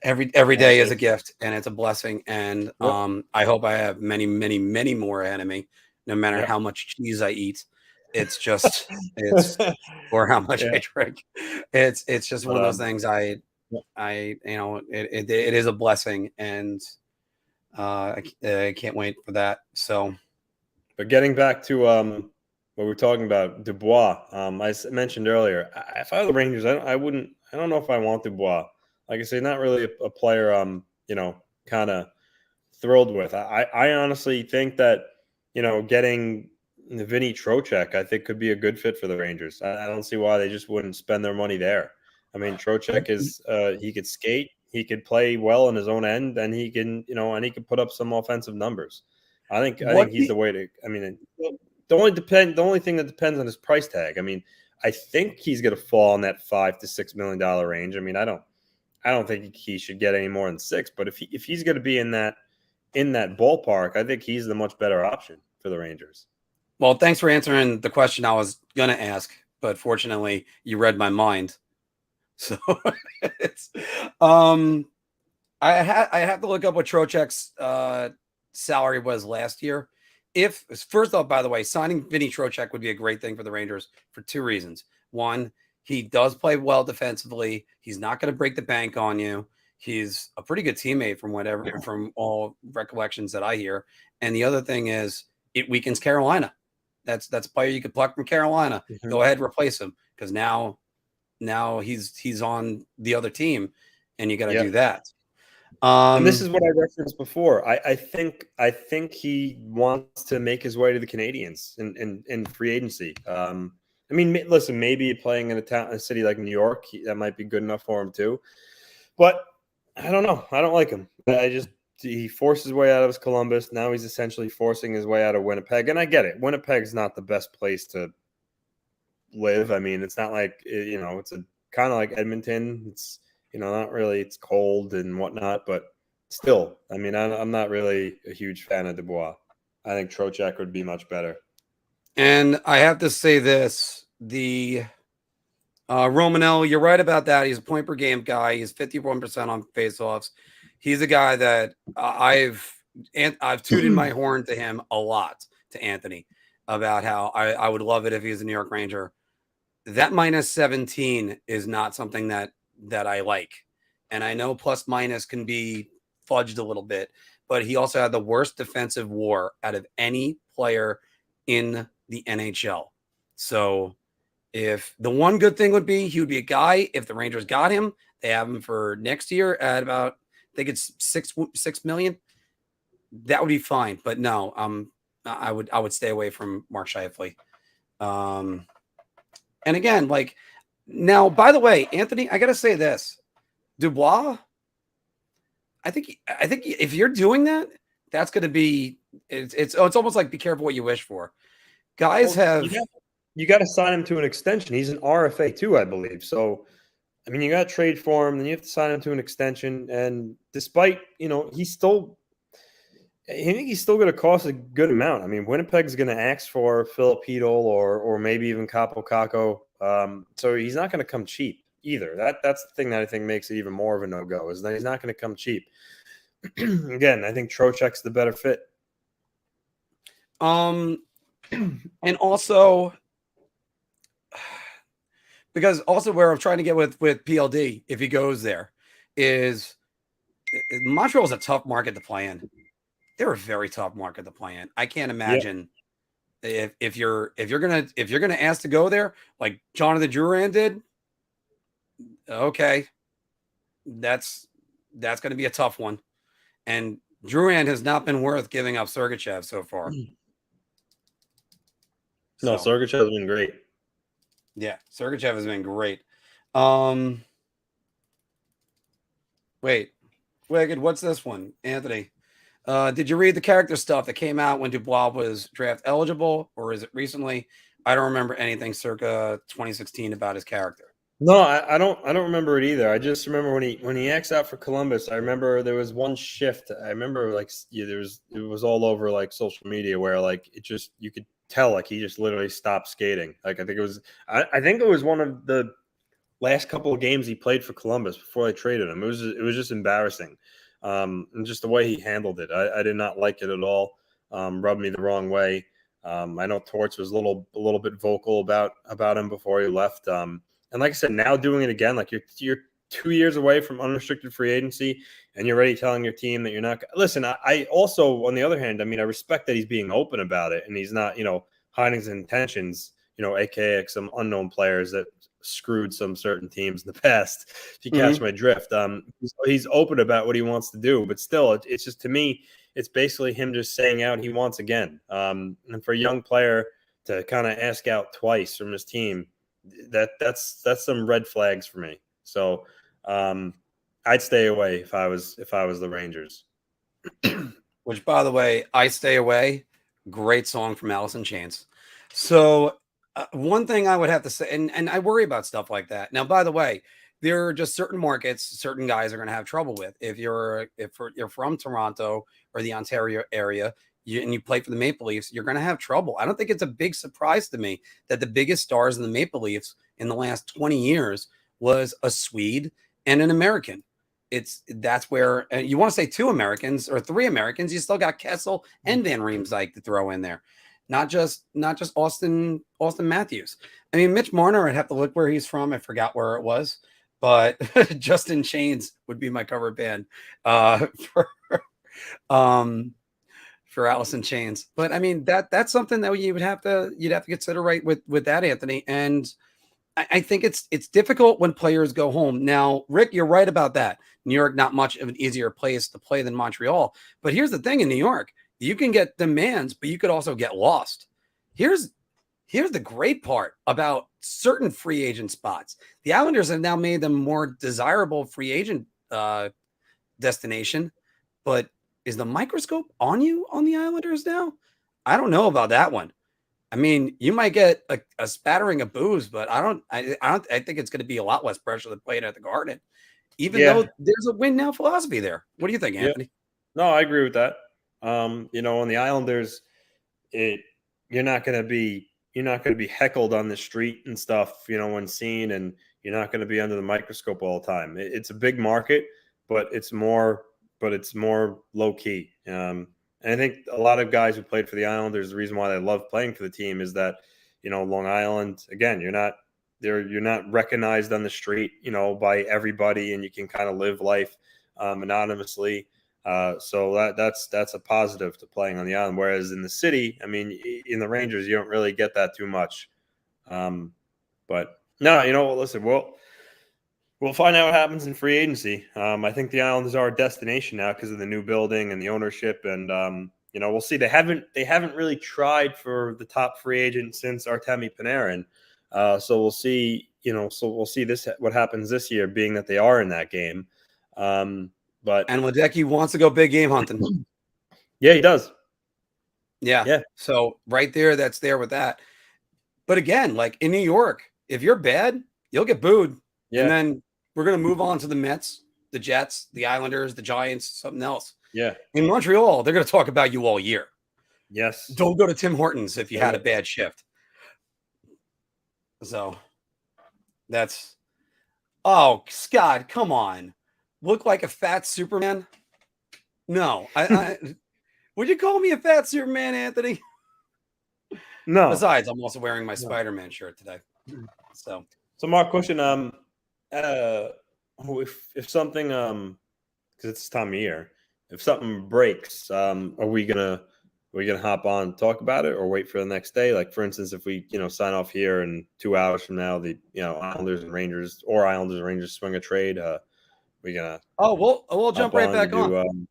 Every day is a gift, and it's a blessing. And I hope I have many, many, many more ahead of me, no matter how much cheese I eat. It's just or how much I drink. It's just one of those things. It is a blessing, and I can't wait for that. So,
but getting back to what we're talking about, Dubois. I mentioned earlier, if I were the Rangers, I don't know if I want Dubois. Like I say, not really a player kind of thrilled with. I honestly think that, getting Vinny Trocheck, I think, could be a good fit for the Rangers. I don't see why they just wouldn't spend their money there. I mean, Trocheck is he could skate, he could play well in his own end, and he can, and he could put up some offensive numbers. I think he's the way to. I mean, the only thing that depends on his price tag. I mean, I think he's going to fall in that $5 to $6 million range. I mean, I don't think he should get any more than 6. But if he's going to be in that ballpark, I think he's the much better option for the Rangers.
Well, thanks for answering the question I was going to ask, but fortunately, you read my mind. So it's I have to look up what Trocheck's salary was last year. First off, by the way, signing Vinny Trocheck would be a great thing for the Rangers for 2 reasons. One, he does play well defensively. He's not going to break the bank on you. He's a pretty good teammate from all recollections that I hear. And the other thing is, it weakens Carolina. That's a player you could pluck from Carolina. Mm-hmm. Go ahead and replace him, because now he's on the other team, and you got to do that.
And this is what I referenced before. I think he wants to make his way to the Canadiens in free agency. I mean, listen, maybe playing in a city like New York, that might be good enough for him too. But I don't know. I don't like him. He forced his way out of Columbus. Now he's essentially forcing his way out of Winnipeg. And I get it. Winnipeg's not the best place to live. I mean, it's not like, it's a kind of like Edmonton. It's, not really, it's cold and whatnot, but still, I mean, I'm not really a huge fan of Dubois. I think Trocheck would be much better.
And I have to say this, the Romanel, you're right about that. He's a point per game guy. He's 51% on faceoffs. He's a guy that I've tooted my horn to him a lot, to Anthony, about how I would love it if he was a New York Ranger. That minus 17 is not something that I like. And I know plus minus can be fudged a little bit, but he also had the worst defensive WAR out of any player in the NHL. So if the one good thing would be he would be a guy, if the Rangers got him, they have him for next year at about, I think it's 6 million. That would be fine. But no, I would stay away from Mark Scheifele. And again, like now, by the way, Anthony, I gotta say this. Dubois, I think if you're doing that, that's gonna be it's almost like be careful what you wish for. Guys
you got to sign him to an extension. He's an RFA too, I believe. So, I mean, you got to trade for him, then you have to sign him to an extension. And despite, he's still going to cost a good amount. I mean, Winnipeg's going to ask for Philip Hedl or maybe even Capo Caco. So he's not going to come cheap either. That's the thing that I think makes it even more of a no-go, is that he's not going to come cheap. Again, I think Trocheck's the better fit.
And also, because also where I'm trying to get with PLD, if he goes there, is Montreal's a tough market to play in. They're a very tough market to play in. I can't imagine if you're gonna ask to go there like Jonathan Drouin did. Okay, that's going to be a tough one, and Drouin has not been worth giving up Sergachev so far.
No, Sergachev has been great.
Yeah, Sergachev has been great. Wait, Wicked, what's this one, Anthony? Did you read the character stuff that came out when Dubois was draft eligible, or is it recently? I don't remember anything circa 2016 about his character.
No, I don't remember it either. I just remember when he acts out for Columbus. I remember there was one shift. I remember it was all over like social media where like you could tell like he just literally stopped skating. Like I think it was one of the last couple of games he played for Columbus before they traded him. It was just embarrassing, and just the way he handled it. I did not like it at all. Rubbed me the wrong way. I know Torts was a little bit vocal about him before he left. And like I said, now doing it again, like you're 2 years away from unrestricted free agency, and you're already telling your team that you're not. Listen, I also, on the other hand, I mean, I respect that he's being open about it and he's not, hiding his intentions, aka some unknown players that screwed some certain teams in the past. If you catch my drift, he's open about what he wants to do, but still, it's just, to me, it's basically him just saying out he wants again. And for a young player to kind of ask out twice from his team, that's some red flags for me. So I'd stay away if I was the Rangers.
Which, by the way, I Stay Away, great song from Alice in Chains. So one thing I would have to say, and I worry about stuff like that. Now, by the way, there are just certain markets, certain guys are going to have trouble with. If you're from Toronto or the Ontario area, and you play for the Maple Leafs, you're going to have trouble. I don't think it's a big surprise to me that the biggest stars in the Maple Leafs in the last 20 years was a Swede and an American. That's where you want to say 2 Americans or 3 Americans. You still got Kessel and Van Riemsdyk to throw in there, not just Austin Matthews. I mean, Mitch Marner, I'd have to look where he's from. I forgot where it was, but Justin Chains would be my cover band for Alice in Chains. But I mean, that's something that you'd have to consider, right, with that, Anthony. And I think it's difficult when players go home. Now, Rick, you're right about that. New York, not much of an easier place to play than Montreal. But here's the thing in New York, you can get demands, but you could also get lost. Here's the great part about certain free agent spots. The Islanders have now made them more desirable free agent destination, but is the microscope on you on the Islanders now? I don't know about that one. I mean, you might get a spattering of booze, but I think it's going to be a lot less pressure than playing at the Garden, even though there's a win now philosophy there. What do you think, Anthony?
No, I agree with that. On the Islanders, you're not going to be heckled on the street and stuff, when seen, and you're not going to be under the microscope all the time. It's a big market, but it's more low key. And I think a lot of guys who played for the Islanders, the reason why they love playing for the team is that, Long Island, again, you're not recognized on the street, by everybody, and you can kind of live life anonymously. So that's a positive to playing on the island. Whereas in the city, I mean, in the Rangers, you don't really get that too much. But no, listen, we'll find out what happens in free agency. I think the Islanders are a destination now because of the new building and the ownership, and we'll see. They haven't really tried for the top free agent since Artemi Panarin. So we'll see. We'll see what happens this year, being that they are in that game. But
Ledecky wants to go big game hunting.
Yeah, he does.
Yeah. So right there, that's there with that. But again, like in New York, if you're bad, you'll get booed. Yeah. And then we're going to move on to the Mets, the Jets, the Islanders, the Giants, something else.
Yeah.
In Montreal, they're going to talk about you all year.
Yes.
Don't go to Tim Hortons if you had a bad shift. So that's, oh, Scott, come on. Look like a fat Superman? No. Would you call me a fat Superman, Anthony?
No.
Besides, I'm also wearing my Spider-Man shirt today. So
Mark, question, if something, because it's this time of year, if something breaks, are we gonna hop on and talk about it, or wait for the next day? Like, for instance, if we sign off here and 2 hours from now, the Islanders and Rangers swing a trade, we gonna
we'll jump right back on.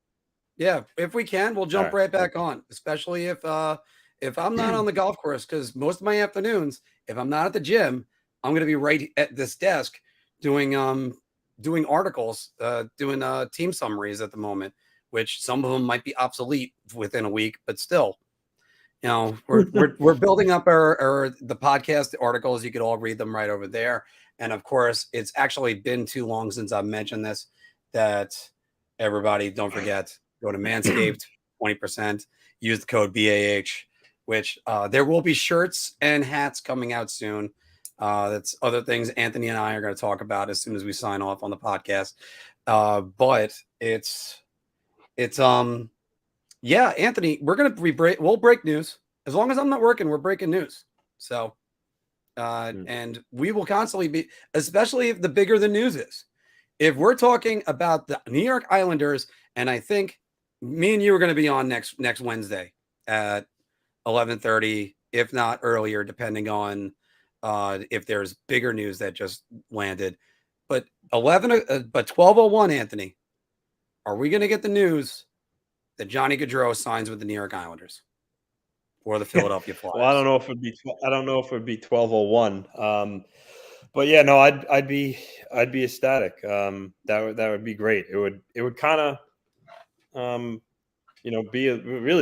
Yeah, if we can, we'll jump right back on, especially if I'm not on the golf course, because most of my afternoons, if I'm not at the gym, I'm going to be right at this desk doing articles, doing team summaries at the moment, which some of them might be obsolete within a week, but still, we're building up the podcast articles. You could all read them right over there. And of course, it's actually been too long since I've mentioned this, that everybody, don't forget, go to Manscaped, 20%, use the code BAH, which there will be shirts and hats coming out soon. That's other things Anthony and I are going to talk about as soon as we sign off on the podcast. But Anthony, we're going to we'll break news. As long as I'm not working, we're breaking news. So, and we will constantly be, especially if the bigger the news is. If we're talking about the New York Islanders, and I think me and you are going to be on next Wednesday at 11:30, if not earlier, depending on if there's bigger news that just landed. But 12:01, Anthony, are we going to get the news that Johnny Gaudreau signs with the New York Islanders or the Philadelphia Flyers?
Well, I don't know if it'd be 12:01. But yeah, no, I'd be ecstatic. That would be great. It would kind of really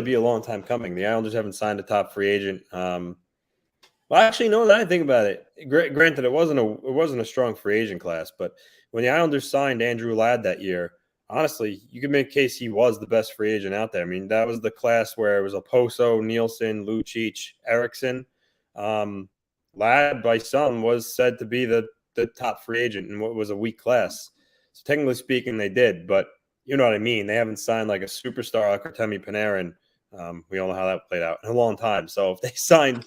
be a long time coming. The Islanders haven't signed a top free agent. Well, actually, no, that I think about it. Granted, it wasn't a strong free agent class, but when the Islanders signed Andrew Ladd that year, honestly, you could make a case he was the best free agent out there. I mean, that was the class where it was Oposo, Nielsen, Lucic, Eriksson. Ladd, by some, was said to be the top free agent in what was a weak class. So technically speaking, they did, but you know what I mean. They haven't signed like a superstar like Artemi Panarin. We all know how that played out in a long time. So if they signed,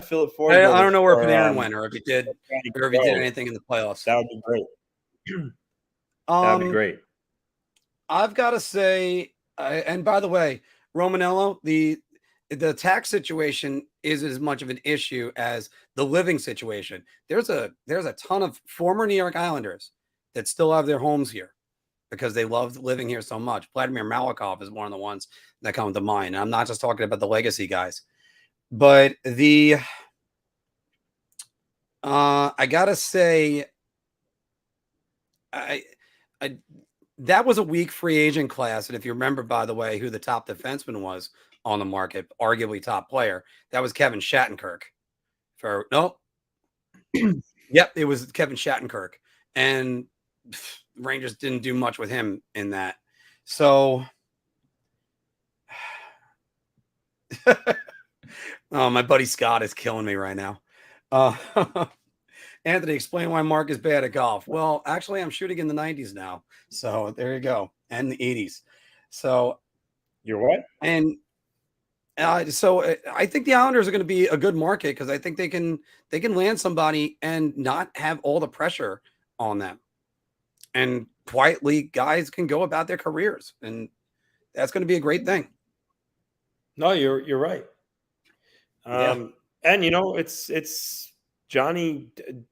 Philip Ford,
I don't know where Panarin went, or if he did anything in the playoffs.
That would be great. That'd be great.
I've got to say, and by the way, Romanello, the tax situation is as much of an issue as the living situation. There's a ton of former New York Islanders that still have their homes here because they love living here so much. Vladimir Malikov is one of the ones that come to mind. And I'm not just talking about the legacy guys, but I gotta say, that was a weak free agent class. And if you remember, by the way, who the top defenseman was on the market, arguably top player, that was Kevin Shattenkirk. Yep, it was Kevin Shattenkirk. And Rangers didn't do much with him in that. So, oh, my buddy Scott is killing me right now. Anthony, explain why Mark is bad at golf. Well, actually, I'm shooting in the 90s now. So there you go. And the 80s. So
you're what?
And so I think the Islanders are going to be a good market because I think they can land somebody and not have all the pressure on them. And quietly, guys can go about their careers. And that's going to be a great thing.
No, you're right.
Yeah.
And it's Johnny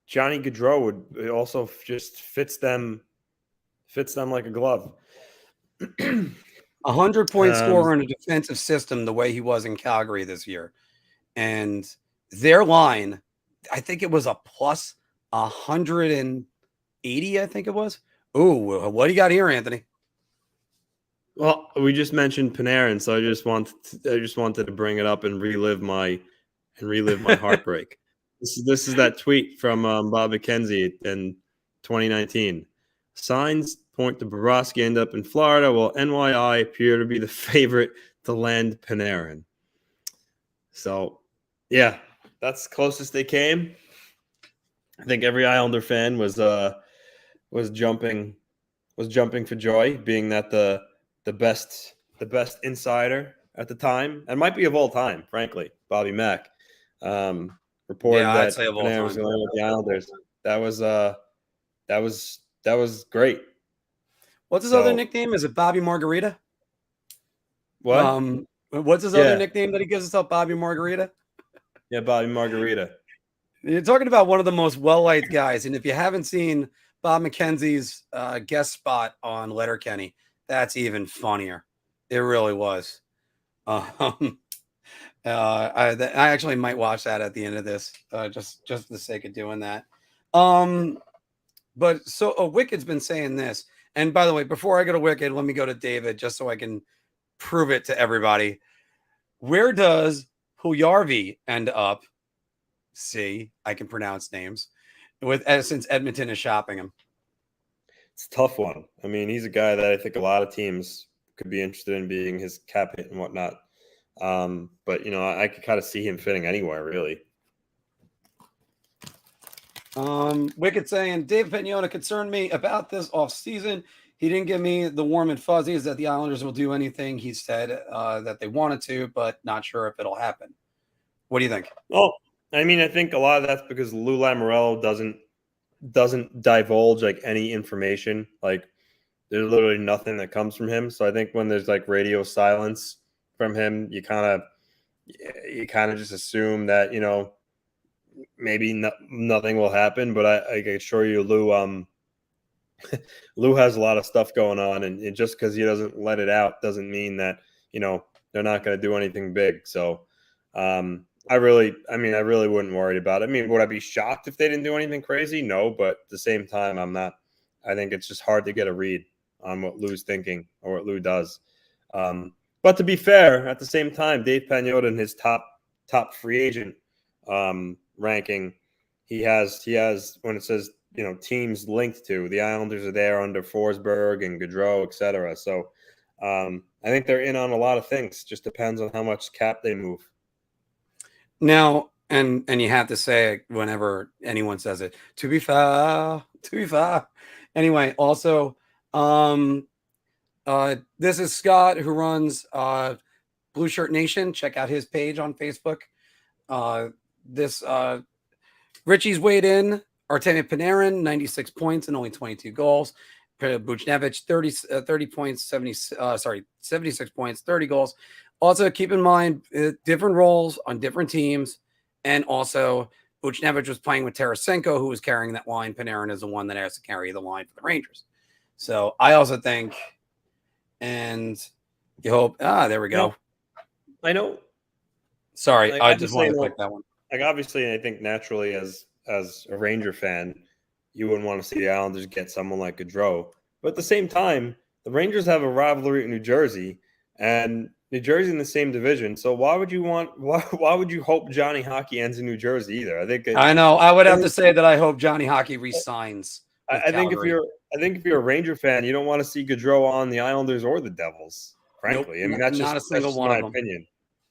Gaudreau would also just fits them like a glove.
100-point scorer in a defensive system the way he was in Calgary this year. And their line, I think it was a plus 180, I think it was. Ooh, what do you got here, Anthony?
Well, we just mentioned Panarin, so I just wanted to bring it up and relive my heartbreak. This is that tweet from Bob McKenzie in 2019. Signs point to Bobrovsky end up in Florida, while NYI appear to be the favorite to land Panarin. So, yeah, that's the closest they came. I think every Islander fan was jumping for joy, being that the best insider at the time, and might be of all time, frankly, Bobby Mack, reported that Panarin was going with the Islanders. That was great.
What's his other nickname? Is it Bobby Margarita?
What?
What's his other nickname that he gives himself? Bobby Margarita?
Yeah, Bobby Margarita.
You're talking about one of the most well-liked guys. And if you haven't seen Bob McKenzie's guest spot on Letterkenny, that's even funnier. It really was. I actually might watch that at the end of this, just for the sake of doing that. But so Wicked's been saying this. And by the way, before I go to Wicked, let me go to David just so I can prove it to everybody. Where does Puljujarvi end up? See, I can pronounce names since Edmonton is shopping him.
It's a tough one. I mean, he's a guy that I think a lot of teams could be interested in being his cap hit and whatnot. But I could kind of see him fitting anywhere, really.
Wicked saying Dave Pagnotta concerned me about this offseason. He didn't give me the warm and fuzzies that the Islanders will do anything. He said that they wanted to, but not sure if it'll happen. What do you think?
Well, I mean, I think a lot of that's because Lou Lamoriello doesn't divulge like any information. Like there's literally nothing that comes from him. So I think when there's like radio silence from him, you kind of just assume that maybe nothing will happen. But I can assure you, Lou Lou has a lot of stuff going on, and just because he doesn't let it out doesn't mean that they're not going to do anything big. So I really wouldn't worry about it. I mean, would I be shocked if they didn't do anything crazy? No, but at the same time, I'm not. I think it's just hard to get a read on what Lou's thinking or what Lou does. But to be fair, at the same time, Dave Pagnotta in his top free agent ranking, he has when it says teams linked to, the Islanders are there under Forsberg and Gaudreau, etc. So I think they're in on a lot of things. Just depends on how much cap they move.
Now, and you have to say it whenever anyone says it, to be fair. Anyway, also, this is Scott who runs Blue Shirt Nation. Check out his page on Facebook. Richie's weighed in. Artemi Panarin, 96 points and only 22 goals. Buchnevich, 30 points, 76 points, 30 goals. Also, keep in mind, different roles on different teams. And also, Buchnevich was playing with Tarasenko, who was carrying that line. Panarin is the one that has to carry the line for the Rangers. So I also think, and you hope, there we go.
I know.
Sorry, I just wanted to click that one.
Like, obviously, I think naturally as a Ranger fan, you wouldn't want to see the Islanders get someone like Gaudreau. But at the same time, the Rangers have a rivalry in New Jersey, and New Jersey in the same division. So why would you hope Johnny Hockey ends in New Jersey either?
I know. I would have to say that I hope Johnny Hockey resigns.
I think if you're a Ranger fan, you don't want to see Gaudreau on the Islanders or the Devils. Frankly,
nope,
I mean that's
not
just
a single one
my
of them.
opinion.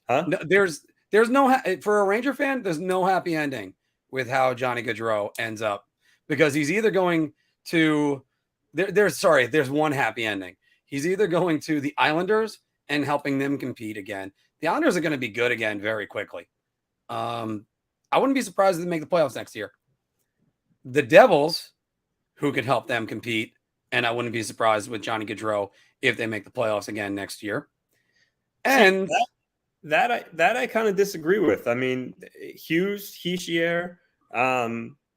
Huh?
No, there's no for a Ranger fan. There's no happy ending with how Johnny Gaudreau ends up, because he's either going to there's one happy ending. He's either going to the Islanders and helping them compete again. The Islanders are going to be good again very quickly. I wouldn't be surprised if they make the playoffs next year. The Devils, who could help them compete, and I wouldn't be surprised with Johnny Gaudreau if they make the playoffs again next year. And
that I kind of disagree with. I mean, Hughes, Hischier,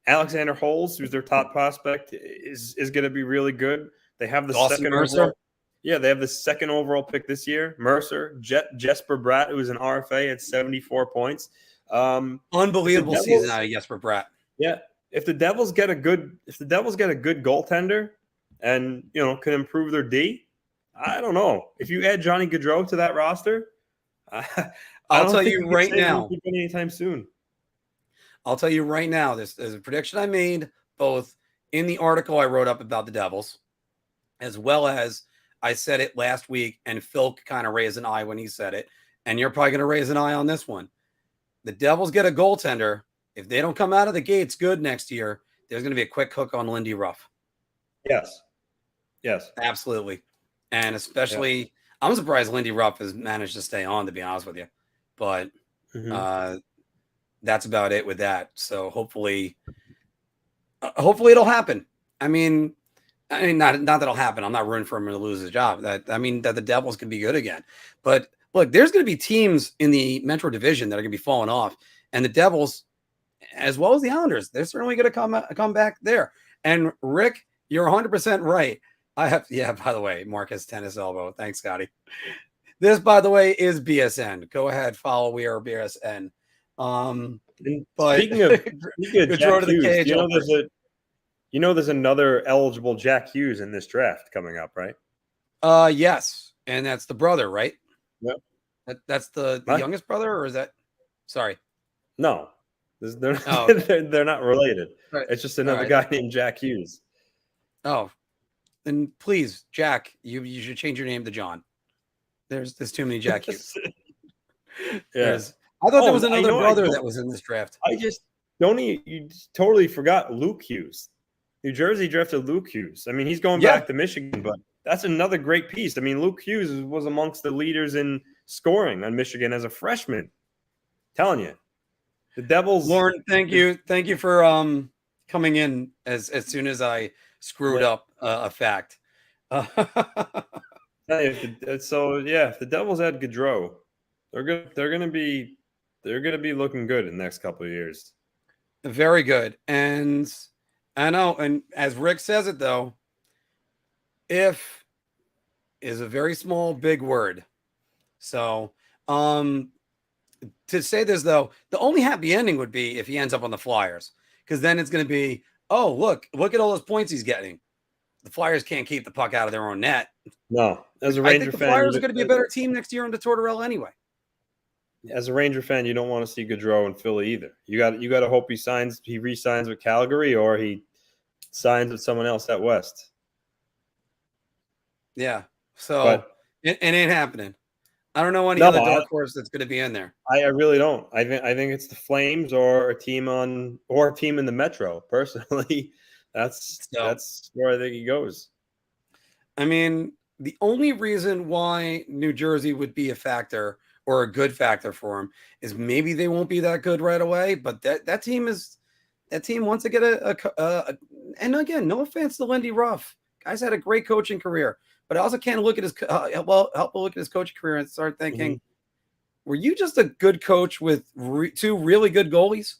Alexander Holz, who's their top prospect, is going to be really good. They have the
Dawson
second
Mercer.
overall. Yeah, they have the second overall pick this year. Mercer, Jesper Bratt, who is an RFA at 74 points.
Unbelievable season out of Jesper Bratt.
Yeah, if the Devils get a good goaltender, and can improve their D, I don't know. If you add Johnny Gaudreau to that roster,
I'll tell you right now.
Anytime soon.
I'll tell you right now. This is a prediction I made both in the article I wrote up about the Devils, as well as I said it last week, and Phil kind of raised an eye when he said it, and you're probably going to raise an eye on this one. The Devils get a goaltender. If they don't come out of the gates good next year, there's going to be a quick hook on Lindy Ruff.
Yes.
Absolutely. And especially, I'm surprised Lindy Ruff has managed to stay on, to be honest with you. But that's about it with that. So hopefully it'll happen. I mean, not that it'll happen. I'm not rooting for him to lose his job. That the Devils can be good again. But look, there's going to be teams in the Metro Division that are going to be falling off, and the Devils, as well as the Islanders, they're certainly going to come back there. And Rick, you're 100% right. By the way, Marcus tennis elbow. Thanks, Scotty. This, by the way, is BSN. Go ahead, follow. We are BSN. But
speaking of Jack Hughes, there's another eligible Jack Hughes in this draft coming up, right?
Yes, and that's the brother, right?
Yep.
That's the youngest brother, or is that? Sorry.
No, they're not related.
Right.
It's just another guy named Jack Hughes.
Oh, then please, Jack, you should change your name to John. There's too many Jack Hughes. I thought there was another brother that was in this draft.
You totally forgot Luke Hughes. New Jersey drafted Luke Hughes. I mean, he's going back to Michigan, but that's another great piece. I mean, Luke Hughes was amongst the leaders in scoring on Michigan as a freshman. Telling you, the Devils.
Lauren, thank you for coming in as soon as I screwed up a fact.
If the Devils had Gaudreau, they're gonna be looking good in the next couple of years.
Very good. And I know, and as Rick says it though, if is a very small big word. So to say this though, the only happy ending would be if he ends up on the Flyers, because then it's going to be, oh, look at all those points he's getting. The Flyers can't keep the puck out of their own net.
No, as a Ranger fan,
the Flyers are going to be a better team next year under Tortorella anyway.
As a Ranger fan, you don't want to see Gaudreau in Philly either. You got to hope he re-signs with Calgary, or he signs with someone else at West.
Yeah, so it ain't happening. I don't know any other dark horse that's going to be in there.
I really don't. I think it's the Flames or a team in the Metro. Personally, that's where I think he goes.
I mean, the only reason why New Jersey would be a factor or a good factor for him is maybe they won't be that good right away. But that team wants to get and again, no offense to Lindy Ruff, guy's had a great coaching career. But I also can't look at his help look at his coaching career and start thinking, were you just a good coach with two really good goalies?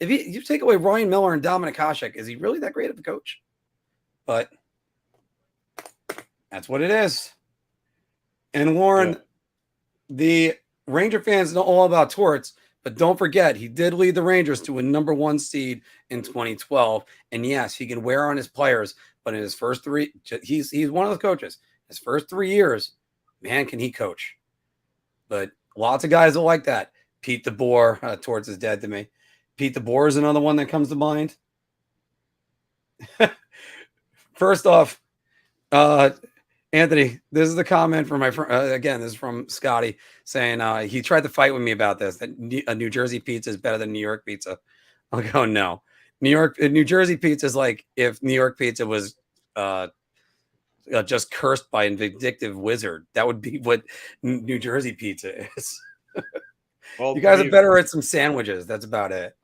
If you take away Ryan Miller and Dominik Hasek, is he really that great of a coach? But that's what it is. And Lauren, the Ranger fans know all about Torts, but don't forget, he did lead the Rangers to a number 1 seed in 2012. And yes, he can wear on his players. But in his first 3, he's one of the coaches. His first 3 years, man, can he coach? But lots of guys are like that. Pete DeBoer, Torts is dead to me. Pete DeBoer is another one that comes to mind. First off, Anthony, this is the comment from my friend. Again, this is from Scotty saying he tried to fight with me about this, that a New Jersey pizza is better than New York pizza. I'll go, no. New Jersey pizza is like if New York pizza was just cursed by a vindictive wizard. That would be what New Jersey pizza is. Well, you guys are better at some sandwiches. That's about it.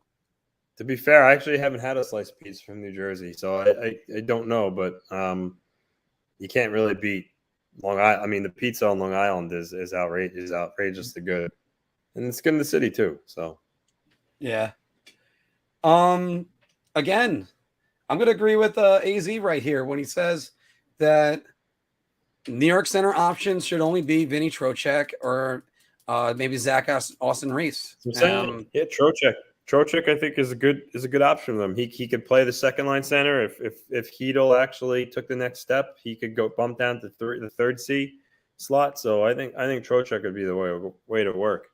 To be fair, I actually haven't had a sliced pizza from New Jersey, so I don't know. But you can't really beat Long Island. I mean, the pizza on Long Island is outrageously good, and it's good in the city too. So,
Yeah. Again, I'm going to agree with AZ right here when he says that New York center options should only be Vinny Trocheck or maybe Zach Austin Reese.
I'm saying, yeah, Trocheck, I think is a good option for them. He could play the second line center if Hedl actually took the next step. He could go bump down to the third C slot. So I think Trocheck would be the way to work.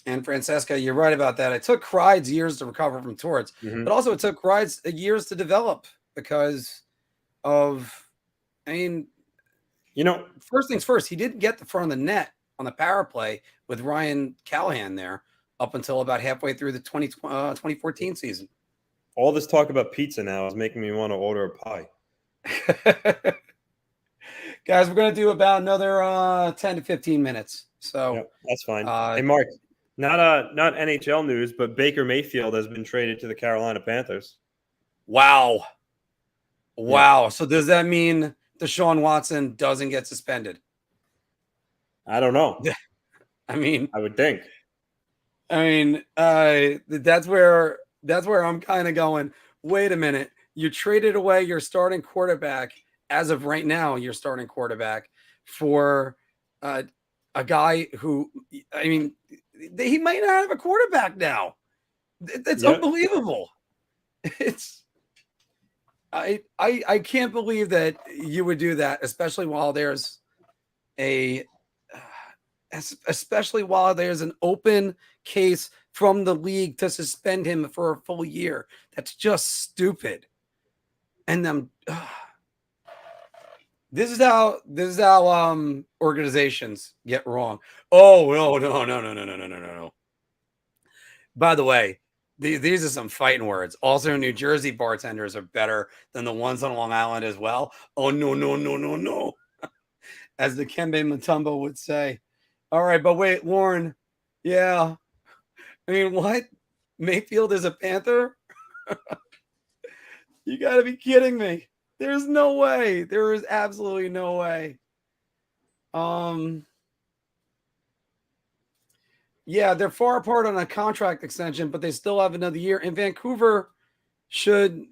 And Francesca, you're right about that. It took Kreides years to recover from torts, but also it took Kreides years to develop because of, I mean, first things first, he didn't get the front of the net on the power play with Ryan Callahan there up until about halfway through the 2014 season.
All this talk about pizza now is making me want to order a pie.
Guys, we're going to do about another 10 to 15 minutes. So
yeah, that's fine. Hey, Mark, not NHL news, but Baker Mayfield has been traded to the Carolina Panthers.
Wow. Yeah. So does that mean Deshaun Watson doesn't get suspended?
I don't know.
I mean,
I would think.
That's where I'm kind of going, wait a minute. You traded away your starting quarterback as of right now, your starting quarterback for a guy who, I mean, he might not have a quarterback now. That's unbelievable. It's I can't believe that you would do that, especially while there's an open case from the league to suspend him for a full year. That's just stupid. And then this is how organizations get wrong. Oh no. By the way, these are some fighting words. Also, New Jersey bartenders are better than the ones on Long Island as well. Oh no. As the Kembe Mutombo would say. All right, but wait, Lauren. Yeah. I mean, what? Mayfield is a Panther? You got to be kidding me. There's no way. There is absolutely no way. Yeah, they're far apart on a contract extension, but they still have another year. And Vancouver should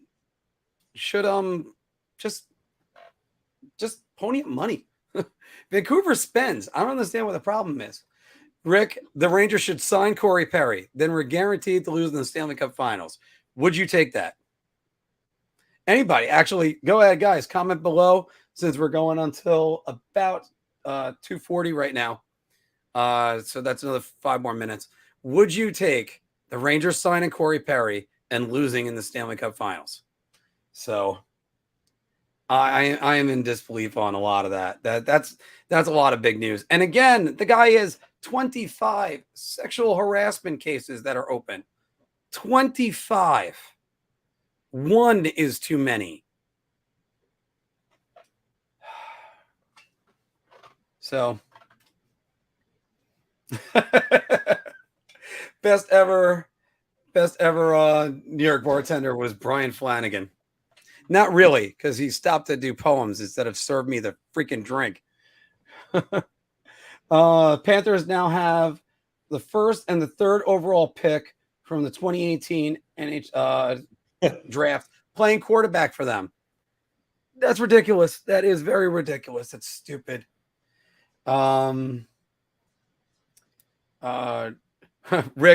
just pony up money. Vancouver spends. I don't understand what the problem is. Rick, the Rangers should sign Corey Perry. Then we're guaranteed to lose in the Stanley Cup Finals. Would you take that? Anybody? Actually, go ahead, guys. Comment below since we're going until about 2:40 right now. So that's another 5 more minutes. Would you take the Rangers signing Corey Perry and losing in the Stanley Cup Finals? So I am in disbelief on a lot of that. That's a lot of big news. And again, the guy has 25 sexual harassment cases that are open. 25. One is too many. So best ever New York bartender was Brian Flanagan. Not really, because he stopped to do poems instead of serve me the freaking drink. Panthers now have the first and the third overall pick from the 2018 NHL draft, playing quarterback for them. That's ridiculous. That is very ridiculous. That's stupid. Rick,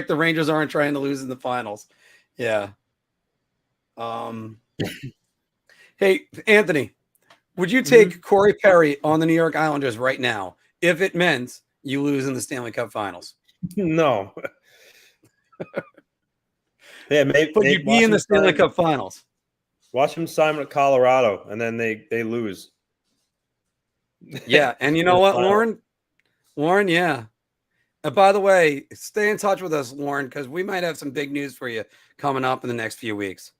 the Rangers aren't trying to lose in the finals. Yeah. Hey, Anthony, would you take Corey Perry on the New York Islanders right now if it meant you lose in the Stanley Cup Finals?
No. Yeah, maybe.
But you'd be in the Stanley Cup Finals.
Watch him sign with Colorado, and then they lose.
Yeah, and you know what, Lauren, yeah. By the way, stay in touch with us, Lauren, because we might have some big news for you coming up in the next few weeks.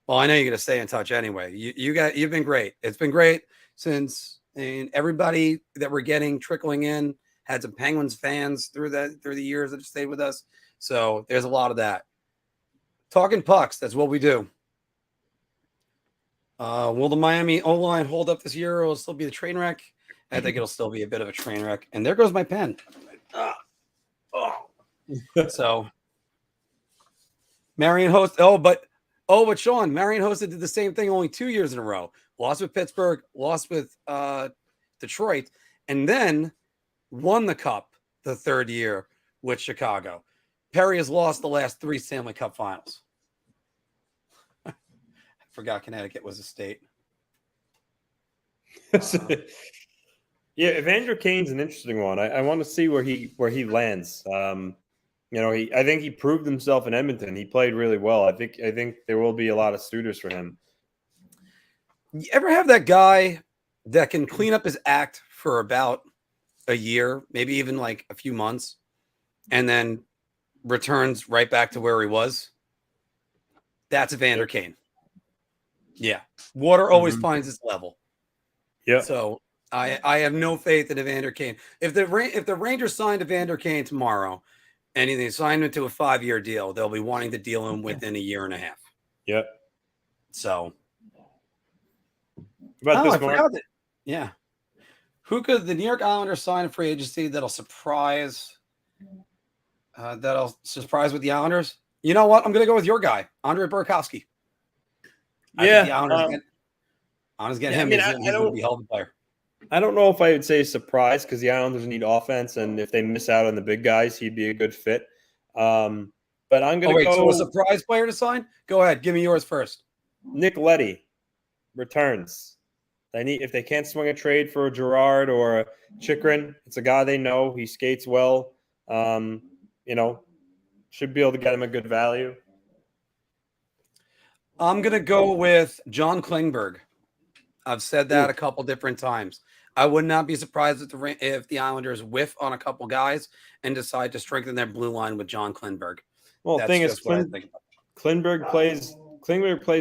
Well, I know you're going to stay in touch anyway. You've been great. It's been great since, and everybody that we're getting trickling in had some Penguins fans through the years that have stayed with us. So there's a lot of that. Talking pucks, that's what we do. Will the Miami O-line hold up this year, or will it still be the train wreck I think it'll still be a bit of a train wreck. And there goes my pen. So Marion host. But Sean, Marion hosted did the same thing only 2 years in a row. Lost with Pittsburgh, lost with Detroit, and then won the Cup the third year with Chicago. Perry has lost the last 3 Stanley Cup finals. I forgot Connecticut was a state.
Yeah, Evander Kane's an interesting one. I want to see where he lands. I think he proved himself in Edmonton. He played really well. I think there will be a lot of suitors for him.
You ever have that guy that can clean up his act for about a year, maybe even like a few months, and then returns right back to where he was? That's Evander Kane. Yeah. Water always finds its level.
Yeah.
So I have no faith in Evander Kane. If the Rangers signed Evander Kane tomorrow and they signed him to a 5-year deal, they'll be wanting to deal him within a year and a half.
Yep.
So
I
forgot that. Yeah. Who could the New York Islanders sign in free agency that'll surprise with the Islanders? You know what? I'm going to go with your guy, Andre Burakovsky.
Yeah.
The Islanders get him. He's going to be a hell of a player.
I don't know if I would say surprise because the Islanders need offense, and if they miss out on the big guys, he'd be a good fit. But I'm going to go.
So a surprise player to sign? Go ahead. Give me yours first.
Nick Leddy returns. If they can't swing a trade for a Girard or a Chikrin, it's a guy they know. He skates well. Should be able to get him a good value.
I'm going to go with John Klingberg. I've said that a couple different times. I would not be surprised if the Islanders whiff on a couple guys and decide to strengthen their blue line with John Klingberg.
Well, the thing is, Klingberg plays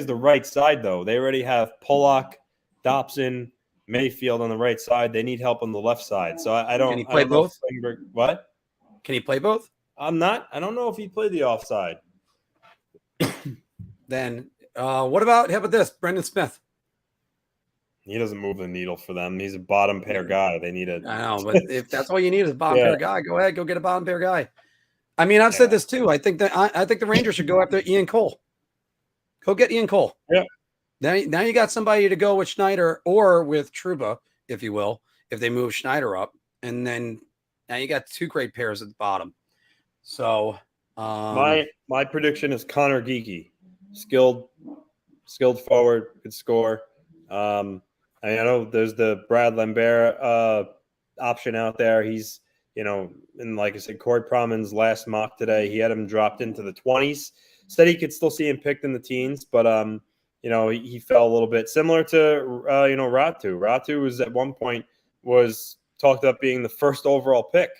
the right side, though. They already have Pollock, Dobson, Mayfield on the right side. They need help on the left side. So I don't.
Can he play both?
What?
Can he play both?
I don't know if he played the offside.
Then how about this? Brendan Smith.
He doesn't move the needle for them. He's a bottom pair guy. They need a.
I know, but if that's all you need is a bottom pair guy, go ahead, go get a bottom pair guy. I mean, I've said this too. I think the Rangers should go after Ian Cole. Go get Ian Cole.
Yeah.
Now you got somebody to go with Schneider or with Trouba, if you will, if they move Schneider up, and then now you got 2 great pairs at the bottom. So
my prediction is Connor Geekie, skilled forward, could score. I know there's the Brad Lambert option out there. He's, and like I said, Corey Promen's last mock today, he had him dropped into the 20s. Said he could still see him picked in the teens, but he fell a little bit similar to Ratu. Ratu was at one point was talked about being the first overall pick,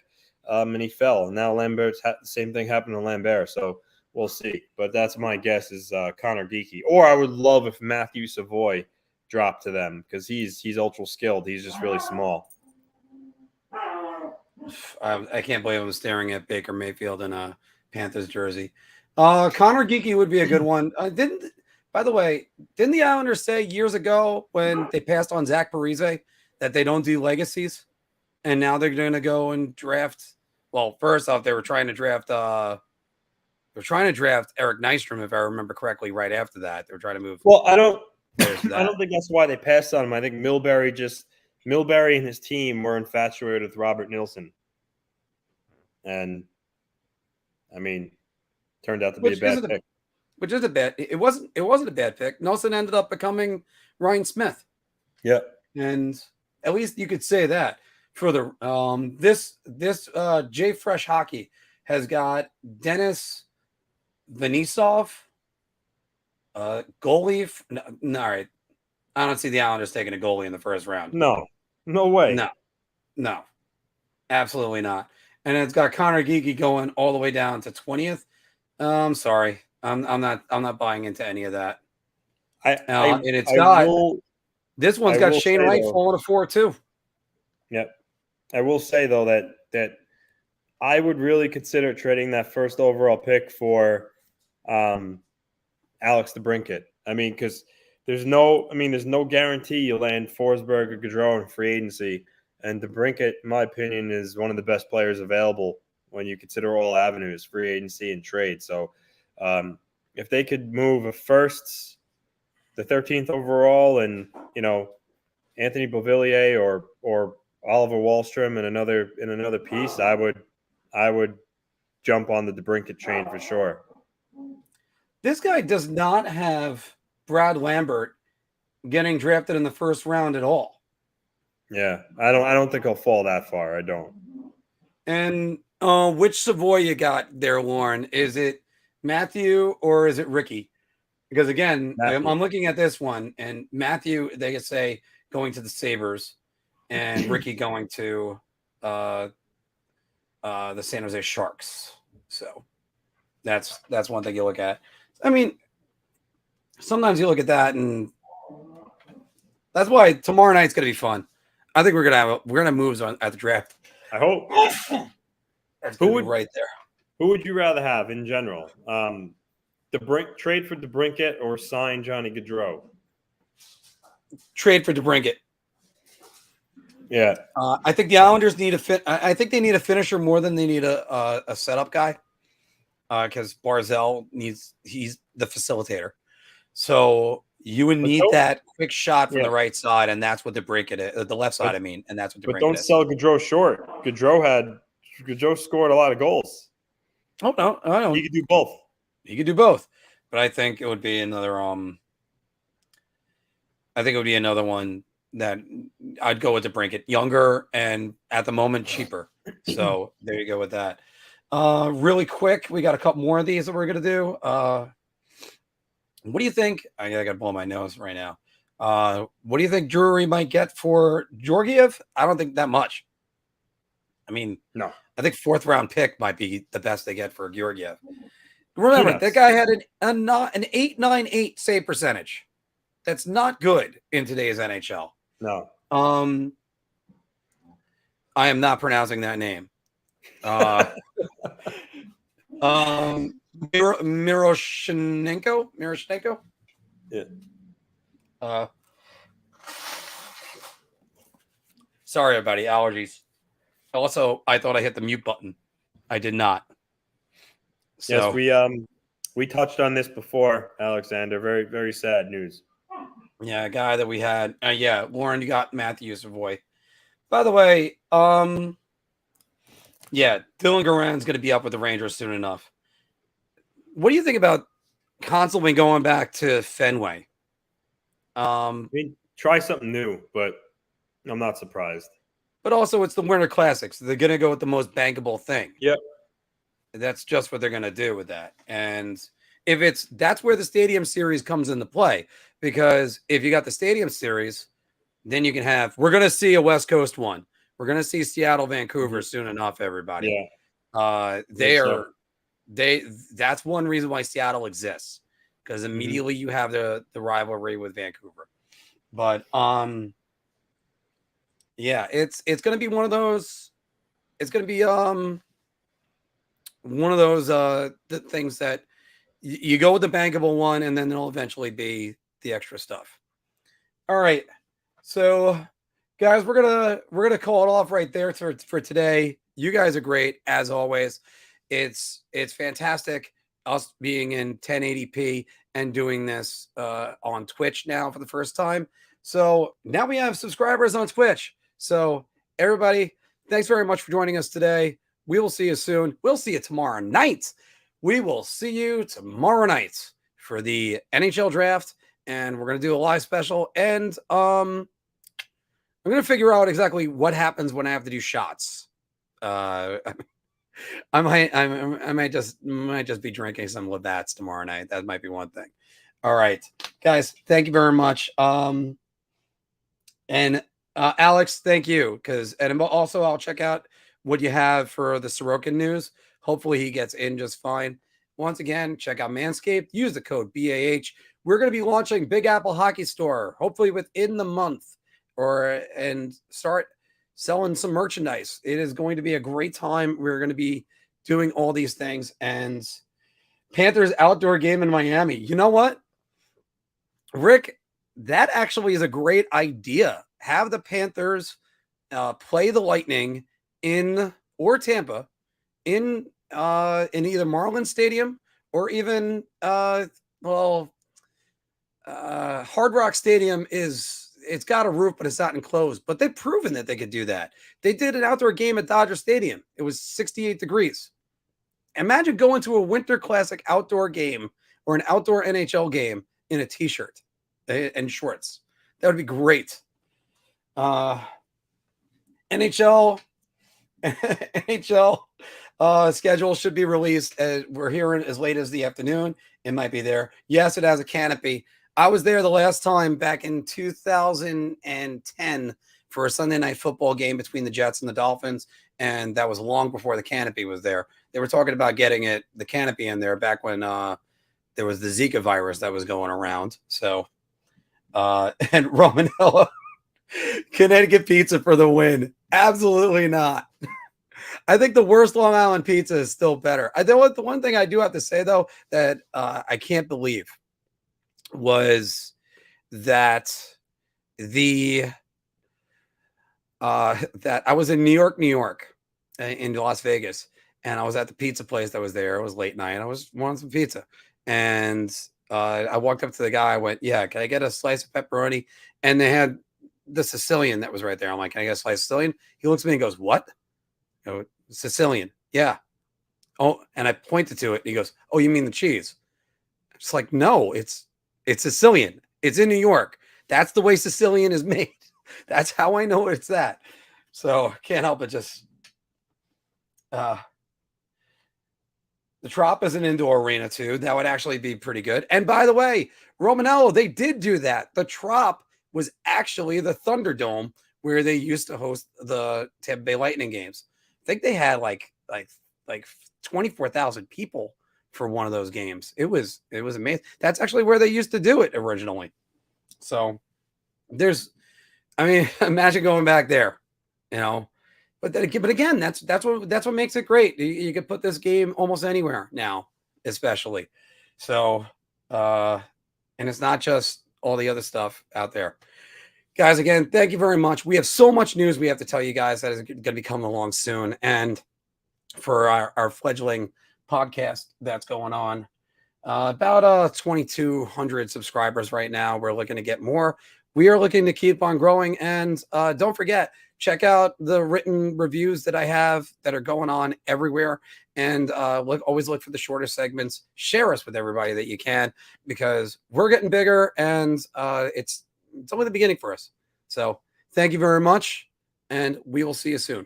and he fell. And now the same thing happened to Lambert. So we'll see. But that's my guess is Connor Geekie. Or I would love if Matthew Savoy dropped to them because he's ultra skilled. He's just really small.
I can't believe I'm staring at Baker Mayfield in a Panthers jersey. Connor Geekie would be a good one. By the way, didn't the Islanders say years ago when they passed on Zach Parise that they don't do legacies? And now they're going to go and draft. Well, first off, they were trying to draft Eric Nystrom, if I remember correctly, right after that. They were trying to move.
Well, I don't think that's why they passed on him. I think Milbury and his team were infatuated with Robert Nilsson. And I mean, turned out to be a bad pick.
Which is a bad. It wasn't a bad pick. Nelson ended up becoming Ryan Smith.
Yeah.
And at least you could say that. For the this J Fresh Hockey has got Dennis Venisov, goalie. All right, I don't see the Islanders taking a goalie in the first round.
No way.
No, absolutely not. And it's got Connor Geekie going all the way down to 20th. I'm sorry, I'm not buying into any of that. This one's got Shane Wright falling to 4 too.
Yep. I will say though that I would really consider trading that first overall pick for Alex DeBrincat. I mean, because there's no guarantee you'll land Forsberg or Gaudreau in free agency. And DeBrincat, in my opinion, is one of the best players available when you consider all avenues, free agency and trade. So if they could move a first, the 13th overall, and Anthony Beauvillier or Oliver Wahlstrom in another piece, I would jump on the DeBrincat train for sure.
This guy does not have Brad Lambert getting drafted in the first round at all.
Yeah, I don't think he'll fall that far. I don't.
And which Savoy you got there, Lauren? Is it Matthew or is it Ricky? Because again, I'm looking at this one, and Matthew, they could say, going to the Sabres, and Ricky going to the San Jose Sharks. So that's one thing you look at. I mean, sometimes you look at that, and that's why tomorrow night's going to be fun. I think we're gonna have moves on at the draft.
I hope.
Who would right there?
Who would you rather have in general? Trade for DeBrincat or sign Johnny Gaudreau?
Trade for DeBrincat.
Yeah,
I think the Islanders need I think they need a finisher more than they need a setup guy. Because Barzal he's the facilitator. So you would need that quick shot from the right side, and that's what DeBrincat is. The left side, and that's what DeBrincat is.
But don't sell Gaudreau short. Gaudreau scored a lot of goals.
Oh no, I don't.
He could do both.
He could do both, but I think it would be another. I think it would be another one that I'd go with DeBrincat, younger and at the moment cheaper. So there you go with that. Really quick, we got a couple more of these that we're gonna do. What do you think? I gotta blow my nose right now. What do you think Drury might get for Georgiev? I don't think that much. I mean,
no.
I think 4th round pick might be the best they get for Georgiev. Remember, that guy had an 898 save percentage. That's not good in today's NHL.
No.
I am not pronouncing that name. Miroshnichenko?
Yeah.
Sorry, everybody. Allergies. Also, I thought I hit the mute button. I did not. So,
yes, we touched on this before, Alexander. Very, very sad news.
Yeah, a guy that we had. Yeah, Lauren, you got Matthew Savoy. By the way, yeah, Dylan Guerin's going to be up with the Rangers soon enough. What do you think about constantly going back to Fenway?
I mean, try something new, but I'm not surprised.
But also, it's the Winter Classics. So they're going to go with the most bankable thing.
Yep.
That's just what they're going to do with that. And that's where the Stadium Series comes into play. Because if you got the Stadium Series, then you can we're going to see a West Coast one. We're going to see Seattle, Vancouver soon enough, everybody.
Yeah.
That's one reason why Seattle exists. Because immediately you have the rivalry with Vancouver. But yeah, it's going to be one of those. It's going to be one of those the things that you go with the bankable one, and then it'll eventually be the extra stuff. All right, so guys, we're gonna call it off right there for today. You guys are great as always. It's fantastic us being in 1080p and doing this on Twitch now for the first time. So now we have subscribers on Twitch. So everybody, thanks very much for joining us today. We will see you soon. We'll see you tomorrow night. We will see you tomorrow night for the NHL Draft, and we're going to do a live special. And I'm going to figure out exactly what happens when I have to do shots. I might just be drinking some Labatt's tomorrow night. That might be one thing. All right, guys, thank you very much. And Alex, thank you. And also I'll check out what you have for the Sorokin news. Hopefully he gets in just fine. Once again, check out Manscaped. Use the code BAH. We're going to be launching Big Apple Hockey Store, hopefully within the month, and start selling some merchandise. It is going to be a great time. We're going to be doing all these things. And Panthers outdoor game in Miami. You know what, Rick? That actually is a great idea. Have the Panthers play the Lightning in or Tampa in either Marlins Stadium or even Hard Rock Stadium it's got a roof, but it's not enclosed. But they've proven that they could do that. They did an outdoor game at Dodger Stadium. It was 68 degrees. Imagine going to a Winter Classic outdoor game or an outdoor NHL game in a t-shirt and shorts. That would be great. NHL schedule should be released. We're hearing as late as the afternoon. It might be there. Yes, it has a canopy. I was there the last time back in 2010 for a Sunday night football game between the Jets and the Dolphins, and that was long before the canopy was there. They were talking about getting the canopy in there back when there was the Zika virus that was going around. So, and Romanella, Connecticut pizza for the win. Absolutely not. I think the worst Long Island pizza is still better. The one thing I do have to say, though, that I can't believe was that that I was in New York, in Las Vegas, and I was at the pizza place that was there. It was late night. I was wanting some pizza, and I walked up to the guy. I went, "Yeah, can I get a slice of pepperoni?" And they had the Sicilian that was right there. I'm like, "Can I get a slice of Sicilian?" He looks at me and goes, "What?" I go, "Sicilian." "Yeah." Oh, and I pointed to it. And he goes, "Oh, you mean the cheese?" It's like, no, it's Sicilian. It's in New York. That's the way Sicilian is made. That's how I know it's that. So can't help but just the Trop is an indoor arena too. That would actually be pretty good. And by the way, Romanello, they did do that. The Trop was actually the Thunderdome where they used to host the Tampa Bay Lightning games. I think they had like 24,000 people for one of those games. It was amazing. That's actually where they used to do it originally. So imagine going back there, But again, that's what makes it great. You could put this game almost anywhere now, especially. So, and it's not just all the other stuff out there. Guys, again, thank you very much. We have so much news we have to tell you guys that is going to be coming along soon. And for our fledgling podcast that's going on, about 2,200 subscribers right now. We're looking to get more. We are looking to keep on growing. And don't forget, check out the written reviews that I have that are going on everywhere. And always look for the shorter segments. Share us with everybody that you can, because we're getting bigger, and it's only the beginning for us. So thank you very much, and we will see you soon.